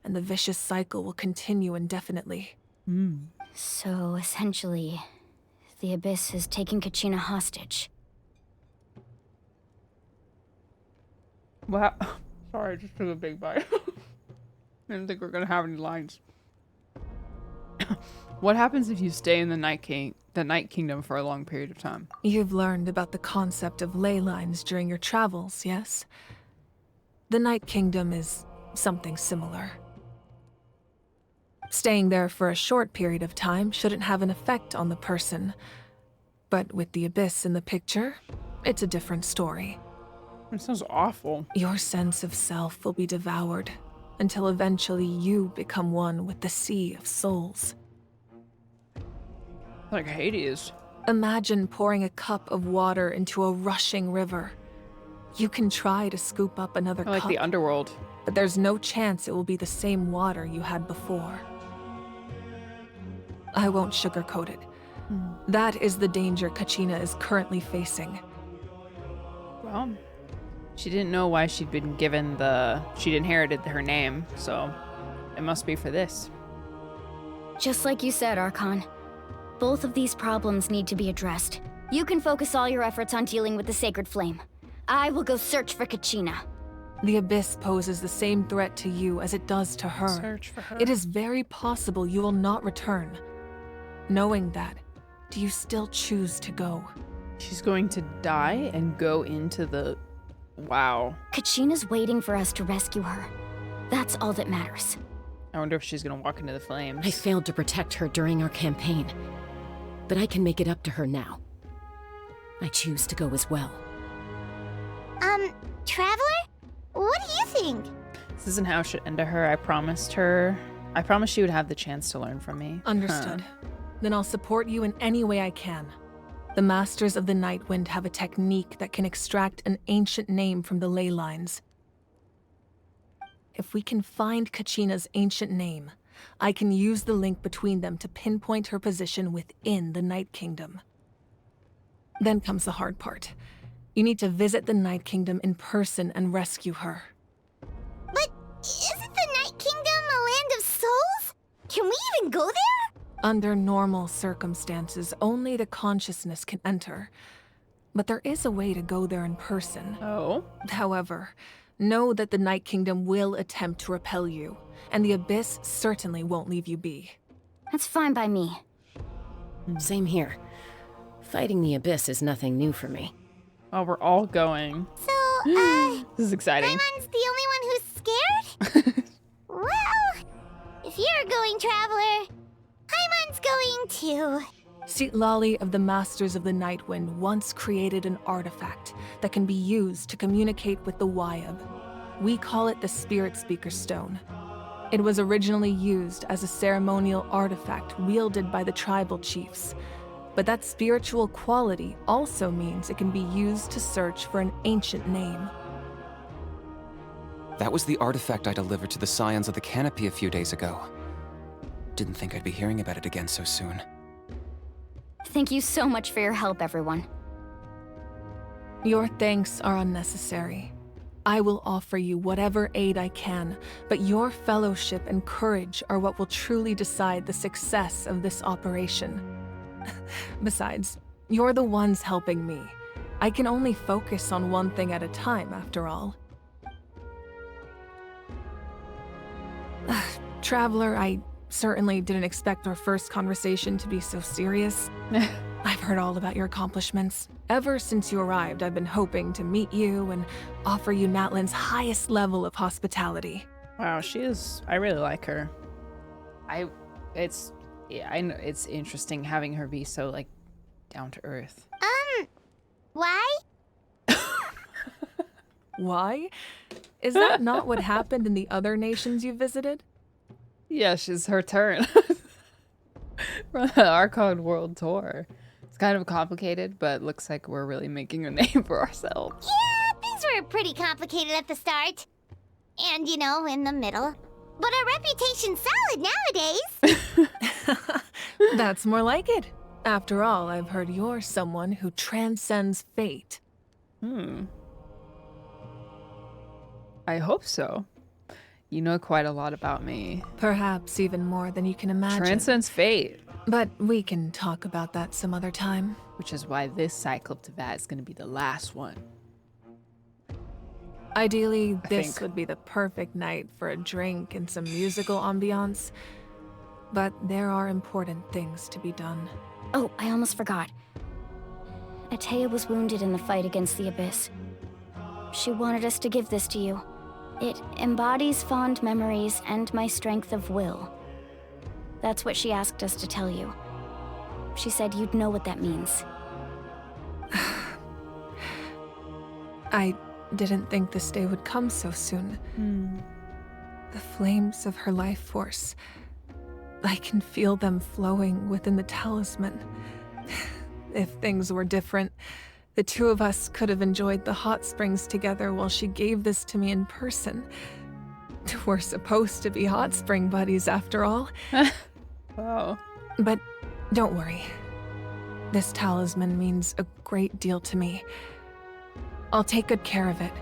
and the vicious cycle will continue indefinitely. So, essentially, the Abyss is taking Kachina hostage. What? Sorry, I just took a big bite. I didn't think we are gonna have any lines. What happens if you stay in the Night Kingdom for a long period of time? You've learned about the concept of ley lines during your travels, yes? The Night Kingdom is something similar. Staying there for a short period of time shouldn't have an effect on the person. But with the Abyss in the picture, it's a different story. It sounds awful. Your sense of self will be devoured until eventually you become one with the Sea of Souls. Like Hades. Imagine pouring a cup of water into a rushing river. You can try to scoop up another cup. Like the underworld. But there's no chance it will be the same water you had before. I won't sugarcoat it. That is the danger Kachina is currently facing. Well, she didn't know why she'd been given she'd inherited her name, so it must be for this. Just like you said, Archon. Both of these problems need to be addressed. You can focus all your efforts on dealing with the Sacred Flame. I will go search for Kachina. The Abyss poses the same threat to you as it does to her. Search for her. It is very possible you will not return. Knowing that, do you still choose to go? She's going to die and go into the... Wow. Kachina's waiting for us to rescue her. That's all that matters. I wonder if she's gonna walk into the flames. I failed to protect her during our campaign, but I can make it up to her now. I choose to go as well. Traveler? What do you think? This isn't how it should end to her. I promised she would have the chance to learn from me. Understood. Then I'll support you in any way I can. The Masters of the Nightwind have a technique that can extract an ancient name from the ley lines. If we can find Kachina's ancient name, I can use the link between them to pinpoint her position within the Night Kingdom. Then comes the hard part. You need to visit the Night Kingdom in person and rescue her. But isn't the Night Kingdom a land of souls? Can we even go there? Under normal circumstances, only the consciousness can enter. But there is a way to go there in person. Oh? However, know that the Night Kingdom will attempt to repel you, and the Abyss certainly won't leave you be. That's fine by me. Same here. Fighting the Abyss is nothing new for me. Oh, we're all going. So, This is exciting. Paimon's the only one who's scared? Well, if you're going, Traveler, Paimon's going too. Citlali of the Masters of the Nightwind once created an artifact that can be used to communicate with the Wyab. We call it the Spirit Speaker Stone. It was originally used as a ceremonial artifact wielded by the tribal chiefs, but that spiritual quality also means it can be used to search for an ancient name. That was the artifact I delivered to the Scions of the Canopy a few days ago. Didn't think I'd be hearing about it again so soon. Thank you so much for your help, everyone. Your thanks are unnecessary. I will offer you whatever aid I can, but your fellowship and courage are what will truly decide the success of this operation. Besides, you're the ones helping me. I can only focus on one thing at a time, after all. Traveler, I certainly didn't expect our first conversation to be so serious. I've heard all about your accomplishments. Ever since you arrived, I've been hoping to meet you and offer you Natlan's highest level of hospitality. Wow, she is... I really like her. I know it's interesting having her be so, like, down to earth. Why? Why? Is that not what happened in the other nations you visited? Yes, it's her turn. For the Archon World Tour. It's kind of complicated, but looks like we're really making a name for ourselves. Yeah, things were pretty complicated at the start. And, you know, in the middle. But our reputation's solid nowadays. That's more like it. After all, I've heard you're someone who transcends fate. I hope so. You know quite a lot about me. Perhaps even more than you can imagine. Transcends fate. But we can talk about that some other time. Which is why this Cycloptava is going to be the last one. Ideally, this would be the perfect night for a drink and some musical ambiance. But there are important things to be done. Oh, I almost forgot. Atea was wounded in the fight against the Abyss. She wanted us to give this to you. It embodies fond memories and my strength of will. That's what she asked us to tell you. She said you'd know what that means. I didn't think this day would come so soon. The flames of her life force. I can feel them flowing within the talisman. If things were different, the two of us could have enjoyed the hot springs together while she gave this to me in person. We're supposed to be hot spring buddies after all. Wow. But don't worry. This talisman means a great deal to me. I'll take good care of it.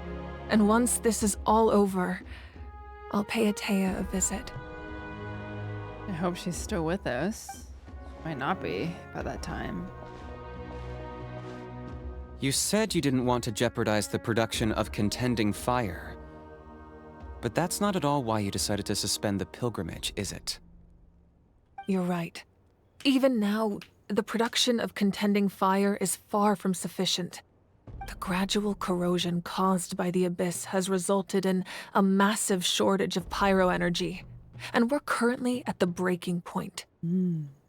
And once this is all over, I'll pay Atea a visit. I hope she's still with us. Might not be by that time. You said you didn't want to jeopardize the production of Contending Fire. But that's not at all why you decided to suspend the pilgrimage, is it? You're right. Even now, the production of Contending Fire is far from sufficient. The gradual corrosion caused by the Abyss has resulted in a massive shortage of pyro energy, and we're currently at the breaking point.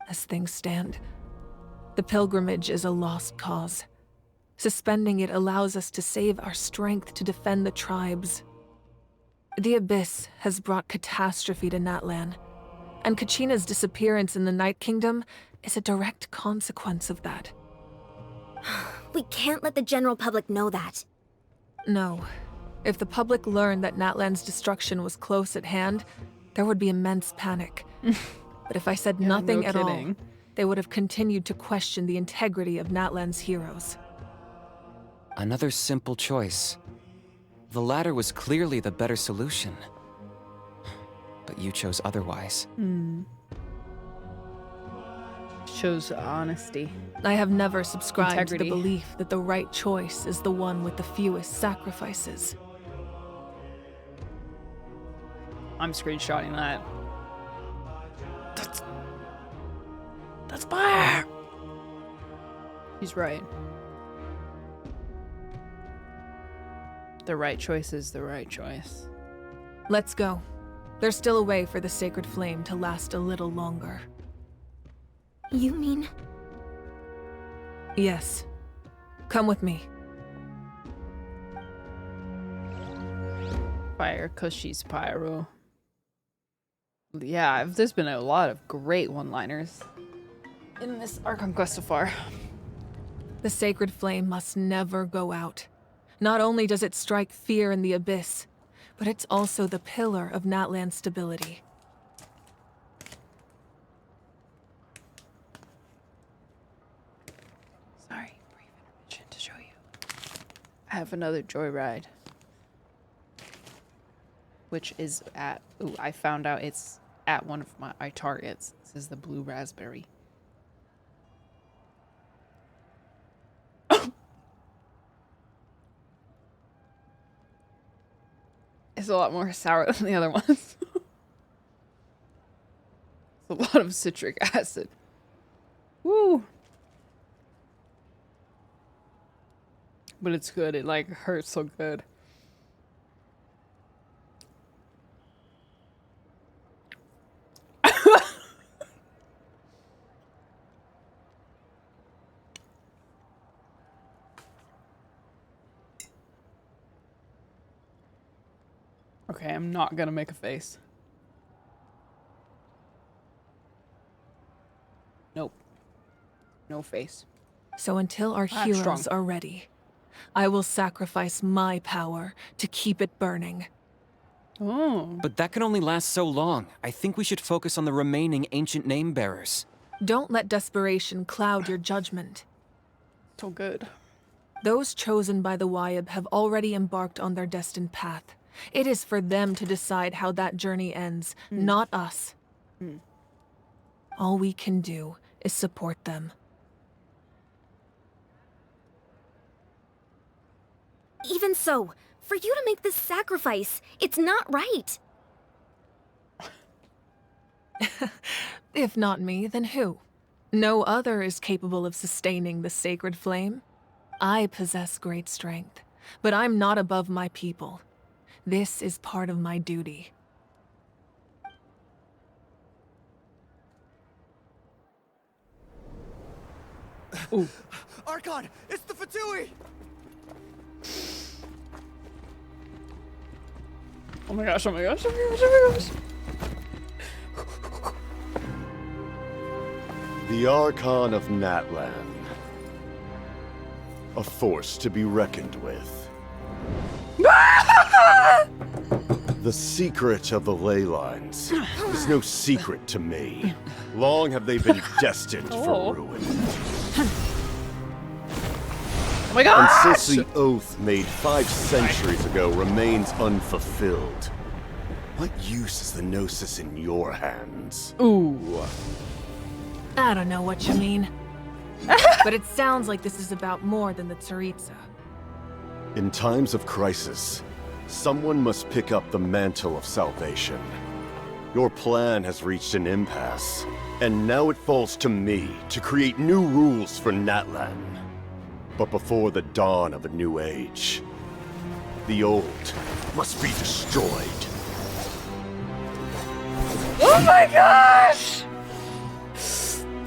As things stand, the pilgrimage is a lost cause. Suspending it allows us to save our strength to defend the tribes. The Abyss has brought catastrophe to Natlan, and Kachina's disappearance in the Night Kingdom is a direct consequence of that. We can't let the general public know that. No. If the public learned that Natlan's destruction was close at hand, there would be immense panic. But if I said nothing at all, they would have continued to question the integrity of Natlan's heroes. Another simple choice. The latter was clearly the better solution. But you chose otherwise. Shows honesty. I have never subscribed to Integrity. the belief that the right choice is the one with the fewest sacrifices. I'm screenshotting that. That's fire! He's right. The right choice is the right choice. Let's go. There's still a way for the sacred flame to last a little longer. You mean? Yes. Come with me. Fire, cause she's pyro. Yeah, there's been a lot of great one-liners in this Archon quest so far. The sacred flame must never go out. Not only does it strike fear in the Abyss, but it's also the pillar of Natlan's stability. Sorry, brief intermission to show you. I have another joyride. Which is at, ooh, I found out it's at one of my targets. This is the blue raspberry. It's a lot more sour than the other ones. It's a lot of citric acid. Woo! But it's good. It like hurts so good. Okay, I'm not gonna make a face. Nope. No face. So until our I'm heroes strong. are ready, I will sacrifice my power to keep it burning. Oh. But that can only last so long. I think we should focus on the remaining ancient name bearers. Don't let desperation cloud your judgment. So good. Those chosen by the Wyeb have already embarked on their destined path. It is for them to decide how that journey ends, not us. All we can do is support them. Even so, for you to make this sacrifice, it's not right. If not me, then who? No other is capable of sustaining the sacred flame. I possess great strength, but I'm not above my people. This is part of my duty. Ooh. Archon, it's the Fatui! Oh my gosh, oh my gosh, oh my gosh, oh my gosh. The Archon of Natlan. A force to be reckoned with. The secret of the ley lines is no secret to me. Long have they been destined for ruin. Oh my gosh! And since the oath made 5 centuries ago remains unfulfilled, what use is the Gnosis in your hands? Ooh. I don't know what you mean. But it sounds like this is about more than the Tsaritsa. In times of crisis, someone must pick up the mantle of salvation. Your plan has reached an impasse, and now it falls to me to create new rules for Natlan. But before the dawn of a new age, the old must be destroyed. Oh my gosh!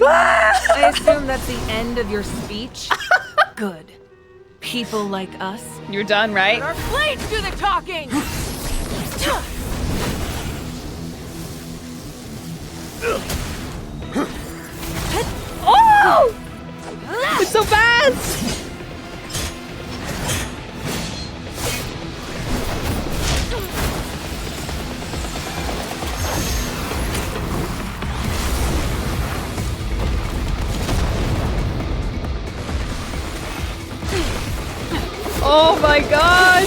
I assume that's the end of your speech? Good. People like us. You're done, right? Let our blades do the talking! Oh! It's so fast! Oh my gosh!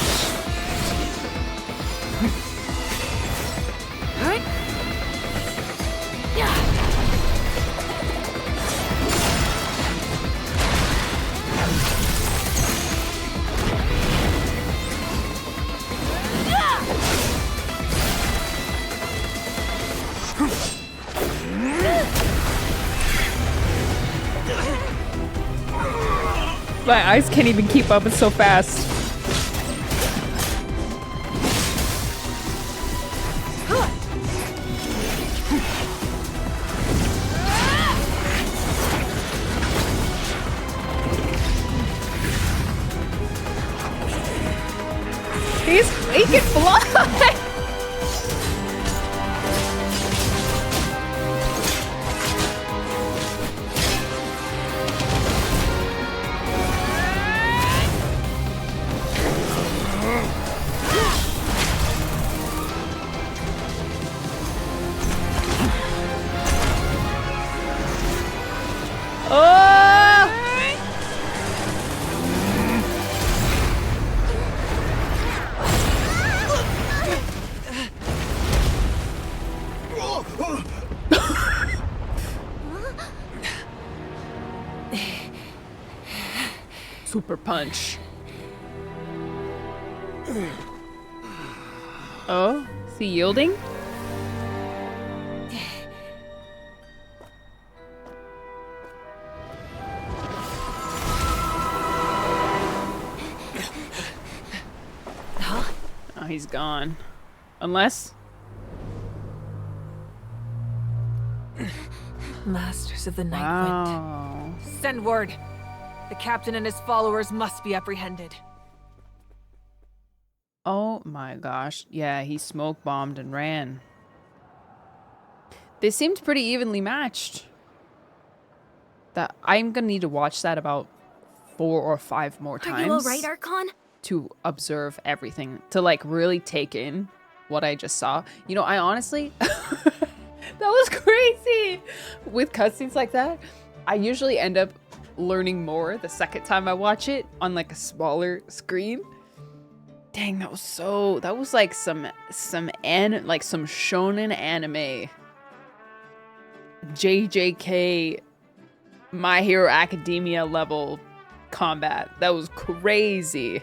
My eyes can't even keep up, it's so fast. He can fly! Super punch. Oh, is he yielding? Oh, he's gone. Unless... Masters of the Night Wind. Send word. The captain and his followers must be apprehended. Oh my gosh. Yeah, he smoke bombed and ran. They seemed pretty evenly matched. That I'm gonna need to watch that about 4 or 5 more times. Are you alright, Archon? To observe everything. To like really take in what I just saw. You know, I honestly... that was crazy! With cutscenes like that, I usually end up learning more the second time I watch it on like a smaller screen. Dang, that was like some shonen anime JJK My Hero Academia level combat. That was crazy.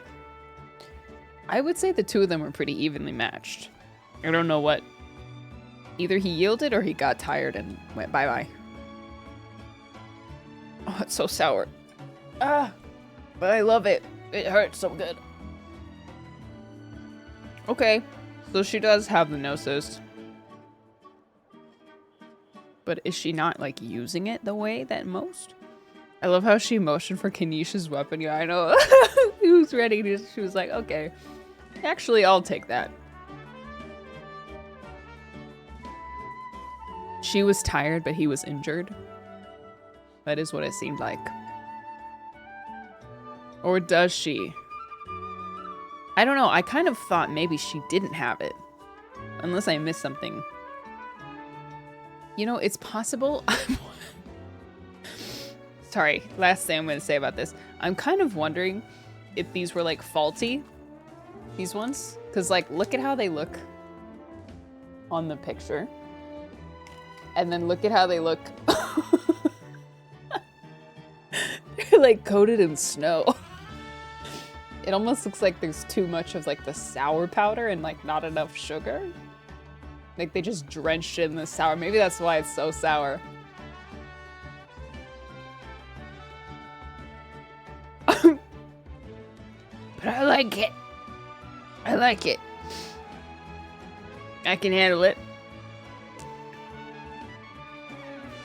I would say the two of them were pretty evenly matched. I don't know what. Either he yielded or he got tired and went bye-bye. Oh, it's so sour. Ah, but I love it. It hurts so good. Okay, so she does have the Gnosis. But is she not, like, using it the way that most? I love how she motioned for Kanish's weapon. Yeah, I know. He was ready to, she was like, okay. Actually, I'll take that. She was tired, but he was injured. That is what it seemed like. Or does she? I don't know. I kind of thought maybe she didn't have it. Unless I missed something. You know, it's possible. Sorry, last thing I'm going to say about this. I'm kind of wondering if these were like faulty. These ones. Because like, look at how they look on the picture. And then look at how they look. They're like coated in snow. It almost looks like there's too much of like the sour powder and like not enough sugar. Like they just drenched it in the sour. Maybe that's why it's so sour. But I like it. I like it. I can handle it.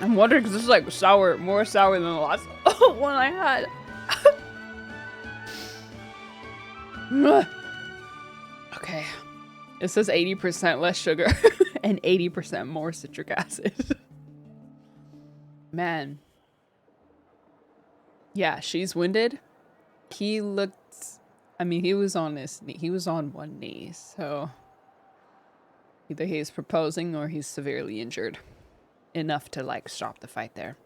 I'm wondering because this is like sour, more sour than the last one I had. Okay. It says 80% less sugar and 80% more citric acid. Man. Yeah, she's winded. He looked, I mean, he was on his knee. He was on one knee, so either he's proposing or he's severely injured. Enough to, like, stop the fight there.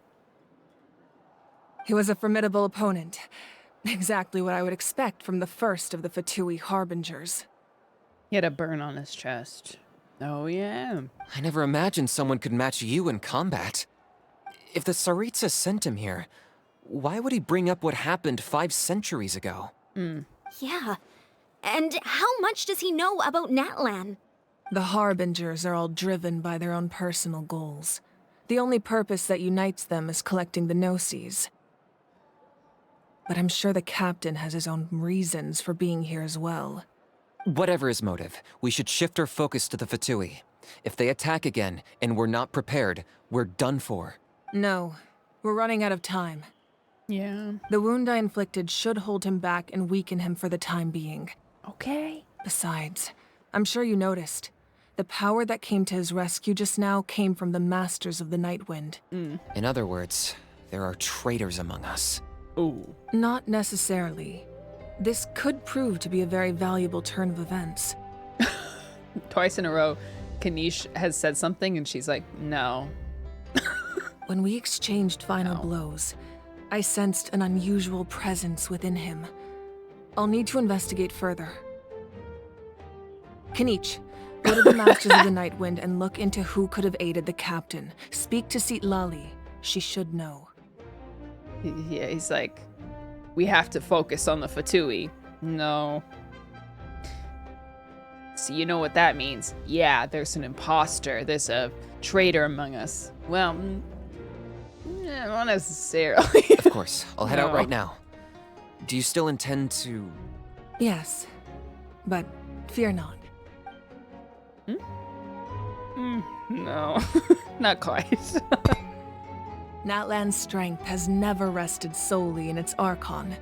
He was a formidable opponent. Exactly what I would expect from the first of the Fatui Harbingers. He had a burn on his chest. Oh, yeah. I never imagined someone could match you in combat. If the Tsaritsa sent him here, why would he bring up what happened 5 centuries ago? Yeah. And how much does he know about Natlan? The Harbingers are all driven by their own personal goals. The only purpose that unites them is collecting the Gnosis. But I'm sure the captain has his own reasons for being here as well. Whatever his motive, we should shift our focus to the Fatui. If they attack again, and we're not prepared, we're done for. No, we're running out of time. Yeah. The wound I inflicted should hold him back and weaken him for the time being. Okay. Besides, I'm sure you noticed. The power that came to his rescue just now came from the Masters of the Nightwind. In other words, there are traitors among us. Ooh. Not necessarily. This could prove to be a very valuable turn of events. Twice in a row, Kanish has said something and she's like, no. When we exchanged final blows, I sensed an unusual presence within him. I'll need to investigate further. Kanish, go to the Masters of the Nightwind and look into who could have aided the captain. Speak to Sitlali. She should know. Yeah, he's like, we have to focus on the Fatui. No. So you know what that means. Yeah, there's an imposter. There's a traitor among us. Well, not necessarily. Of course. I'll head out right now. Do you still intend to... Yes, but fear not. No, not quite. Natlan's strength has never rested solely in its Archon.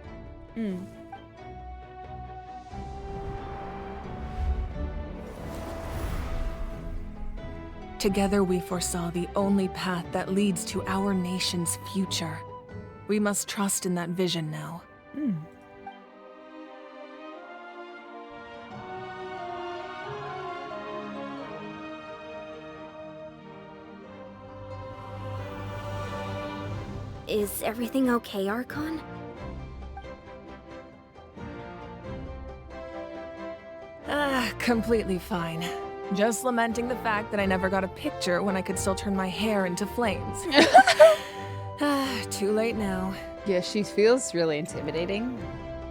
Together we foresaw the only path that leads to our nation's future. We must trust in that vision now. Is everything okay, Archon? Completely fine. Just lamenting the fact that I never got a picture when I could still turn my hair into flames. Too late now. Yeah, she feels really intimidating.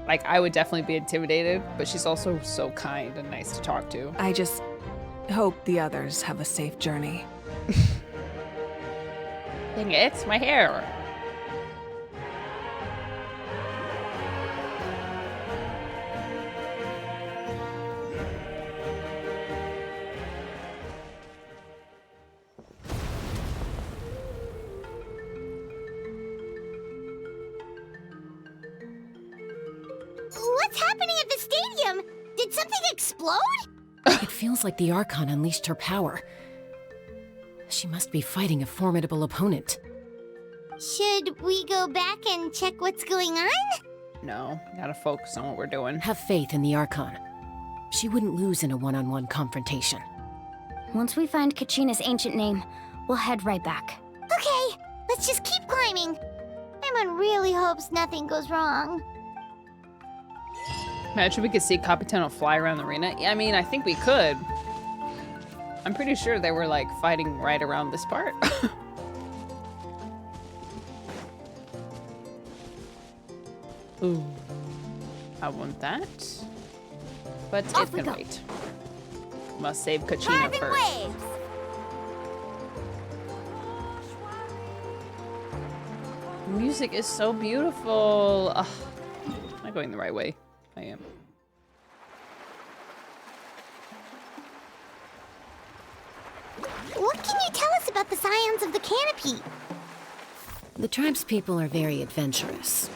Like, I would definitely be intimidated, but she's also so kind and nice to talk to. I just hope the others have a safe journey. Dang it, my hair. What's happening at the stadium? Did something explode? It feels like the Archon unleashed her power. She must be fighting a formidable opponent. Should we go back and check what's going on? No, gotta focus on what we're doing. Have faith in the Archon. She wouldn't lose in a one-on-one confrontation. Once we find Kachina's ancient name, we'll head right back. Okay, let's just keep climbing. Paimon really hopes nothing goes wrong. Imagine we could see Capitano fly around the arena. Yeah, I mean, I think we could. I'm pretty sure they were, like, fighting right around this part. Ooh. I want that. But it can wait. Must save Kachina first. Waves. The music is so beautiful. Ugh. Am I going the right way? I am. What can you tell us about the scions of the canopy? The tribe's people are very adventurous.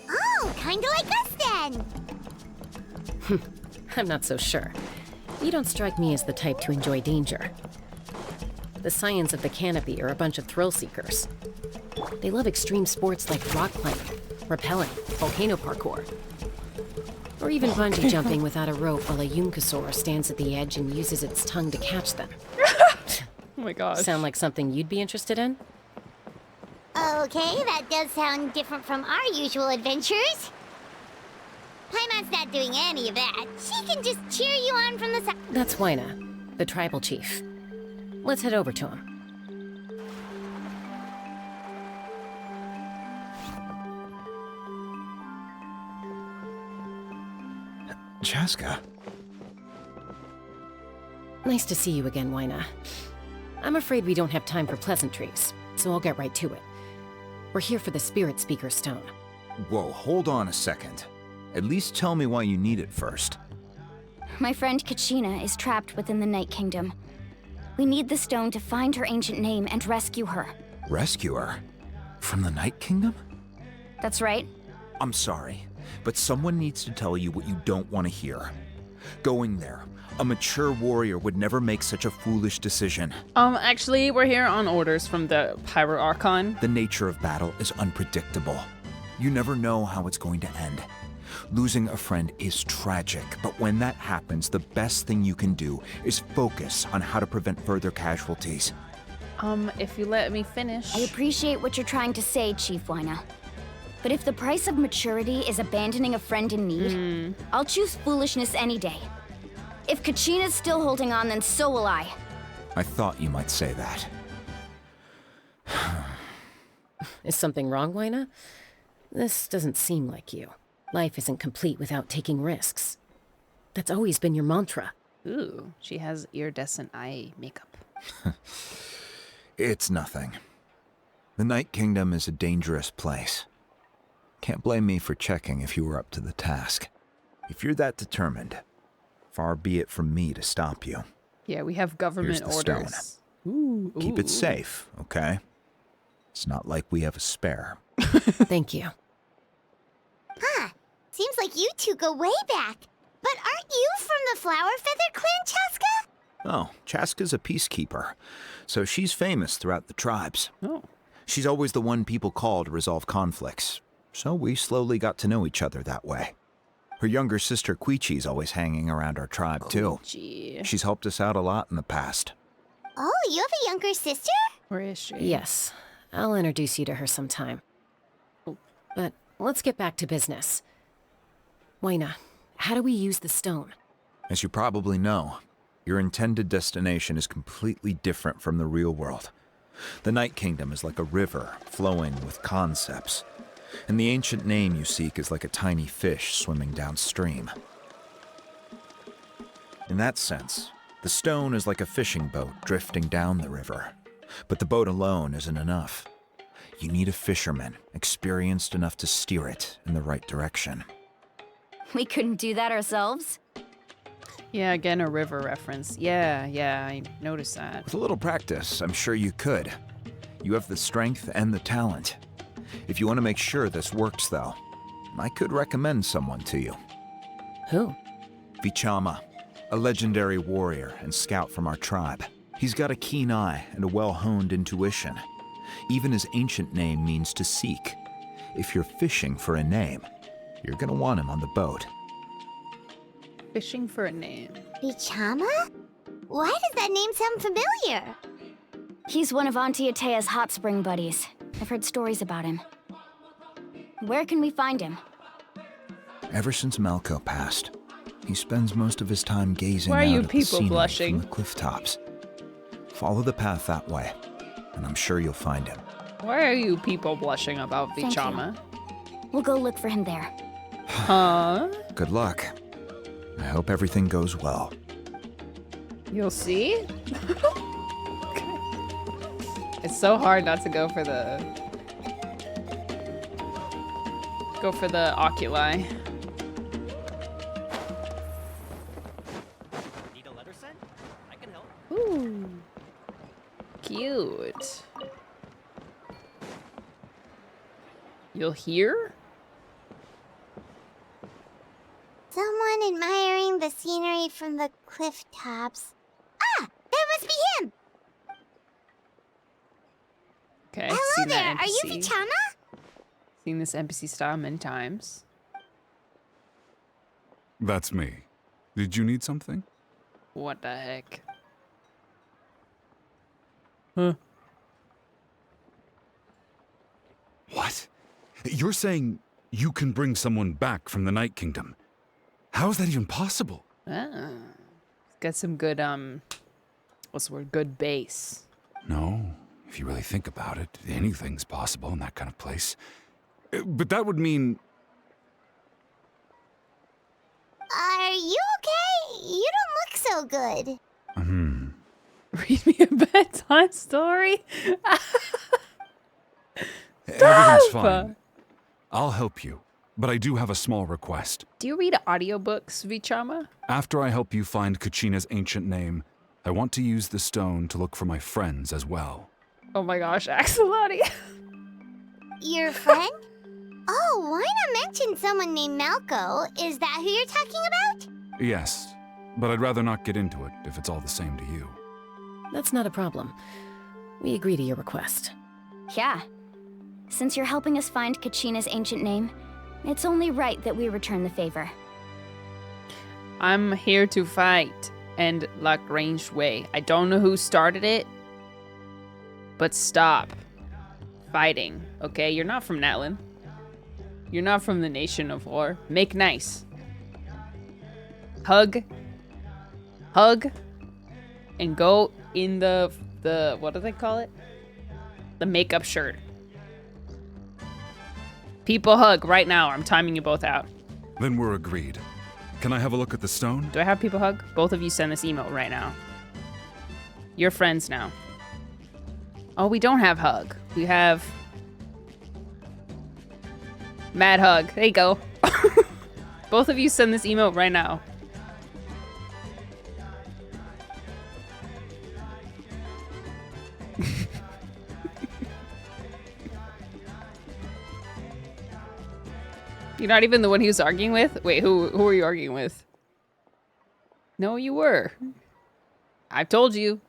Oh, kinda like us then. I'm not so sure. You don't strike me as the type to enjoy danger. The scions of the canopy are a bunch of thrill seekers. They love extreme sports like rock climbing, rappelling, volcano parkour, or even bungee jumping without a rope while a Yunkasaur stands at the edge and uses its tongue to catch them. Oh my gosh. Sound like something you'd be interested in? Okay, that does sound different from our usual adventures. Paimon's not doing any of that. She can just cheer you on from the side. That's Waina, the tribal chief. Let's head over to him. Chaska. Nice to see you again, Waina. I'm afraid we don't have time for pleasantries, so I'll get right to it. We're here for the Spirit Speaker Stone. Whoa, hold on a second. At least tell me why you need it first. My friend Kachina is trapped within the Night Kingdom. We need the stone to find her ancient name and rescue her. Rescue her? From the Night Kingdom? That's right. I'm sorry, but someone needs to tell you what you don't want to hear. Going there, a mature warrior would never make such a foolish decision. Actually, we're here on orders from the Pyro Archon. The nature of battle is unpredictable. You never know how it's going to end. Losing a friend is tragic, but when that happens, the best thing you can do is focus on how to prevent further casualties. If you let me finish. I appreciate what you're trying to say, Chief Waina. But if the price of maturity is abandoning a friend in need, I'll choose foolishness any day. If Kachina's still holding on, then so will I. I thought you might say that. Is something wrong, Waina? This doesn't seem like you. Life isn't complete without taking risks. That's always been your mantra. Ooh, she has iridescent eye makeup. It's nothing. The Night Kingdom is a dangerous place. Can't blame me for checking if you were up to the task. If you're that determined, far be it from me to stop you. Yeah, we have government Here's the orders. stone. Ooh, Keep it safe, okay? It's not like we have a spare. Thank you. Huh. Seems like you two go way back. But aren't you from the Flower Feather Clan, Chaska? Oh, Chaska's a peacekeeper, so she's famous throughout the tribes. Oh. She's always the one people call to resolve conflicts, so we slowly got to know each other that way. Her younger sister Quichi's always hanging around our tribe, too. She's helped us out a lot in the past. Oh, you have a younger sister? Where is she? Yes, I'll introduce you to her sometime. But let's get back to business. Waina, how do we use the stone? As you probably know, your intended destination is completely different from the real world. The Night Kingdom is like a river flowing with concepts, and the ancient name you seek is like a tiny fish swimming downstream. In that sense, the stone is like a fishing boat drifting down the river, but the boat alone isn't enough. You need a fisherman experienced enough to steer it in the right direction. We couldn't do that ourselves? Yeah, again, a river reference. Yeah, I noticed that. With a little practice, I'm sure you could. You have the strength and the talent. If you want to make sure this works, though, I could recommend someone to you. Who? Vichama, a legendary warrior and scout from our tribe. He's got a keen eye and a well-honed intuition. Even his ancient name means to seek. If you're fishing for a name, you're gonna want him on the boat. Fishing for a name. Vichama? Why does that name sound familiar? He's one of Auntie Atea's Hotspring buddies. I've heard stories about him. Where can we find him? Ever since Malco passed, he spends most of his time gazing Why are out you at the people scenery blushing? from the cliff tops. Follow the path that way, and I'm sure you'll find him. Why are you people blushing about Thank you. Vichama? We'll go look for him there. Huh? Good luck. I hope everything goes well. You'll see? Okay. It's so hard not to go for the oculi. Need a letter sent? I can help. Ooh. Cute. You'll hear? Someone admiring the scenery from the cliff tops. Ah! That must be him! Okay. Hello seen there! that Are you NPC. Vichama? Seen this NPC style many times. That's me. Did you need something? What the heck? Huh? What? You're saying you can bring someone back from the Night Kingdom? How is that even possible? Ah. Got some good, what's the word? Good base. No, if you really think about it, anything's possible in that kind of place. But that would mean... Are you okay? You don't look so good. Read me a bedtime story? Everything's fine. I'll help you, but I do have a small request. Do you read audiobooks, Vichama? After I help you find Kachina's ancient name, I want to use the stone to look for my friends as well. Oh my gosh, Axolotl. Your friend? Oh, why not mention someone named Malco? Is that who you're talking about? Yes, but I'd rather not get into it if it's all the same to you. That's not a problem. We agree to your request. Yeah. Since you're helping us find Kachina's ancient name, it's only right that we return the favor. I'm here to fight and like ranged way. I don't know who started it, but stop fighting, okay? You're not from Natlan. You're not from the Nation of War. Make nice. Hug, and go in the what do they call it? The makeup shirt. People hug right now. I'm timing you both out. Then we're agreed. Can I have a look at the stone? Do I have people hug? Both of you send this email right now. You're friends now. Oh, we don't have hug. We have mad hug. There you go. Both of you send this email right now. You're not even the one he was arguing with? Wait, who were you arguing with? No, you were. I've told you.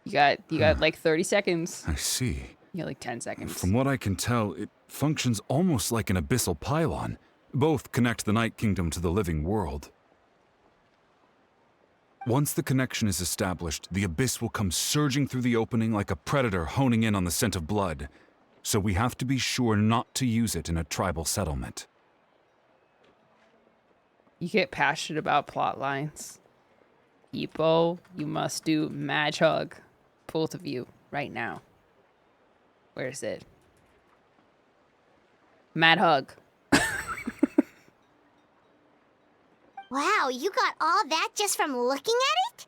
You got like 30 seconds. I see. You got like 10 seconds. From what I can tell, it functions almost like an abyssal pylon. Both connect the Night Kingdom to the living world. Once the connection is established, the abyss will come surging through the opening like a predator honing in on the scent of blood. So we have to be sure not to use it in a tribal settlement. You get passionate about plot lines. People, you must do mad hug. Both of you, right now. Where is it? Mad hug. Wow, you got all that just from looking at it?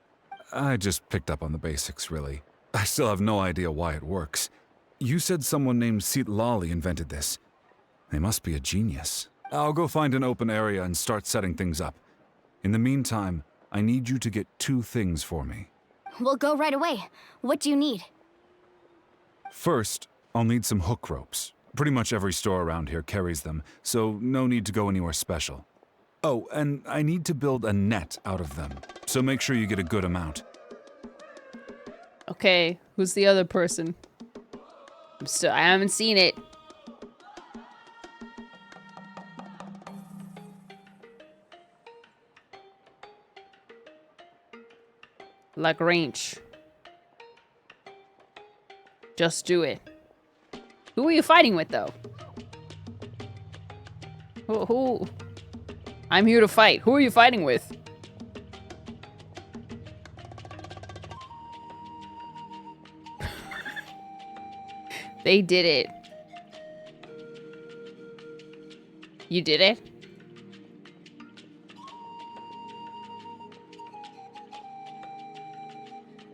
I just picked up on the basics, really. I still have no idea why it works. You said someone named Lali invented this. They must be a genius. I'll go find an open area and start setting things up. In the meantime, I need you to get 2 things for me. We'll go right away. What do you need? First, I'll need some hook ropes. Pretty much every store around here carries them, so no need to go anywhere special. Oh, and I need to build a net out of them, so make sure you get a good amount. Okay, who's the other person? I haven't seen it. Lagrange. Just do it. Who are you fighting with, though? Who? I'm here to fight. Who are you fighting with? They did it. You did it?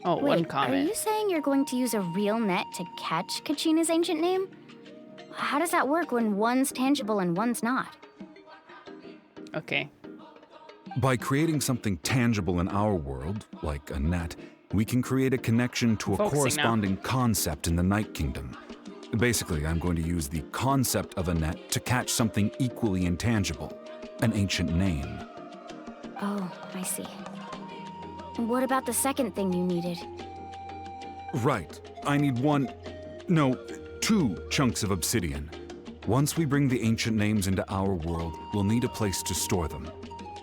Oh, Wait, one comment. Are you saying you're going to use a real net to catch Kachina's ancient name? How does that work when one's tangible and one's not? Okay. By creating something tangible in our world, like a net, we can create a connection to a corresponding concept in the Night Kingdom. Basically, I'm going to use the concept of a net to catch something equally intangible, an ancient name. Oh, I see. What about the second thing you needed? Right. I need 2 chunks of obsidian. Once we bring the ancient names into our world, we'll need a place to store them.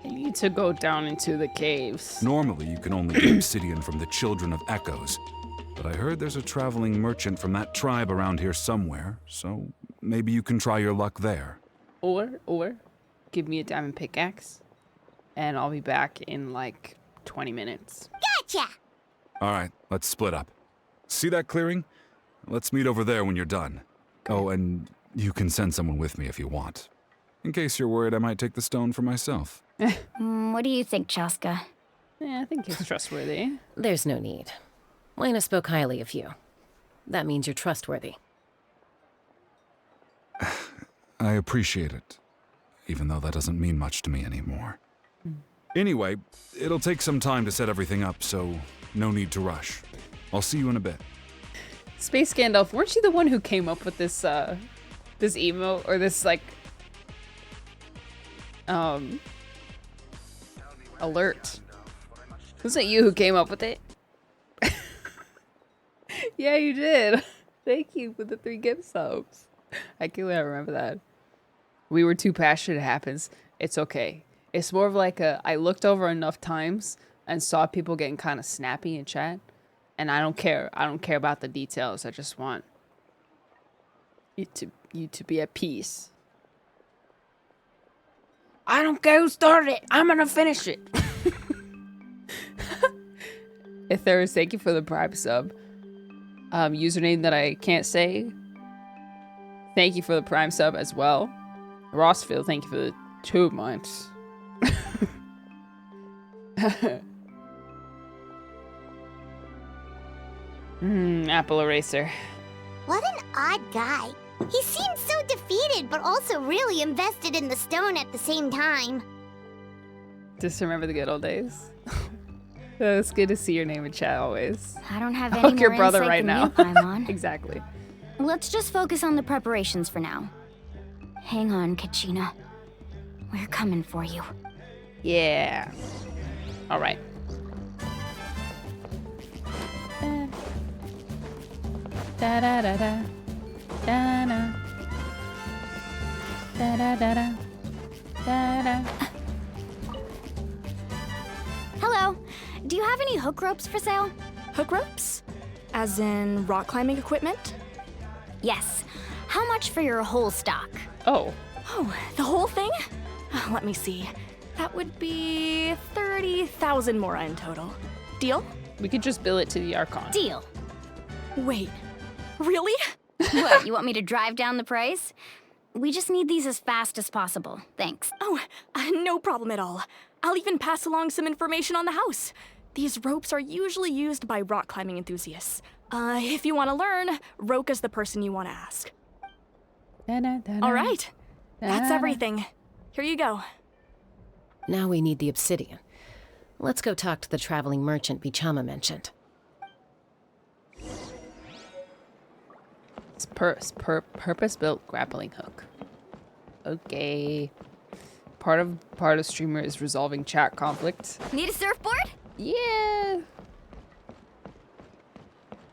I need to go down into the caves. Normally, you can only get obsidian from the Children of Echoes, but I heard there's a traveling merchant from that tribe around here somewhere, so maybe you can try your luck there. Or, give me a diamond pickaxe, and I'll be back in like 20 minutes. Gotcha! Alright, let's split up. See that clearing? Let's meet over there when you're done. Oh, and you can send someone with me if you want. In case you're worried I might take the stone for myself. What do you think, Chaska? Yeah, I think he's trustworthy. There's no need. Lena spoke highly of you. That means you're trustworthy. I appreciate it, even though that doesn't mean much to me anymore. Anyway, it'll take some time to set everything up, so no need to rush. I'll see you in a bit. Space Gandalf, weren't you the one who came up with this, this emote, or this, like, alert? Was it you who came up with it? Yeah, you did. Thank you for the 3 gift subs. I can't remember that. We were too passionate, it happens. It's okay. It's more of like I looked over enough times and saw people getting kind of snappy in chat. And I don't care. I don't care about the details. I just want you to be at peace. I don't care who started it. I'm gonna finish it. If there is, thank you for the Prime sub. Username that I can't say. Thank you for the Prime sub as well. Rossfield, thank you for the 2 months. Apple Eraser. What an odd guy. He seems so defeated, but also really invested in the stone at the same time. Just remember the good old days. It's good to see your name in chat always. I don't have any Hook more your brother insight right than now. you, Paimon. Exactly. Let's just focus on the preparations for now. Hang on, Kachina. We're coming for you. Yeah. All right. Da da da da. Da da. Da da da da. Da da. Hello. Do you have any hook ropes for sale? Hook ropes? As in rock climbing equipment? Yes. How much for your whole stock? Oh. Oh, the whole thing? Let me see. That would be 30,000 mora in total. Deal? We could just bill it to the Archon. Deal. Wait. Really? What, you want me to drive down the price? We just need these as fast as possible. Thanks. Oh, no problem at all. I'll even pass along some information on the house. These ropes are usually used by rock climbing enthusiasts. If you want to learn, Roka's the person you want to ask. All right. That's everything. Here you go. Now we need the obsidian. Let's go talk to the traveling merchant Vichama mentioned. It's purpose-built grappling hook. Okay. Part of streamer is resolving chat conflict. Need a surfboard? Yeah.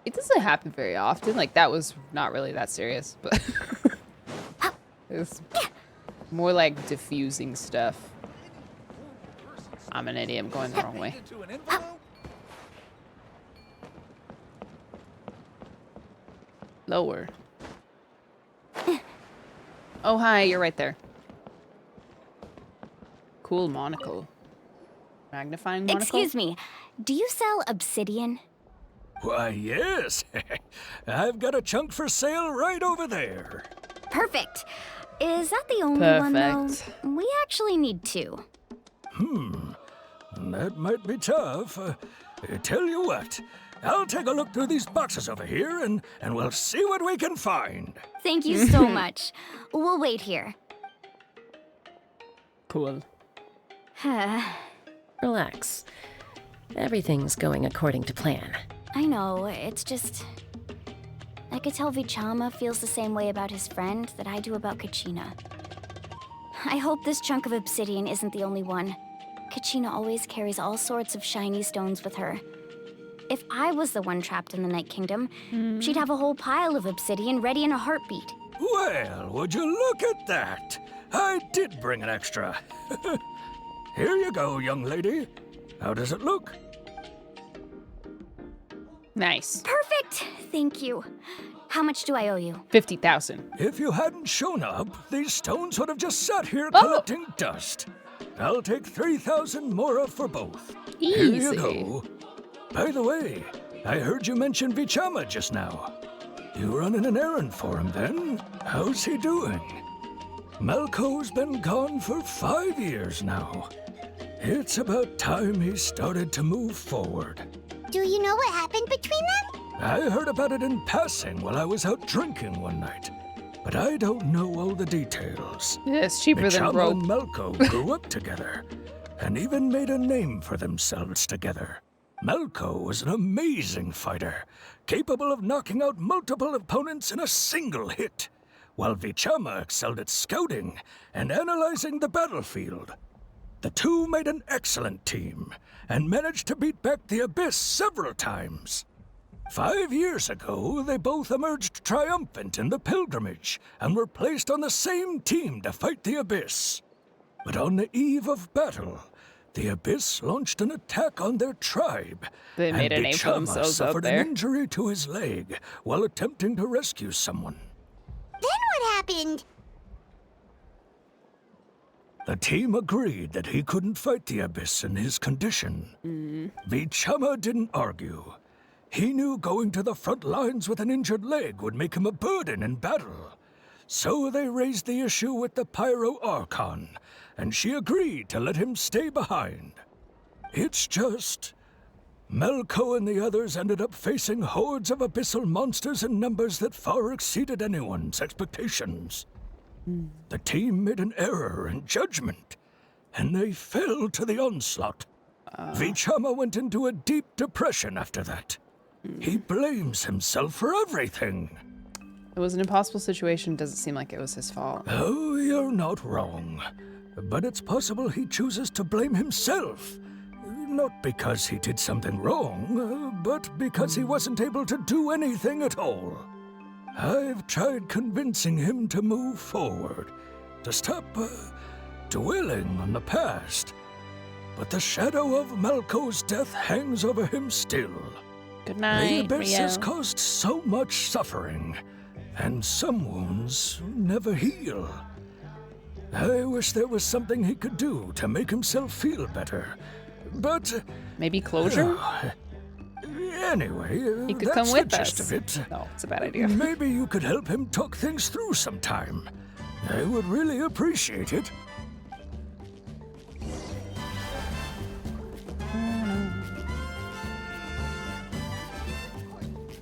It doesn't happen very often. Like, that was not really that serious, but it's more like diffusing stuff. I'm an idiot. I'm going the wrong way. Lower. Oh, hi. You're right there. Cool monocle. Magnifying monocle? Excuse me. Do you sell obsidian? Why, yes. I've got a chunk for sale right over there. Perfect. Is that the only one, though? We actually need two. That might be tough. Tell you what, I'll take a look through these boxes over here, and we'll see what we can find. Thank you so much. We'll wait here. Cool. Relax. Everything's going according to plan. I know, it's just... I could tell Vichama feels the same way about his friend that I do about Kachina. I hope this chunk of obsidian isn't the only one. Kachina always carries all sorts of shiny stones with her. If I was the one trapped in the Night Kingdom, she'd have a whole pile of obsidian ready in a heartbeat. Well, would you look at that? I did bring an extra. Here you go, young lady. How does it look? Nice. Perfect! Thank you. How much do I owe you? 50,000. If you hadn't shown up, these stones would have just sat here collecting dust. I'll take 3,000 mora for both. Easy. Here you go. By the way, I heard you mention Vichama just now. You running an errand for him then? How's he doing? Malco's been gone for 5 years now. It's about time he started to move forward. Do you know what happened between them? I heard about it in passing while I was out drinking one night, but I don't know all the details. Yeah, it's cheaper than Vichama rope. and Malco grew up together, and even made a name for themselves together. Malco was an amazing fighter, capable of knocking out multiple opponents in a single hit, while Vichama excelled at scouting and analyzing the battlefield. The two made an excellent team, and managed to beat back the Abyss several times. 5 years ago, they both emerged triumphant in the pilgrimage, and were placed on the same team to fight the Abyss. But on the eve of battle, the Abyss launched an attack on their tribe, They made a and name for Vichama themselves out suffered there. an injury to his leg while attempting to rescue someone. Then what happened? The team agreed that he couldn't fight the Abyss in his condition. Vichama didn't argue. He knew going to the front lines with an injured leg would make him a burden in battle. So they raised the issue with the Pyro Archon, and she agreed to let him stay behind. It's just... Malco and the others ended up facing hordes of abyssal monsters in numbers that far exceeded anyone's expectations. The team made an error in judgment, and they fell to the onslaught. Vichama went into a deep depression after that. He blames himself for everything. It was an impossible situation. Doesn't seem like it was his fault. Oh, you're not wrong. But it's possible he chooses to blame himself. Not because he did something wrong, but because he wasn't able to do anything at all. I've tried convincing him to move forward, to stop dwelling on the past. But the shadow of Malco's death hangs over him still. Good The night, Abyss has Rio. caused so much suffering, and some wounds never heal. I wish there was something he could do to make himself feel better, but... Maybe closure? Anyway, He could that's come with the gist us. of it. No, it's a bad idea. Maybe you could help him talk things through sometime. I would really appreciate it.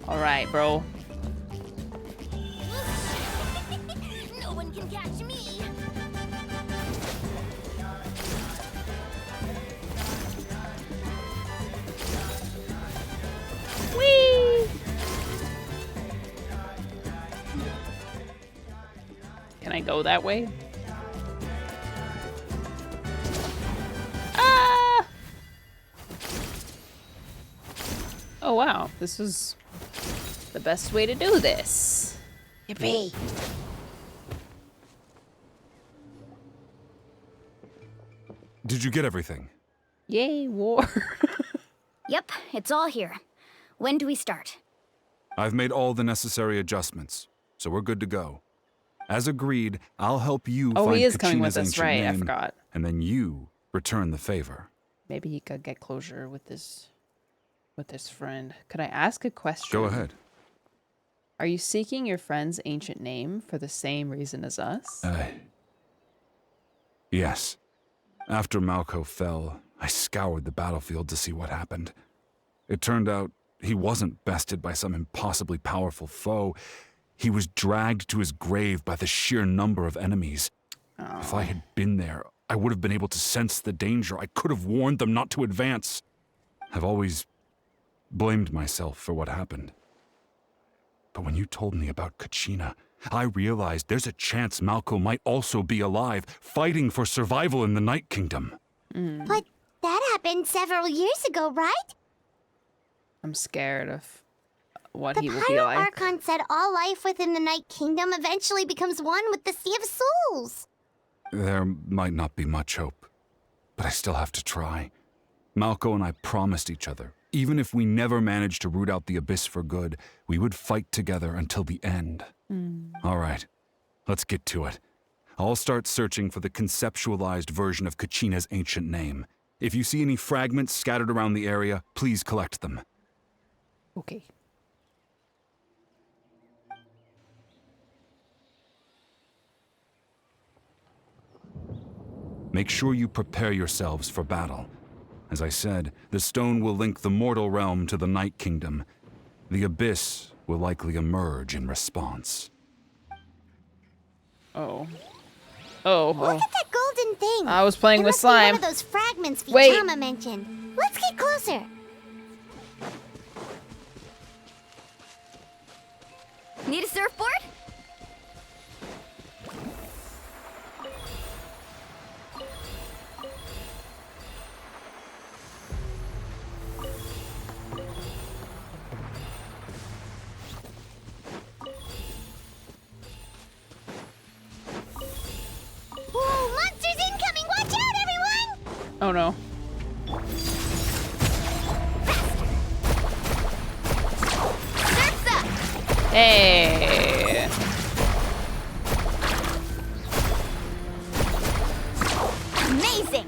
All right, bro. No one can catch me. Whee! Can I go that way? Ah! Oh wow, this is the best way to do this. Yippee! Did you get everything? Yay, war. Yep, it's all here. When do we start? I've made all the necessary adjustments, so we're good to go. As agreed, I'll help you Oh, find he is coming Kachina's with us, ancient right? I name, forgot. and then you return the favor. Maybe he could get closure with this friend. Could I ask a question? Go ahead. Are you seeking your friend's ancient name for the same reason as us? Yes. After Malco fell, I scoured the battlefield to see what happened. It turned out he wasn't bested by some impossibly powerful foe. He was dragged to his grave by the sheer number of enemies. Oh. If I had been there, I would have been able to sense the danger. I could have warned them not to advance. I've always blamed myself for what happened. But when you told me about Kachina, I realized there's a chance Malco might also be alive, fighting for survival in the Night Kingdom. But that happened several years ago, right? I'm scared of what The he will be Pyro like. Archon said all life within the Night Kingdom eventually becomes one with the Sea of Souls. There might not be much hope, but I still have to try. Malco and I promised each other, even if we never managed to root out the Abyss for good, we would fight together until the end. All right, let's get to it. I'll start searching for the conceptualized version of Kachina's ancient name. If you see any fragments scattered around the area, please collect them. Okay. Make sure you prepare yourselves for battle. As I said, the stone will link the mortal realm to the Night Kingdom. The Abyss will likely emerge in response. Oh. Oh. Look at that golden thing. I was playing It with must be one slime. of those fragments Wait. Vichama mentioned. Let's get closer. Need a surfboard? Whoa, monsters incoming! Watch out, everyone! Oh no. Surf's up! Hey. Amazing!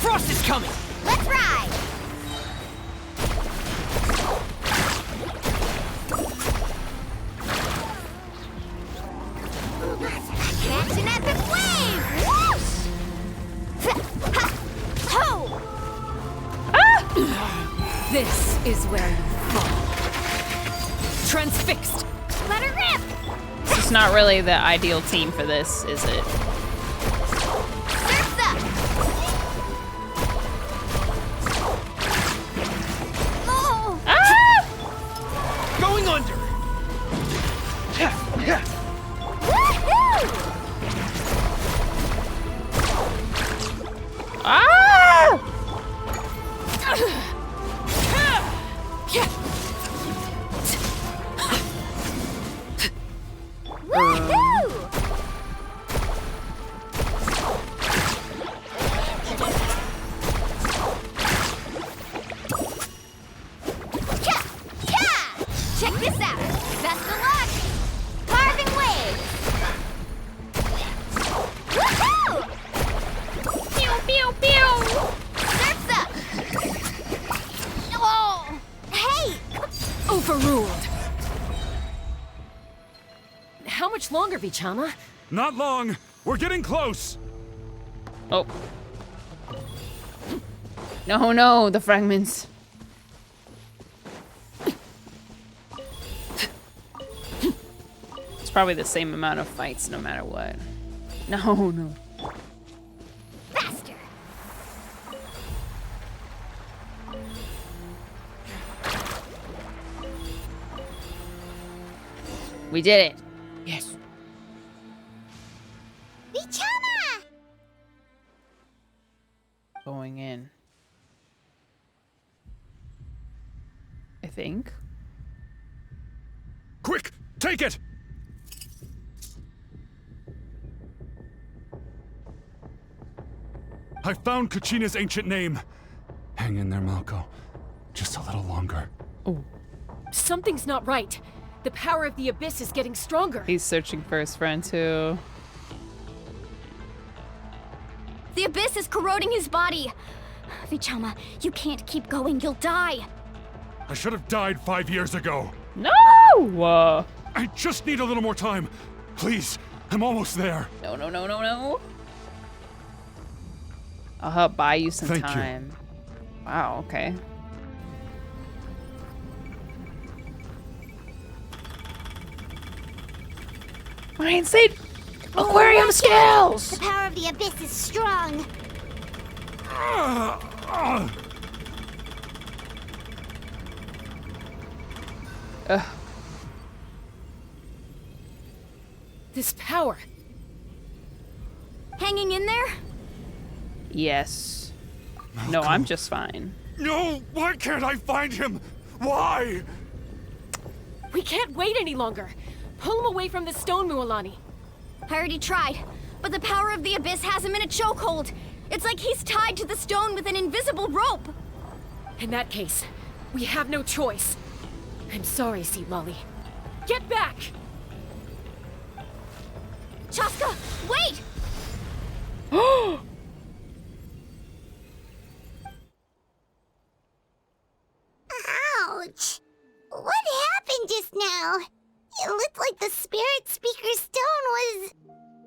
Frost is coming! Let's ride! Catching at the flame! Whoosh! Ho! This is where you fall. Transfixed. Let her rip! This is not really the ideal team for this, is it? Surf's up! Oh! Going under! Woohoo! Ah! Woohoo! much longer, Vichama. Not long. We're getting close. Oh. No, no, the fragments. It's probably the same amount of fights no matter what. No, no. Faster! We did it. Yes. Vichama! Going in. I think. Quick, take it! I found Kachina's ancient name. Hang in there, Malco. Just a little longer. Oh. Something's not right. The power of the Abyss is getting stronger. He's searching for his friend too. The Abyss is corroding his body. Vichama, you can't keep going. You'll die. I should have died 5 years ago. No! I just need a little more time. Please, I'm almost there. No, no, no, no, no. I'll help buy you some Thank time. Wow, okay. My insane aquarium skills! The power of the Abyss is strong. This power. Hanging in there? Yes. No, I'm just fine. No, why can't I find him? Why? We can't wait any longer. Pull him away from the stone, Mualani. I already tried, but the power of the Abyss has him in a chokehold. It's like he's tied to the stone with an invisible rope. In that case, we have no choice. I'm sorry, Lolly. Get back! Chaska, wait! Ouch! What happened just now? It looked like the Spirit Speaker's stone was...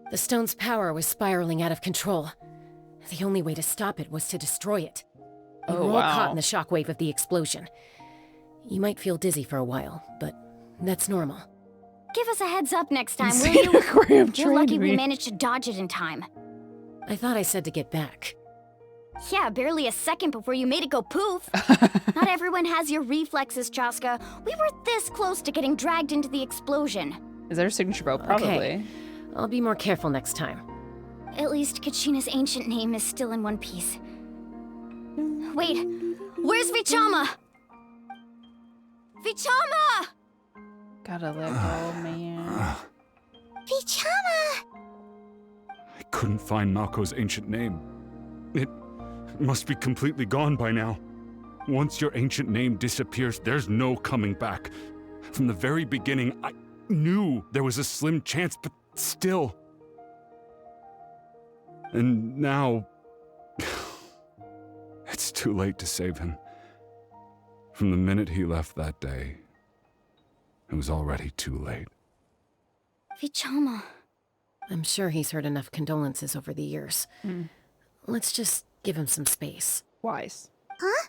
The stone's power was spiraling out of control. The only way to stop it was to destroy it. We were all caught in the shockwave of the explosion. You might feel dizzy for a while, but that's normal. Give us a heads up next time, will you? Insaniquarium You're lucky we me. managed to dodge it in time. I thought I said to get back. Yeah, barely a second before you made it go poof. Not everyone has your reflexes, Chaska. We were this close to getting dragged into the explosion. Is there a signature boat? Probably. Okay. I'll be more careful next time. At least Kachina's ancient name is still in one piece. Wait, where's Vichama? Vichama! Gotta let go, man. Vichama! I couldn't find Malco's ancient name. It must be completely gone by now. Once your ancient name disappears, there's no coming back. From the very beginning, I knew there was a slim chance, but still. And now... it's too late to save him. From the minute he left that day, it was already too late. Vichama. I'm sure he's heard enough condolences over the years. Let's just give him some space. Wise. Huh?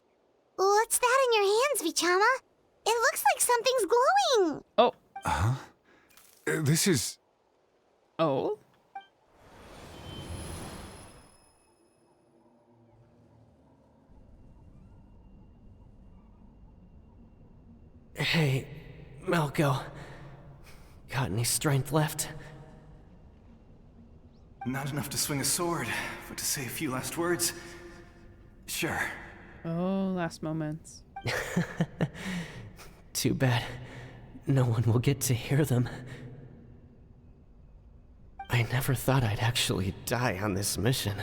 What's that in your hands, Vichama? It looks like something's glowing. Oh. Huh? This is... Oh? Hey, Malco. Got any strength left? Not enough to swing a sword, but to say a few last words. Sure. Oh, last moments. Too bad. No one will get to hear them. I never thought I'd actually die on this mission.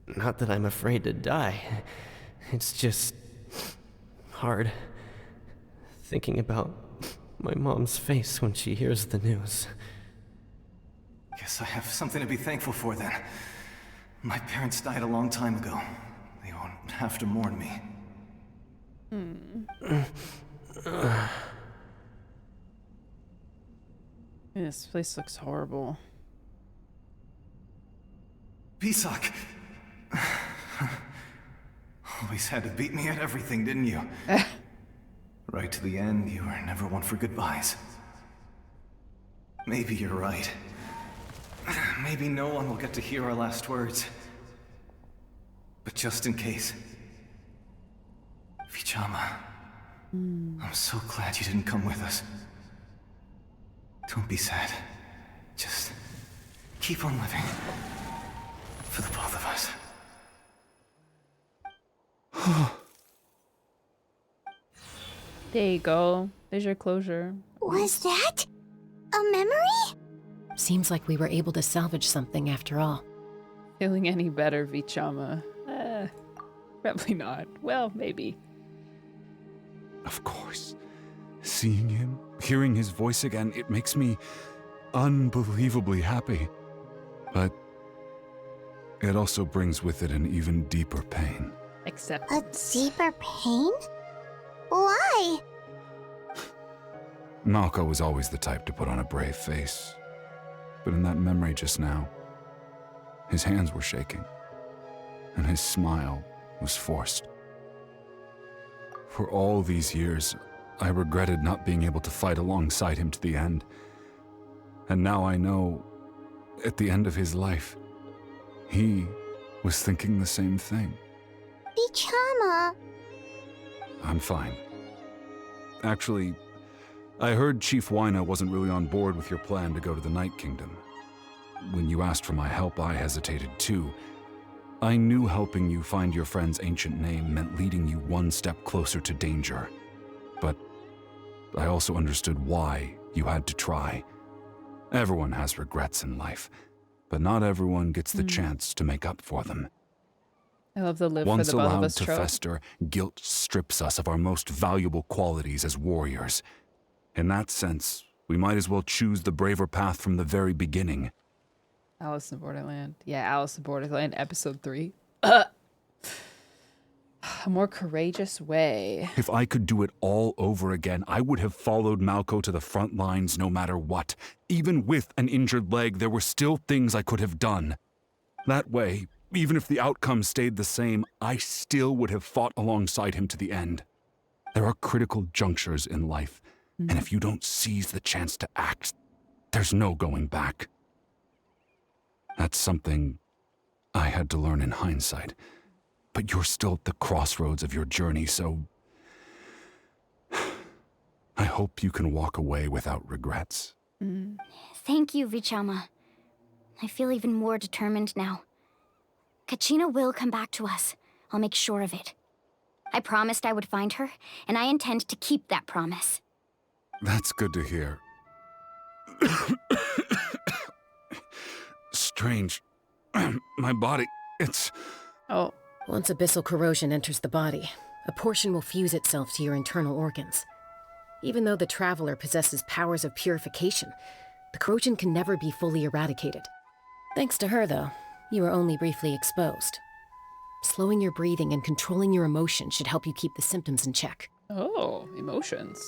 Not that I'm afraid to die. It's just... hard. Thinking about my mom's face when she hears the news. Guess I have something to be thankful for then. My parents died a long time ago. They won't have to mourn me. This place looks horrible. Pisak! Always had to beat me at everything, didn't you? Right to the end, you were never one for goodbyes. Maybe you're right. Maybe no one will get to hear our last words. But just in case... Vichama, I'm so glad you didn't come with us. Don't be sad. Just keep on living. For the both of us. There you go. There's your closure. Was that a memory? Seems like we were able to salvage something after all. Feeling any better, Vichama? Probably not. Well, maybe. Of course. Seeing him, hearing his voice again, it makes me unbelievably happy. But it also brings with it an even deeper pain. Acceptance. A deeper pain? Why? Malco was always the type to put on a brave face. But in that memory just now, his hands were shaking, and his smile was forced. For all these years, I regretted not being able to fight alongside him to the end. And now I know, at the end of his life, he was thinking the same thing. Vichama. I'm fine. Actually, I heard Chief Wyna wasn't really on board with your plan to go to the Night Kingdom. When you asked for my help, I hesitated too. I knew helping you find your friend's ancient name meant leading you one step closer to danger. But I also understood why you had to try. Everyone has regrets in life, but not everyone gets the chance to make up for them. I love the live Once for the both of allowed us to trope. fester, guilt strips us of our most valuable qualities as warriors. In that sense, we might as well choose the braver path from the very beginning. Alice in Borderland. Yeah, Alice in Borderland, episode 3. A more courageous way. If I could do it all over again, I would have followed Malco to the front lines no matter what. Even with an injured leg, there were still things I could have done. That way, even if the outcome stayed the same, I still would have fought alongside him to the end. There are critical junctures in life, and if you don't seize the chance to act, there's no going back. That's something I had to learn in hindsight. But you're still at the crossroads of your journey, so I hope you can walk away without regrets. Thank you, Vichama. I feel even more determined now. Kachina will come back to us. I'll make sure of it. I promised I would find her, and I intend to keep that promise. That's good to hear. Strange. My body, it's... Oh. Once abyssal corrosion enters the body, a portion will fuse itself to your internal organs. Even though the Traveler possesses powers of purification, the corrosion can never be fully eradicated. Thanks to her, though, you are only briefly exposed. Slowing your breathing and controlling your emotions should help you keep the symptoms in check. Oh, emotions.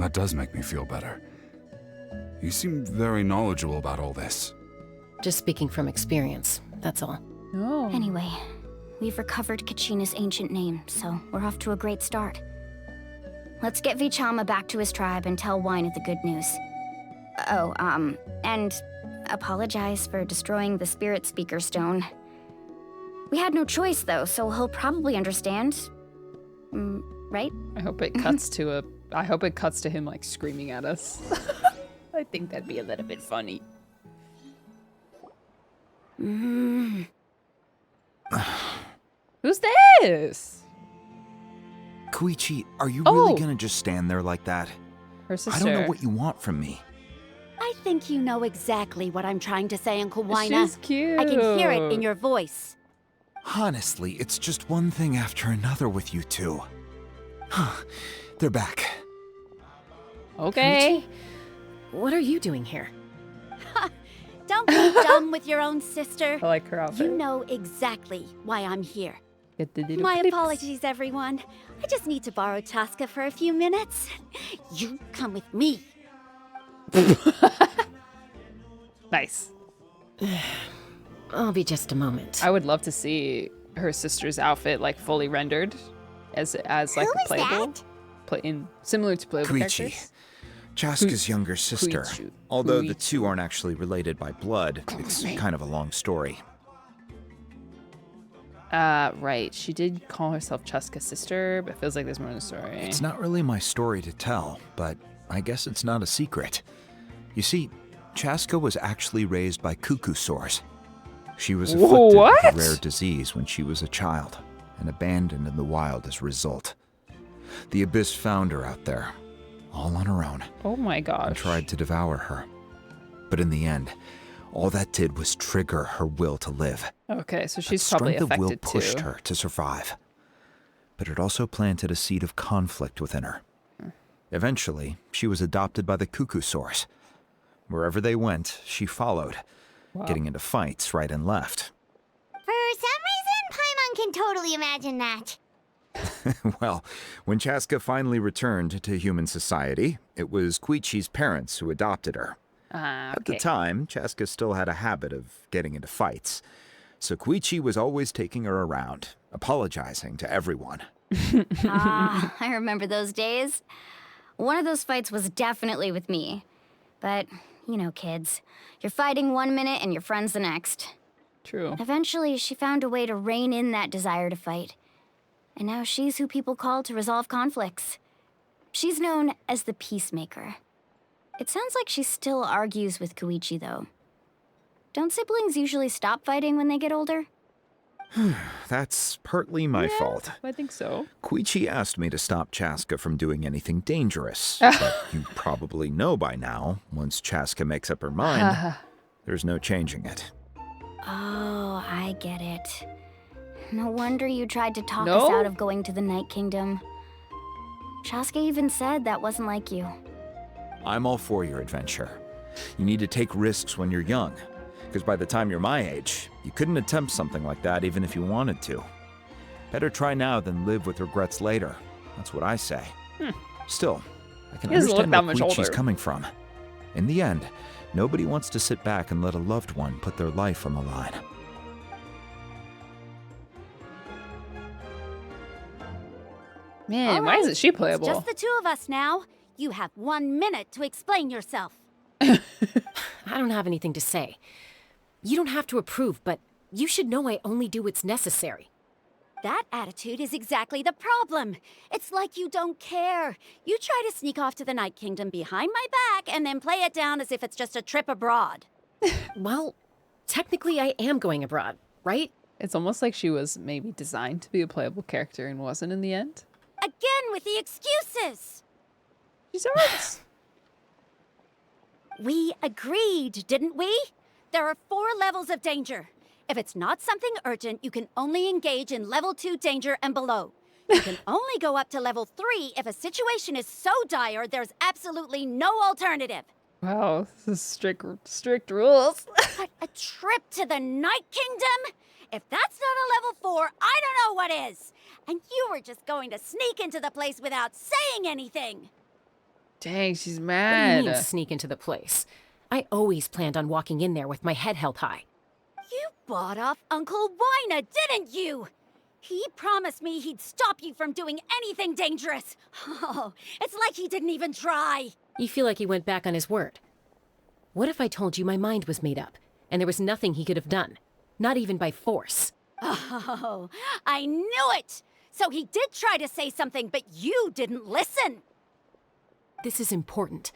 That does make me feel better. You seem very knowledgeable about all this. Just speaking from experience, that's all. Oh. Anyway, we've recovered Kachina's ancient name, so we're off to a great start. Let's get Vichama back to his tribe and tell Wyna the good news. Oh, and apologize for destroying the Spirit Speaker Stone. We had no choice, though, so he'll probably understand. Right? I hope it cuts to him, like, screaming at us. I think that'd be a little bit funny. Who's this? Koichi, are you really gonna just stand there like that? Her sister. I don't know what you want from me. I think you know exactly what I'm trying to say, Uncle Wyna. She's cute. I can hear it in your voice. Honestly, it's just one thing after another with you two. They're back. Okay. Koichi, what are you doing here? Don't be dumb with your own sister. I like her outfit. You know exactly why I'm here. Get the little My clips. apologies, everyone. I just need to borrow Chaska for a few minutes. You come with me. Nice. I'll be just a moment. I would love to see her sister's outfit like fully rendered as like a playable, similar to playable Koichi, characters. Chaska's younger sister. Koichi. Although the two aren't actually related by blood, it's kind of a long story. Right. She did call herself Chaska's sister, but it feels like there's more in the story. It's not really my story to tell, but I guess it's not a secret. You see, Chaska was actually raised by cuckoo sores. She was afflicted with a rare disease when she was a child and abandoned in the wild as a result. The Abyss found her out there, all on her own. Oh my gosh. And tried to devour her. But in the end, all that did was trigger her will to live. Okay, so she's That probably strength of will affected pushed too. her to survive. But it also planted a seed of conflict within her. Eventually, she was adopted by the cuckoo source. Wherever they went, she followed, getting into fights right and left. For some reason, Paimon can totally imagine that. Well, when Chaska finally returned to human society, it was Koichi's parents who adopted her. At the time, Chaska still had a habit of getting into fights, so Koichi was always taking her around, apologizing to everyone. I remember those days. One of those fights was definitely with me. But, you know, kids. You're fighting one minute and your friend's the next. True. Eventually, she found a way to rein in that desire to fight. And now she's who people call to resolve conflicts. She's known as the Peacemaker. It sounds like she still argues with Koichi, though. Don't siblings usually stop fighting when they get older? That's partly my fault. I think so. Koichi asked me to stop Chaska from doing anything dangerous, but you probably know by now, once Chaska makes up her mind, there's no changing it. Oh, I get it. No wonder you tried to talk No? us out of going to the Night Kingdom. Chaska even said that wasn't like you. I'm all for your adventure. You need to take risks when you're young, because by the time you're my age, you couldn't attempt something like that even if you wanted to. Better try now than live with regrets later. That's what I say. Still, I can He doesn't look understand that where much Koichi's older. coming from. In the end, nobody wants to sit back and let a loved one put their life on the line. Man, why isn't she playable? It's just the two of us now. You have 1 minute to explain yourself. I don't have anything to say. You don't have to approve, but you should know I only do what's necessary. That attitude is exactly the problem. It's like you don't care. You try to sneak off to the Night Kingdom behind my back and then play it down as if it's just a trip abroad. Well, technically I am going abroad, right? It's almost like she was maybe designed to be a playable character and wasn't in the end. Again with the excuses. She's alright. We agreed, didn't we? There are 4 levels of danger. If it's not something urgent, you can only engage in level 2 danger and below. You can only go up to level 3 if a situation is so dire there's absolutely no alternative. Wow, this is strict rules. But a trip to the Night Kingdom? If that's not a level 4, I don't know what is. And you were just going to sneak into the place without saying anything. Dang, she's What mad. do you mean sneak into the place? I always planned on walking in there with my head held high. You bought off Uncle Wina, didn't you? He promised me he'd stop you from doing anything dangerous. Oh, it's like he didn't even try. You feel like he went back on his word. What if I told you my mind was made up, and there was nothing he could have done? Not even by force. Oh, I knew it! So he did try to say something, but you didn't listen. This is important.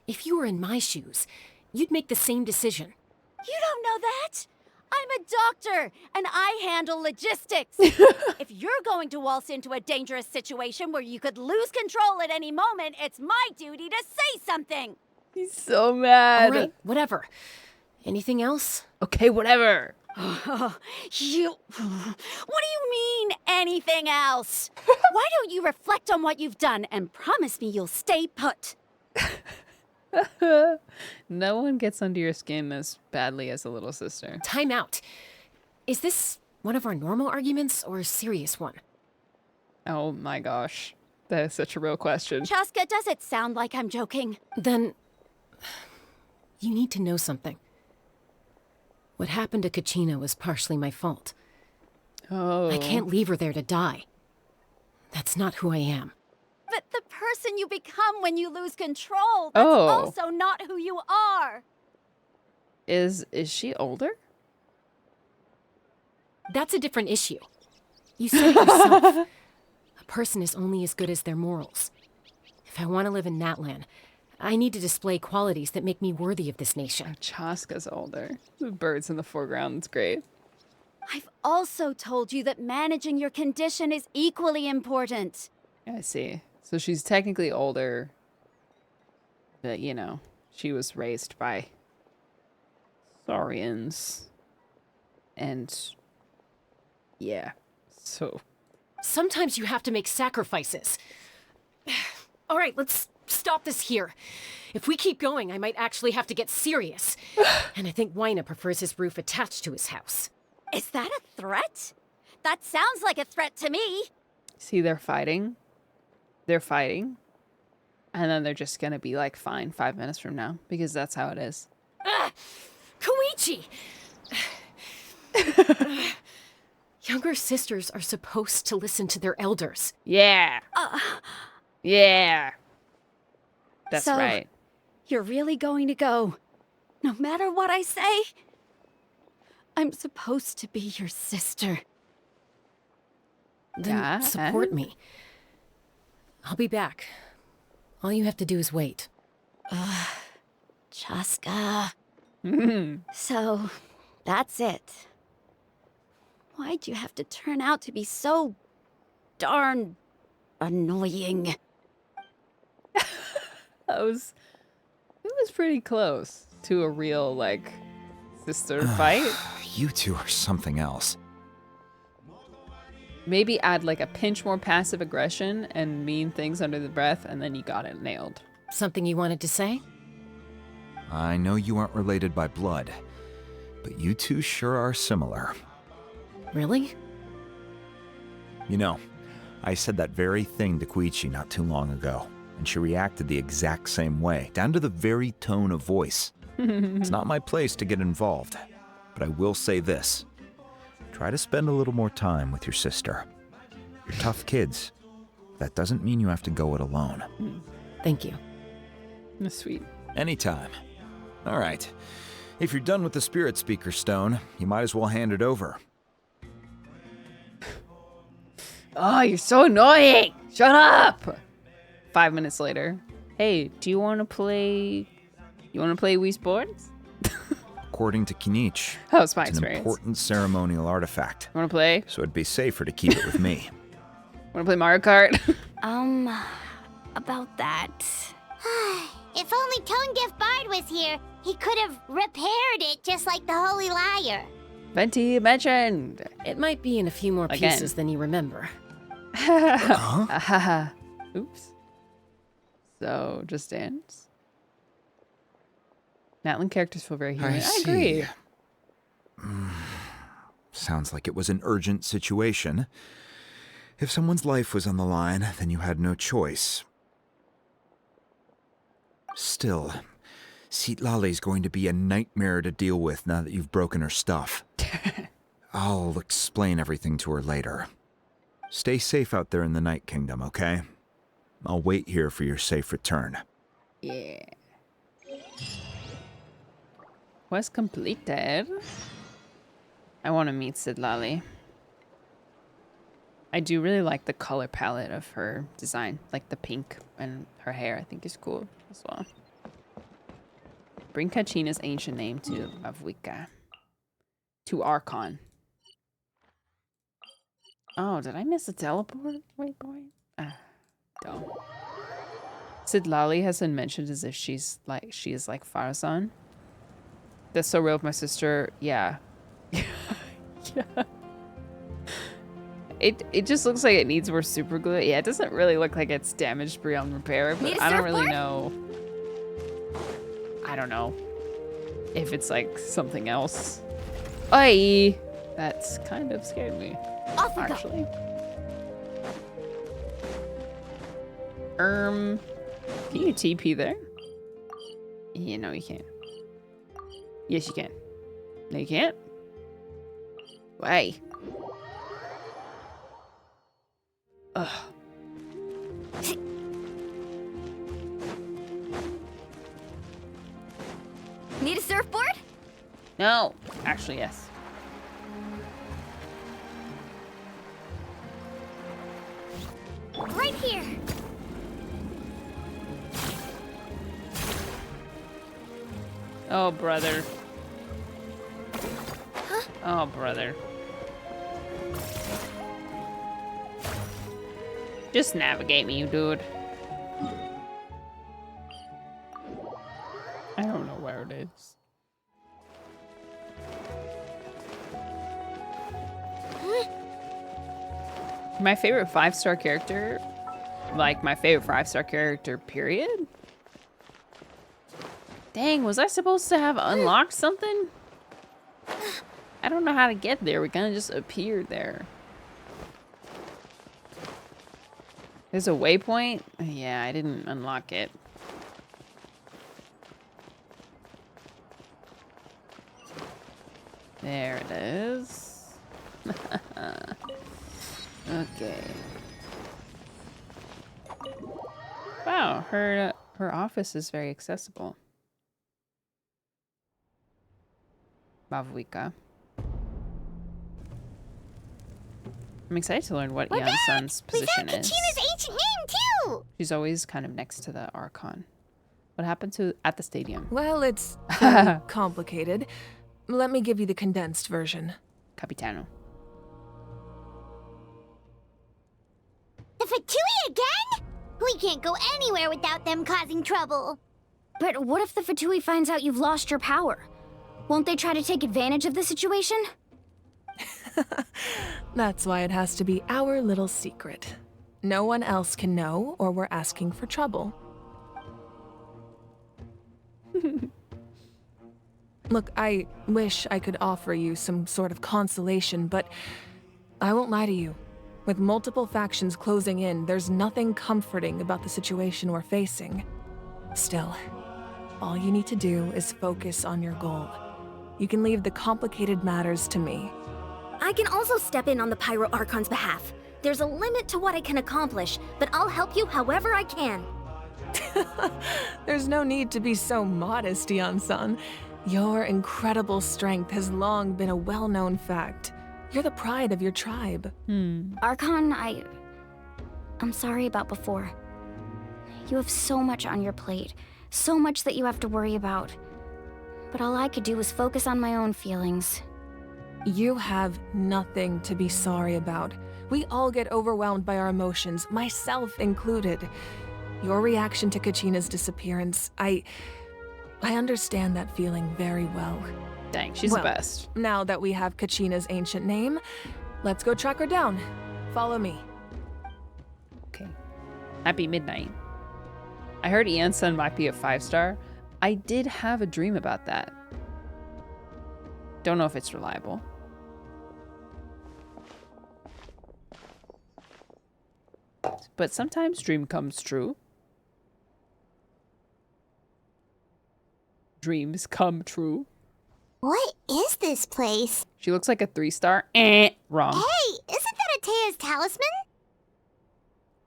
If you were in my shoes, you'd make the same decision. You don't know that? I'm a doctor, and I handle logistics. If you're going to waltz into a dangerous situation where you could lose control at any moment, it's my duty to say something. He's so mad. All right, whatever. Anything else? Okay, whatever. What do you mean, anything else? Why don't you reflect on what you've done and promise me you'll stay put? No one gets under your skin as badly as a little sister. Time out. Is this one of our normal arguments or a serious one? Oh my gosh. That is such a real question. Chaska, does it sound like I'm joking? Then you need to know something. What happened to Kachina was partially my fault. Oh. I can't leave her there to die. That's not who I am. But the person you become when you lose control, that's also not who you are. Is she older? That's a different issue. You said it yourself. A person is only as good as their morals. If I want to live in Natlan, I need to display qualities that make me worthy of this nation. Chaska's older. The birds in the foreground, it's great. I've also told you that managing your condition is equally important. I see. So she's technically older, but you know, she was raised by Saurians. And yeah, so. Sometimes you have to make sacrifices. All right, let's stop this here. If we keep going, I might actually have to get serious. And I think Wyna prefers his roof attached to his house. Is that a threat? That sounds like a threat to me. See, they're fighting. They're fighting. And then they're just gonna be like, fine, 5 minutes from now. Because that's how it is. Koichi! Younger sisters are supposed to listen to their elders. Yeah. Yeah. That's so, right. You're really going to go, no matter what I say? I'm supposed to be your sister. Then support me. I'll be back. All you have to do is wait. Chaska. So, that's it. Why'd you have to turn out to be so darn annoying? It was pretty close to a real, like, sister fight. You two are something else. Maybe add like a pinch more passive aggression and mean things under the breath, and then you got it nailed. Something you wanted to say? I know you aren't related by blood, but you two sure are similar. Really? You know, I said that very thing to Koichi not too long ago, and she reacted the exact same way, down to the very tone of voice. It's not my place to get involved, but I will say this. Try to spend a little more time with your sister. You're tough kids. That doesn't mean you have to go it alone. Thank you. That's sweet. Anytime. All right. If you're done with the Spirit Speaker Stone, you might as well hand it over. Oh, you're so annoying! Shut up! 5 minutes later. Hey, do you want to play... You want to play Wii Sports? According to Kinich, That was my it's an experience. important ceremonial artifact. Want to play? So it'd be safer to keep it with me. Want to play Mario Kart? About that. If only Tonegif Bard was here, he could have repaired it just like the Holy Liar. Venti mentioned. It might be in a few more Again. pieces than you remember. Oops. So, just dance. Natlan characters feel very human. I agree. Sounds like it was an urgent situation. If someone's life was on the line, then you had no choice. Still, Citlali's going to be a nightmare to deal with now that you've broken her stuff. I'll explain everything to her later. Stay safe out there in the Night Kingdom, okay? I'll wait here for your safe return. Yeah. Quest completed. I want to meet Citlali. I do really like the color palette of her design. Like the pink and her hair I think is cool as well. Bring Kachina's ancient name to Avwika. To Archon. Oh, did I miss a teleport? Wait, boy. Dumb. Citlali has been mentioned as if she is like Farazan. That's so real with my sister. Yeah. Yeah. It just looks like it needs more super glue. Yeah, it doesn't really look like it's damaged beyond repair, but I don't really know. I don't know if it's like something else. Aye, that's kind of scared me. Off we actually. Can you TP there? Yeah, no, you can't. Yes, you can. No, you can't. Why? Ugh. Need a surfboard? No. Actually, yes. Right here. Oh, brother. Huh? Oh, brother. Just navigate me, dude. I don't know where it is. My favorite 5-star character, like my favorite 5-star character, period. Dang, was I supposed to have unlocked something? I don't know how to get there. We kind of just appeared there. There's a waypoint? Yeah, I didn't unlock it. There it is. Okay. Wow, her office is very accessible. Bavwika. I'm excited to learn what Ian Sun's position is. Kachina's ancient name, too! She's always kind of next to the Archon. What happened at the stadium? Well, it's very complicated. Let me give you the condensed version. Capitano. The Fatui again? We can't go anywhere without them causing trouble. But what if the Fatui finds out you've lost your power? Won't they try to take advantage of the situation? That's why it has to be our little secret. No one else can know, or we're asking for trouble. Look, I wish I could offer you some sort of consolation, but I won't lie to you. With multiple factions closing in, there's nothing comforting about the situation we're facing. Still, all you need to do is focus on your goal. You can leave the complicated matters to me. I can also step in on the Pyro Archon's behalf. There's a limit to what I can accomplish, but I'll help you however I can. There's no need to be so modest, Ian-san. Your incredible strength has long been a well-known fact. You're the pride of your tribe. Archon, I'm sorry about before. You have so much on your plate, so much that you have to worry about. But all I could do was focus on my own feelings. You have nothing to be sorry about. We all get overwhelmed by our emotions, myself included. Your reaction to Kachina's disappearance, I understand that feeling very well. Dang, she's the best. Now that we have Kachina's ancient name, let's go track her down. Follow me. Okay. Happy midnight. I heard Ian-san might be a 5-star. I did have a dream about that. Don't know if it's reliable. But sometimes dream comes true. Dreams come true. What is this place? She looks like a 3-star. Wrong. Hey, isn't that Atea's talisman?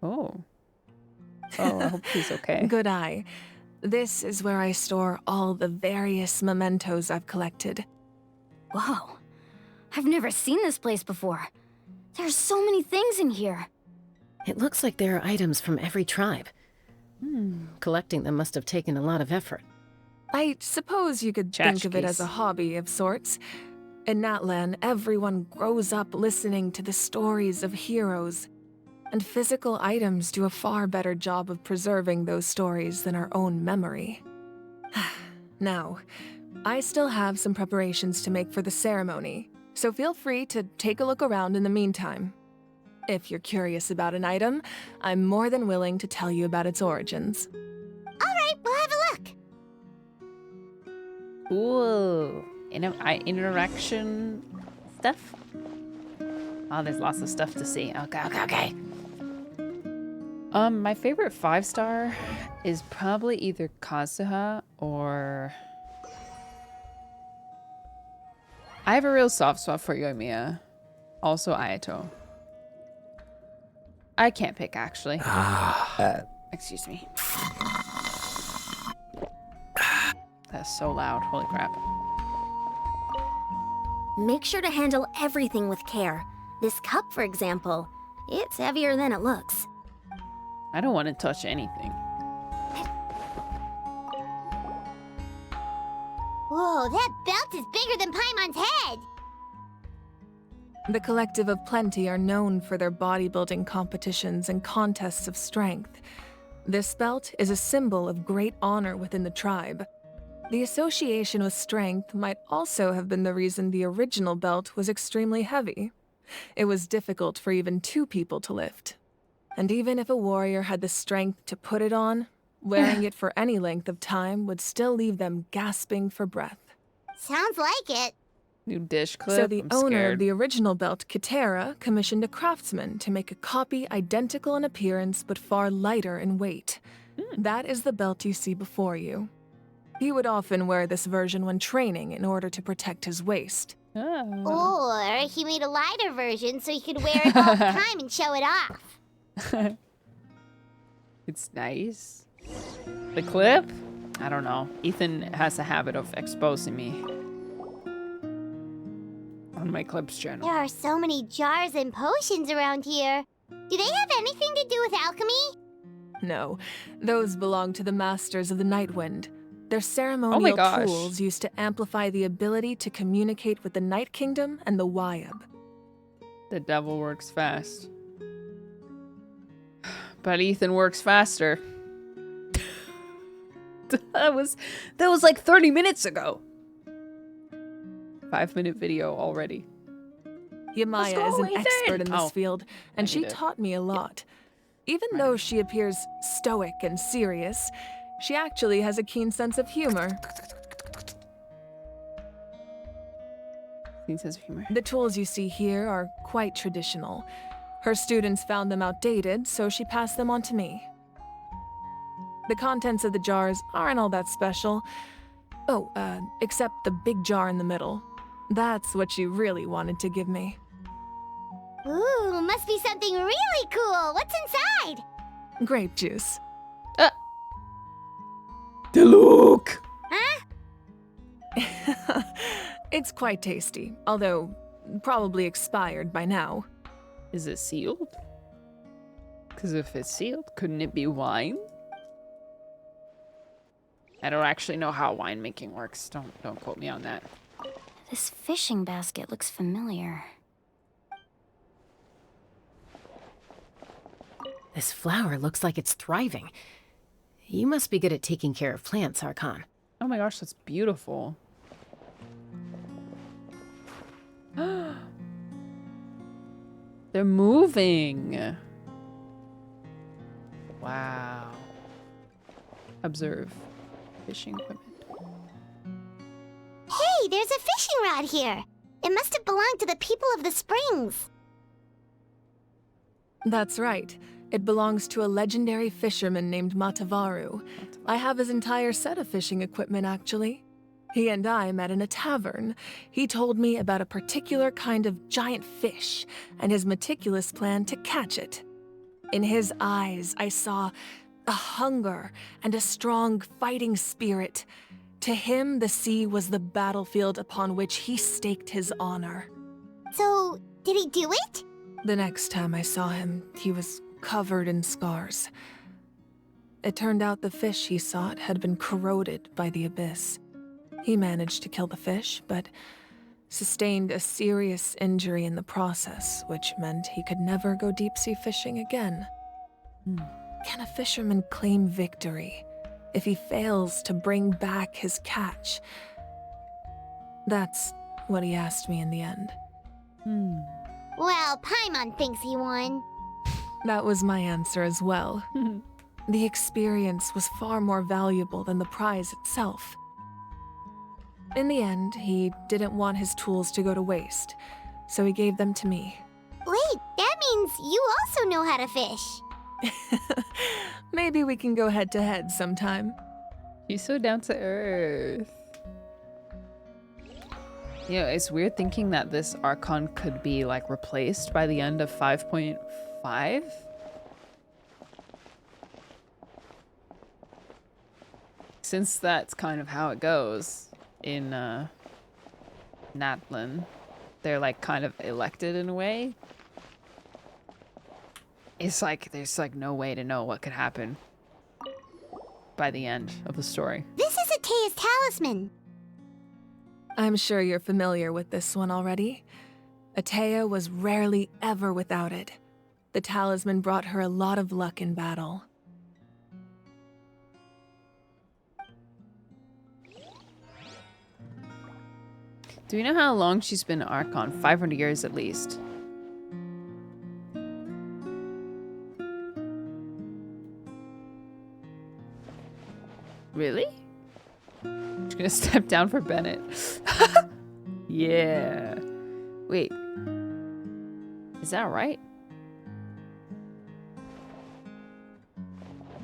Oh. Oh, I hope she's okay. Good eye. This is where I store all the various mementos I've collected. Whoa. I've never seen this place before. There's so many things in here. It looks like there are items from every tribe. Collecting them must have taken a lot of effort. I suppose you could think of it as a hobby of sorts. In Natlan, everyone grows up listening to the stories of heroes, and physical items do a far better job of preserving those stories than our own memory. Now, I still have some preparations to make for the ceremony, so feel free to take a look around in the meantime. If you're curious about an item, I'm more than willing to tell you about its origins. All right, we'll have a look. Cool. Interaction stuff. Oh, there's lots of stuff to see. Okay. My favorite 5-star is probably either Kazuha or... I have a real soft spot for Yoimiya. Also Ayato. I can't pick, actually. Excuse me. That's so loud. Holy crap. Make sure to handle everything with care. This cup, for example, it's heavier than it looks. I don't want to touch anything. Whoa, that belt is bigger than Paimon's head! The Collective of Plenty are known for their bodybuilding competitions and contests of strength. This belt is a symbol of great honor within the tribe. The association with strength might also have been the reason the original belt was extremely heavy. It was difficult for even 2 people to lift. And even if a warrior had the strength to put it on, wearing it for any length of time would still leave them gasping for breath. Sounds like it. New dish clip. So the I'm owner scared. of the original belt, Kitera, commissioned a craftsman to make a copy identical in appearance but far lighter in weight. That is the belt you see before you. He would often wear this version when training in order to protect his waist. Or he made a lighter version so he could wear it all the time and show it off. It's nice. The clip? I don't know. Ethan has a habit of exposing me on my clips channel. There are so many jars and potions around here. Do they have anything to do with alchemy? No, those belong to the Masters of the Nightwind. They're Oh ceremonial gosh. tools used to amplify the ability to communicate with the Night Kingdom and the Wyab. The devil works fast. But Ethan works faster. that was like 30 minutes ago. 5-minute video already. Yamaya is an Ethan. expert in this Oh, field, and she need it. taught me a lot. Even though she appears stoic and serious, she actually has a keen sense of humor. Keen sense of humor. The tools you see here are quite traditional. Her students found them outdated, so she passed them on to me. The contents of the jars aren't all that special. Oh, except the big jar in the middle. That's what she really wanted to give me. Ooh, must be something really cool. What's inside? Grape juice. The look! Huh? It's quite tasty, although probably expired by now. Is it sealed? Because if it's sealed, couldn't it be wine? I don't actually know how winemaking works. Don't quote me on that. This fishing basket looks familiar. This flower looks like it's thriving. You must be good at taking care of plants, Archon. Oh my gosh, that's beautiful. They're moving. Wow. Observe. Fishing equipment. Hey, there's a fishing rod here. It must have belonged to the people of the springs. That's right. It belongs to a legendary fisherman named Matavaru. I have his entire set of fishing equipment, actually. He and I met in a tavern. He told me about a particular kind of giant fish and his meticulous plan to catch it. In his eyes, I saw a hunger and a strong fighting spirit. To him, the sea was the battlefield upon which he staked his honor. So, did he do it? The next time I saw him, he was covered in scars. It turned out the fish he sought had been corroded by the abyss. He managed to kill the fish, but sustained a serious injury in the process, which meant he could never go deep-sea fishing again. Can a fisherman claim victory if he fails to bring back his catch? That's what he asked me in the end. Well, Paimon thinks he won. That was my answer as well. The experience was far more valuable than the prize itself. In the end, he didn't want his tools to go to waste, so he gave them to me. Wait, that means you also know how to fish. Maybe we can go head-to-head sometime. She's so down to earth. You know, it's weird thinking that this Archon could be, like, replaced by the end of 5.5. Since that's kind of how it goes in Natlan. They're, like, kind of elected in a way. It's like, there's, like, no way to know what could happen by the end of the story. This is Atea's talisman. I'm sure you're familiar with this one already. Atea was rarely ever without it. The talisman brought her a lot of luck in battle. Do we know how long she's been Archon? 500 years at least. Really? She's gonna step down for Bennett. Yeah. Wait. Is that right?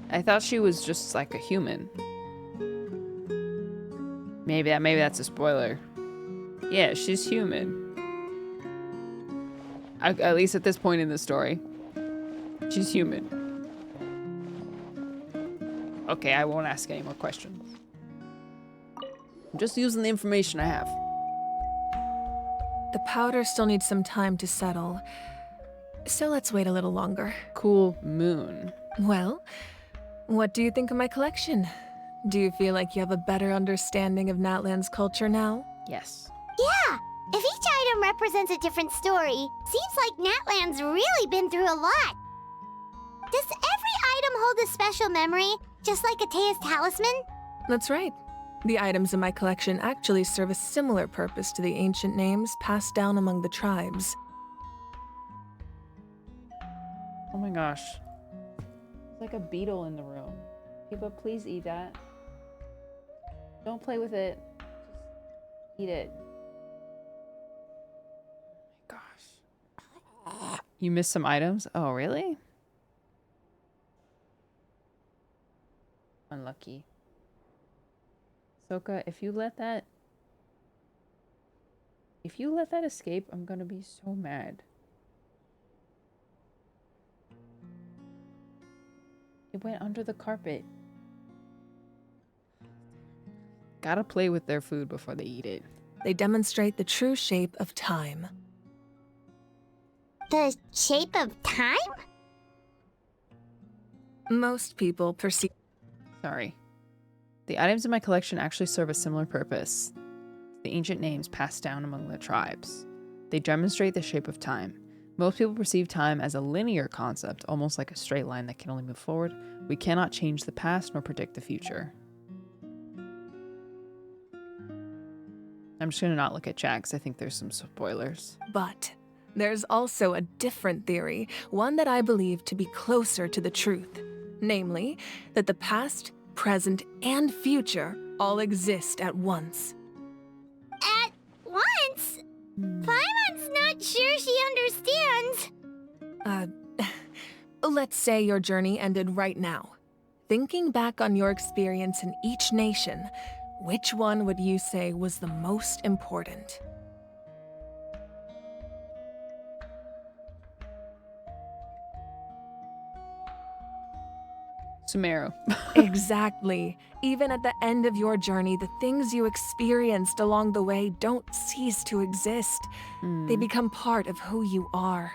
I thought she was just like a human. Maybe that's a spoiler. Yeah, she's human. At least at this point in the story. She's human. Okay, I won't ask any more questions. I'm just using the information I have. The powder still needs some time to settle, so let's wait a little longer. Cool moon. Well, what do you think of my collection? Do you feel like you have a better understanding of Natlan's culture now? Yes. Yeah, if each item represents a different story, seems like Natlan's really been through a lot. Does every item hold a special memory, just like Atea's talisman? That's right. The items in my collection actually serve a similar purpose to the ancient names passed down among the tribes. Oh my gosh. There's like a beetle in the room. People, please eat that. Don't play with it. Just eat it. Oh my gosh. You missed some items? Oh, really? Unlucky. Soka, if you let that escape, I'm gonna be so mad. It went under the carpet. Gotta play with their food before they eat it. They demonstrate the true shape of time. The shape of time? Most people perceive... Sorry. The items in my collection actually serve a similar purpose. The ancient names passed down among the tribes. They demonstrate the shape of time. Most people perceive time as a linear concept, almost like a straight line that can only move forward. We cannot change the past nor predict the future. I'm just gonna not look at chat because I think there's some spoilers. But there's also a different theory, one that I believe to be closer to the truth. Namely, that the past, present, and future all exist at once. At once? Paimon's not sure she understands. Let's say your journey ended right now. Thinking back on your experience in each nation, which one would you say was the most important? Sumeru. Exactly. Even at the end of your journey, the things you experienced along the way don't cease to exist. They become part of who you are.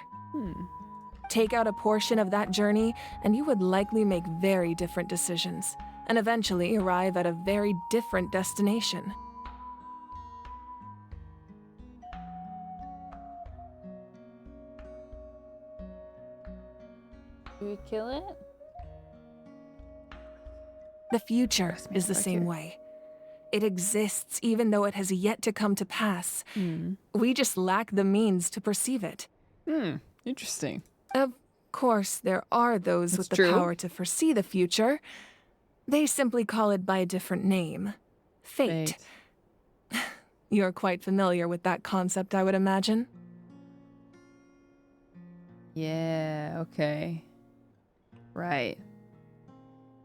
Take out a portion of that journey, and you would likely make very different decisions, and eventually arrive at a very different destination. Do we kill it? The future is the same way. It exists even though it has yet to come to pass. We just lack the means to perceive it. Interesting. Of course, there are those with the power to foresee the future. They simply call it by a different name. Fate. You're quite familiar with that concept, I would imagine. Yeah, okay. Right.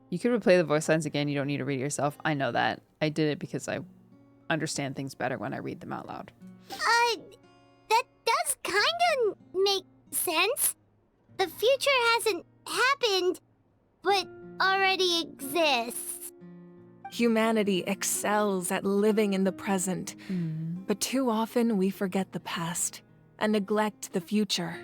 You could replay the voice lines again. You don't need to read it yourself. I know that. I did it because I understand things better when I read them out loud. That does kinda make sense. The future hasn't happened, but already exists. Humanity excels at living in the present, but too often we forget the past and neglect the future.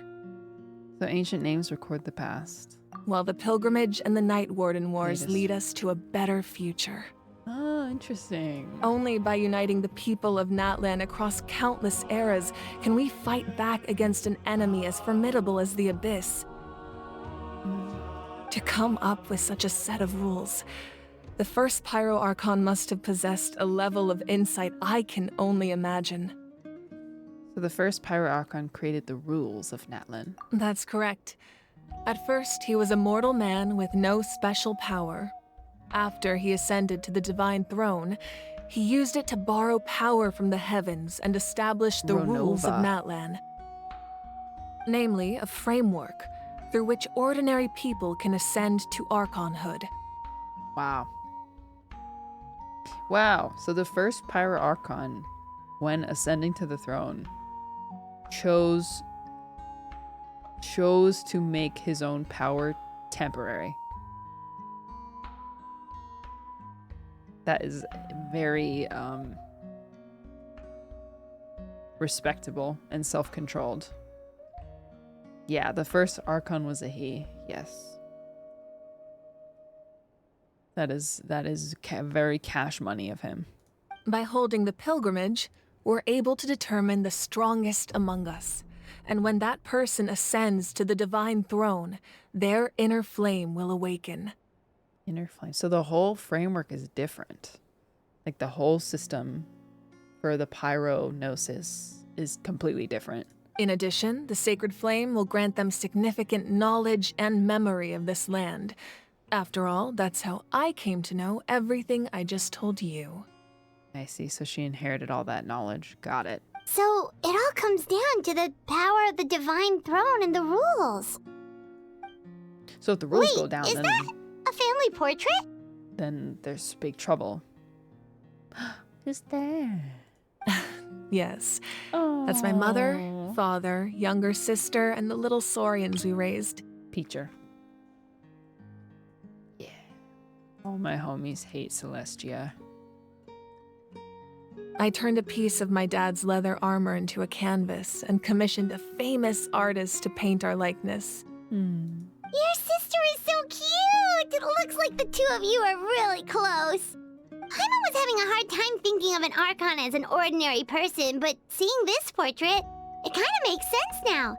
So ancient names record the past. While the pilgrimage and the Night Warden Wars lead us to a better future. Oh, interesting. Only by uniting the people of Natlan across countless eras can we fight back against an enemy as formidable as the Abyss. To come up with such a set of rules, the first Pyro Archon must have possessed a level of insight I can only imagine. So the first Pyro Archon created the rules of Natlan. That's correct. At first, he was a mortal man with no special power. After he ascended to the Divine Throne, he used it to borrow power from the heavens and establish the rules of Natlan. Namely, a framework through which ordinary people can ascend to Archonhood. Wow. Wow, so the first Pyro Archon, when ascending to the throne, chose to make his own power temporary. That is very respectable and self-controlled. Yeah, the first Archon was a he. Yes. That is very cash money of him. By holding the pilgrimage, we're able to determine the strongest among us. And when that person ascends to the Divine Throne, their inner flame will awaken. Inner flame. So the whole framework is different. Like the whole system for the pyronosis is completely different. In addition, the sacred flame will grant them significant knowledge and memory of this land. After all, that's how I came to know everything I just told you. I see. So she inherited all that knowledge. Got it. So it all comes down to the power of the Divine Throne and the rules. So if the rules go down, is then that a family portrait? Then there's big trouble. Who's there? Yes. That's my mother, father, younger sister, and the little Saurians we raised. Peacher. Yeah. All my homies hate Celestia. I turned a piece of my dad's leather armor into a canvas and commissioned a famous artist to paint our likeness. Your sister is so cute! It looks like the two of you are really close. Paimon was having a hard time thinking of an Archon as an ordinary person, but seeing this portrait, it kind of makes sense now.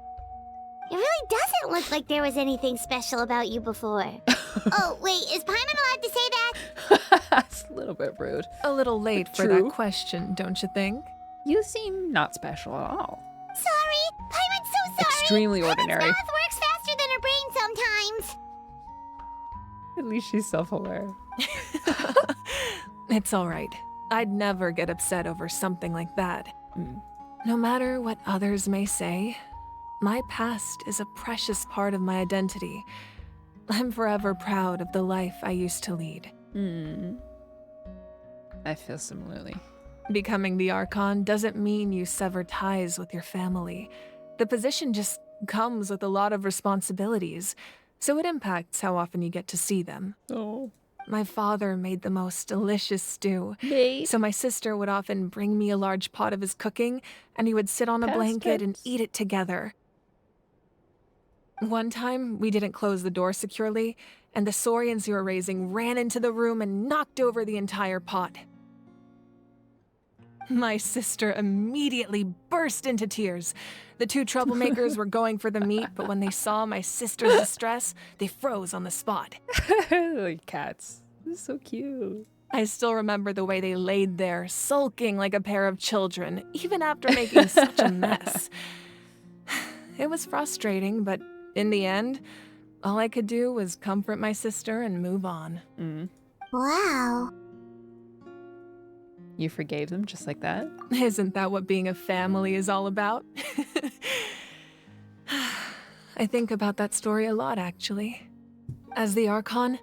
It really doesn't look like there was anything special about you before. Oh, wait, is Paimon allowed to say that? That's a little bit rude. A little late for that question, don't you think? You seem not special at all. Sorry, Paimon's so sorry. Extremely ordinary. Paimon's math works faster than her brain sometimes. At least she's self-aware. It's all right. I'd never get upset over something like that. No matter what others may say, my past is a precious part of my identity. I'm forever proud of the life I used to lead. I feel similarly. Becoming the Archon doesn't mean you sever ties with your family. The position just comes with a lot of responsibilities, so it impacts how often you get to see them. Oh. My father made the most delicious stew, so my sister would often bring me a large pot of his cooking, and he would sit on a blanket and eat it together. One time, we didn't close the door securely, and the Saurians we were raising ran into the room and knocked over the entire pot. My sister immediately burst into tears. The two troublemakers were going for the meat, but when they saw my sister's distress, they froze on the spot. Like cats. This is so cute. I still remember the way they laid there, sulking like a pair of children, even after making such a mess. It was frustrating, but in the end, all I could do was comfort my sister and move on. Wow. You forgave them just like that? Isn't that what being a family is all about? I think about that story a lot, actually. As the Archon,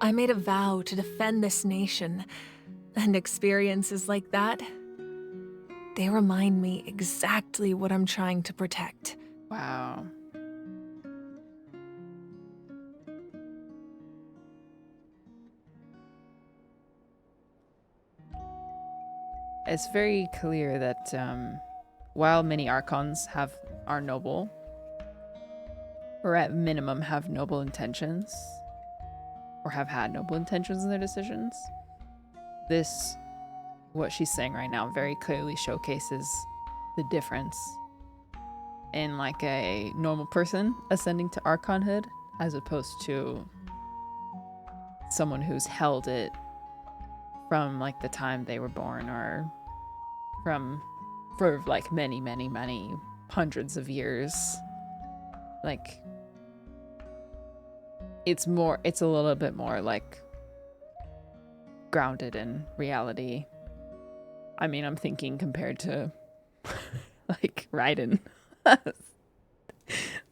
I made a vow to defend this nation, and experiences like that, they remind me exactly what I'm trying to protect. Wow. It's very clear that while many Archons are noble, or at minimum have noble intentions, or have had noble intentions in their decisions, what she's saying right now very clearly showcases the difference in like a normal person ascending to Archonhood as opposed to someone who's held it from like the time they were born or for like many, many, many hundreds of years. Like it's a little bit more like grounded in reality. I mean, I'm thinking compared to like Raiden.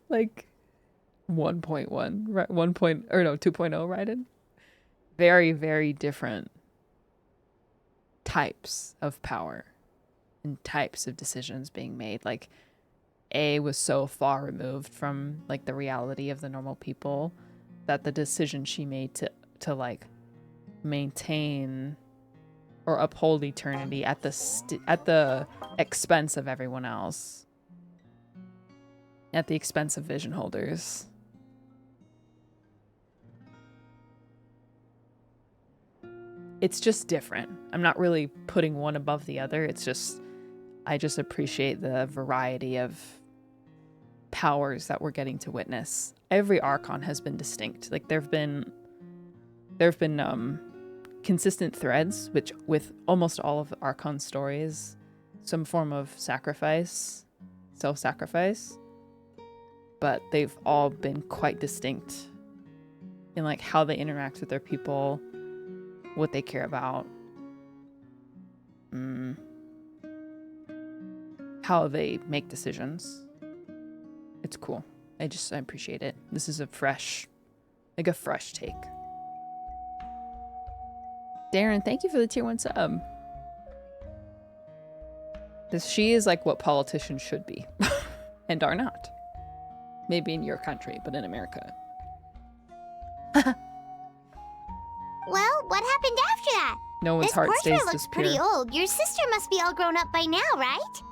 Like 2.0 Raiden. Very, very different types of power and types of decisions being made. Like A was so far removed from like the reality of the normal people that the decision she made to like maintain or uphold eternity at the expense of everyone else, at the expense of vision holders. It's just different. I'm not really putting one above the other. It's just, I just appreciate the variety of powers that we're getting to witness. Every Archon has been distinct. Like there have been consistent threads, which with almost all of the Archon stories, some form of sacrifice, self-sacrifice, but they've all been quite distinct in like how they interact with their people, what they care about, how they make decisions. It's cool. I appreciate it. This is a fresh take. Darren, thank you for the tier 1 sub. She is like what politicians should be and are not. Maybe in your country, but in America. Well, what happened after that? No one's this heart portrait stays looks pure. pretty old. Your sister must be all grown up by now, right?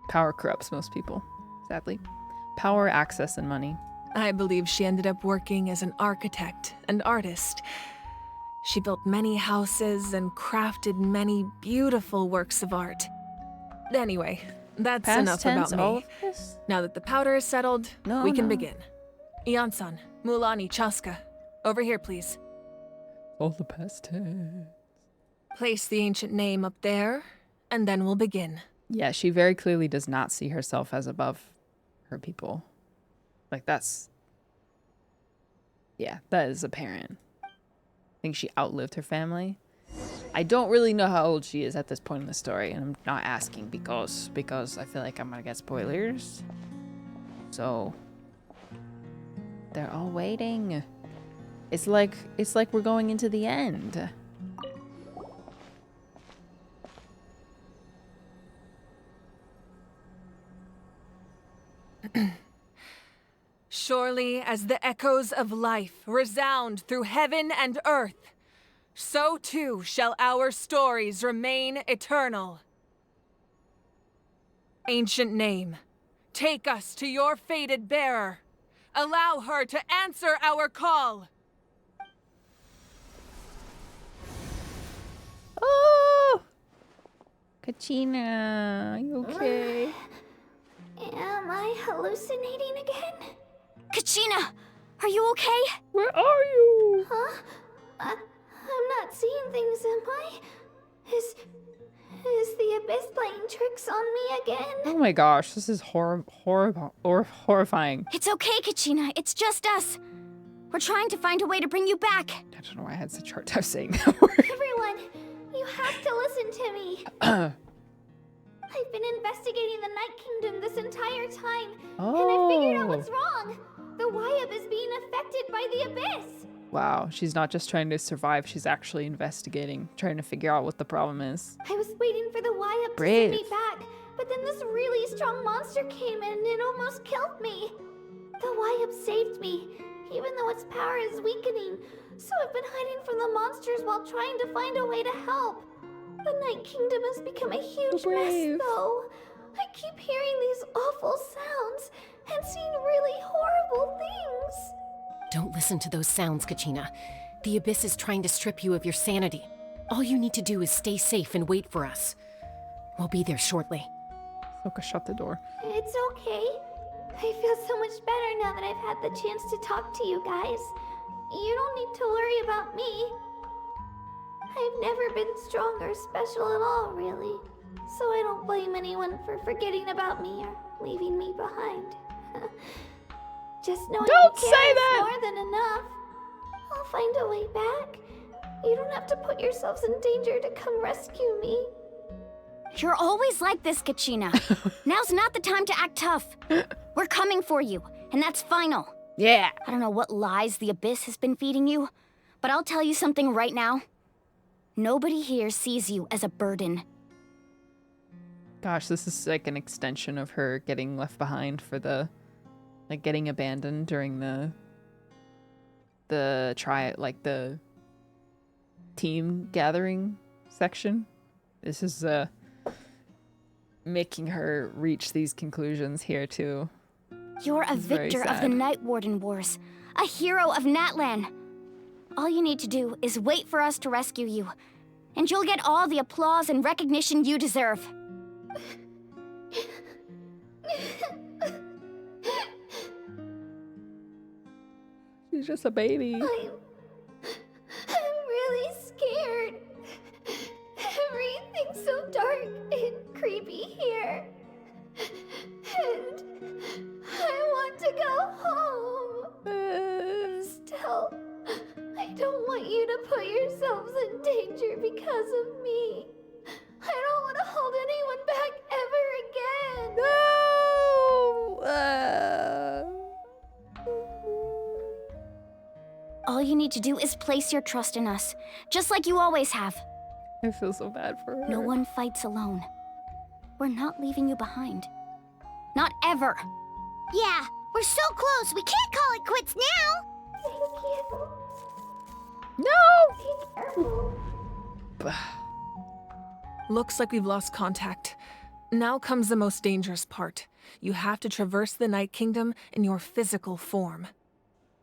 Power corrupts most people, sadly. Power, access, and money. I believe she ended up working as an architect and artist. She built many houses and crafted many beautiful works of art. Anyway, that's Past enough tense, about all me. of this? Now that the powder is settled, we can begin. Ian-san, Mualani, Chaska, over here, please. All the past tense. Place the ancient name up there, and then we'll begin. Yeah, she very clearly does not see herself as above her people. Like that is apparent. I think she outlived her family. I don't really know how old she is at this point in the story, and I'm not asking because I feel like I'm gonna get spoilers. So they're all waiting. It's like we're going into the end. Surely as the echoes of life resound through heaven and earth, so too shall our stories remain eternal. Ancient name, take us to your fated bearer. Allow her to answer our call. Oh! Kachina, are you okay? Am I hallucinating again? Kachina, are you okay? Where are you? Huh? I'm not seeing things, am I? Is the abyss playing tricks on me again? Oh my gosh, this is horrifying. It's okay, Kachina. It's just us. We're trying to find a way to bring you back. I don't know why I had such a hard time saying that word. Everyone, You have to listen to me. I've been investigating the Night Kingdom this entire time, and I figured out what's wrong. The Wyab is being affected by the Abyss. Wow, she's not just trying to survive, she's actually investigating, trying to figure out what the problem is. I was waiting for the Wyab to send me back, but then this really strong monster came in and it almost killed me. The Wyab saved me, even though its power is weakening, so I've been hiding from the monsters while trying to find a way to help. The Night Kingdom has become a huge mess, though. I keep hearing these awful sounds and seeing really horrible things. Don't listen to those sounds, Kachina. The Abyss is trying to strip you of your sanity. All you need to do is stay safe and wait for us. We'll be there shortly. Soka, shut the door. It's okay. I feel so much better now that I've had the chance to talk to you guys. You don't need to worry about me. I've never been strong or special at all, really. So I don't blame anyone for forgetting about me or leaving me behind. Just knowing Don't you say care that! is more than enough. I'll find a way back. You don't have to put yourselves in danger to come rescue me. You're always like this, Kachina. Now's not the time to act tough. We're coming for you, and that's final. Yeah. I don't know what lies the Abyss has been feeding you, but I'll tell you something right now. Nobody here sees you as a burden. Gosh, this is like an extension of her getting left behind for the, like, getting abandoned during the team gathering section. This is making her reach these conclusions here too. You're a victor of the Night Warden Wars, a hero of Natlan. All you need to do is wait for us to rescue you, and you'll get all the applause and recognition you deserve. She's just a baby. I'm really scared. Everything's so dark and creepy here. And I want to go home. Still, I don't want you to put yourselves in danger because of me. I don't want to hold anyone back ever again. All you need to do is place your trust in us, just like you always have. I feel so bad for her. No one fights alone. We're not leaving you behind. Not ever. Yeah, we're so close. We can't call it quits now. Thank you. No! Looks like we've lost contact. Now comes the most dangerous part. You have to traverse the Night Kingdom in your physical form.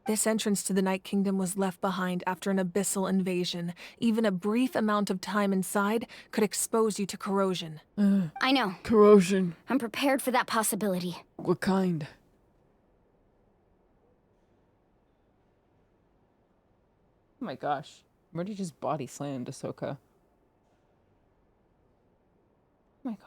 This entrance to the Night Kingdom was left behind after an abyssal invasion. Even a brief amount of time inside could expose you to corrosion. I know. Corrosion. I'm prepared for that possibility. What kind? Oh my gosh. Murdy just body slammed Ahsoka. Oh my gosh.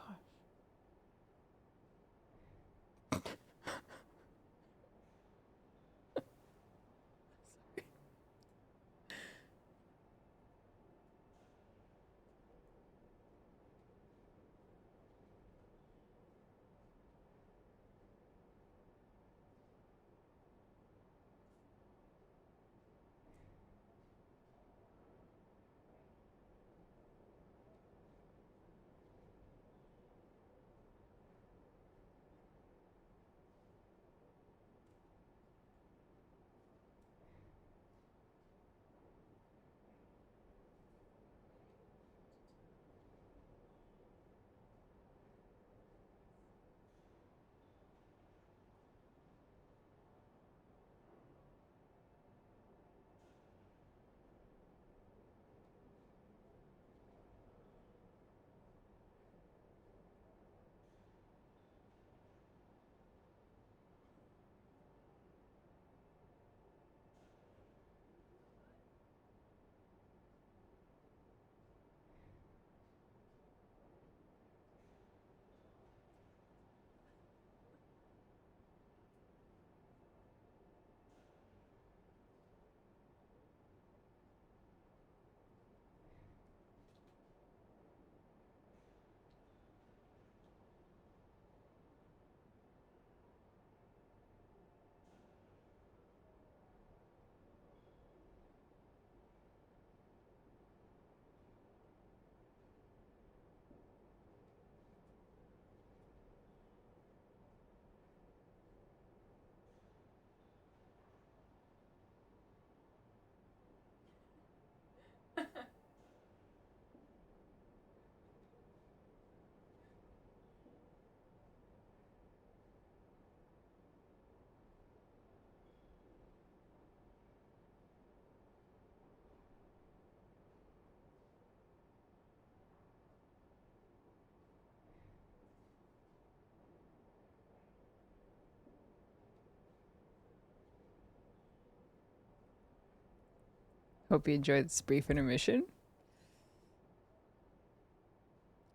Hope you enjoyed this brief intermission.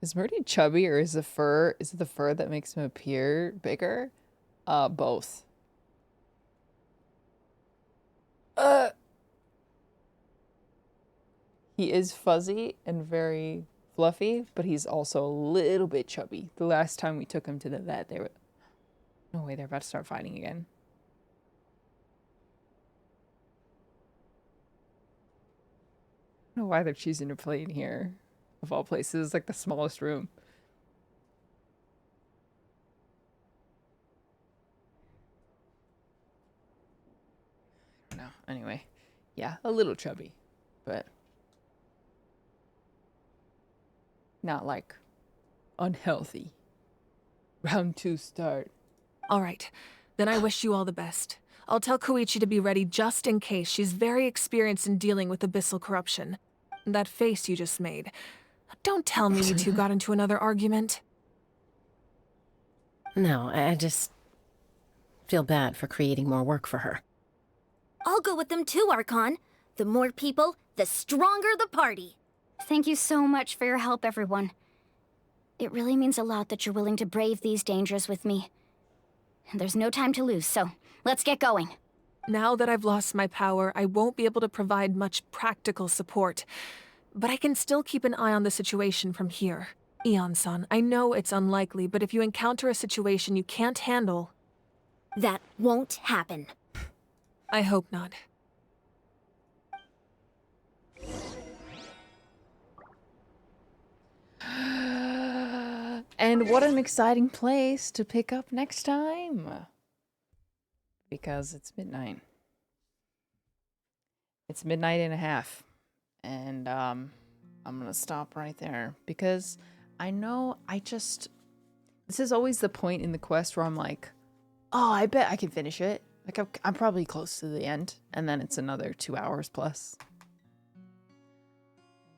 Is Murdy chubby or is it the fur that makes him appear bigger? Both. He is fuzzy and very fluffy, but he's also a little bit chubby. The last time we took him to the vet, they were... No way, they're about to start fighting again. I don't know why they're choosing to play in here. Of all places, like the smallest room. No, anyway. Yeah, a little chubby, but not like unhealthy. Round 2 start. All right, then I wish you all the best. I'll tell Koichi to be ready just in case. She's very experienced in dealing with abyssal corruption. That face you just made. Don't tell me you two got into another argument. No, I just feel bad for creating more work for her. I'll go with them too, Archon. The more people, the stronger the party. Thank you so much for your help, everyone. It really means a lot that you're willing to brave these dangers with me. There's no time to lose, so let's get going. Now that I've lost my power, I won't be able to provide much practical support. But I can still keep an eye on the situation from here. Eon-san, I know it's unlikely, but if you encounter a situation you can't handle... That won't happen. I hope not. And what an exciting place to pick up next time. Because it's midnight. It's midnight and a half. And I'm gonna stop right there. Because I know this is always the point in the quest where I'm like, oh, I bet I can finish it. Like, I'm probably close to the end. And then it's another 2 hours plus.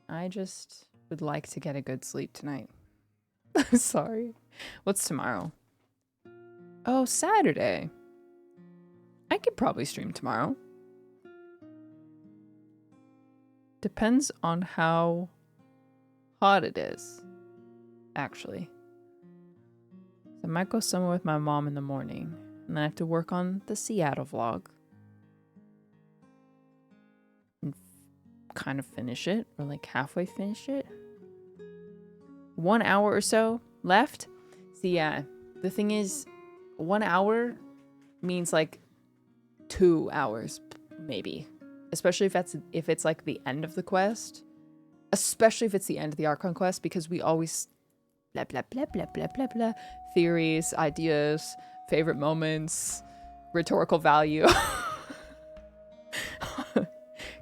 I just would like to get a good sleep tonight. Sorry. What's tomorrow? Oh, Saturday. I could probably stream tomorrow. Depends on how hot it is, actually. I might go somewhere with my mom in the morning, and then I have to work on the Seattle vlog. And kind of finish it, or like halfway finish it. 1 hour or so left. See, yeah, the thing is, 1 hour means like 2 hours, maybe. Especially if it's like the end of the quest. Especially if it's the end of the Archon quest, because we always blah blah blah blah blah blah blah. Theories, ideas, favorite moments, rhetorical value.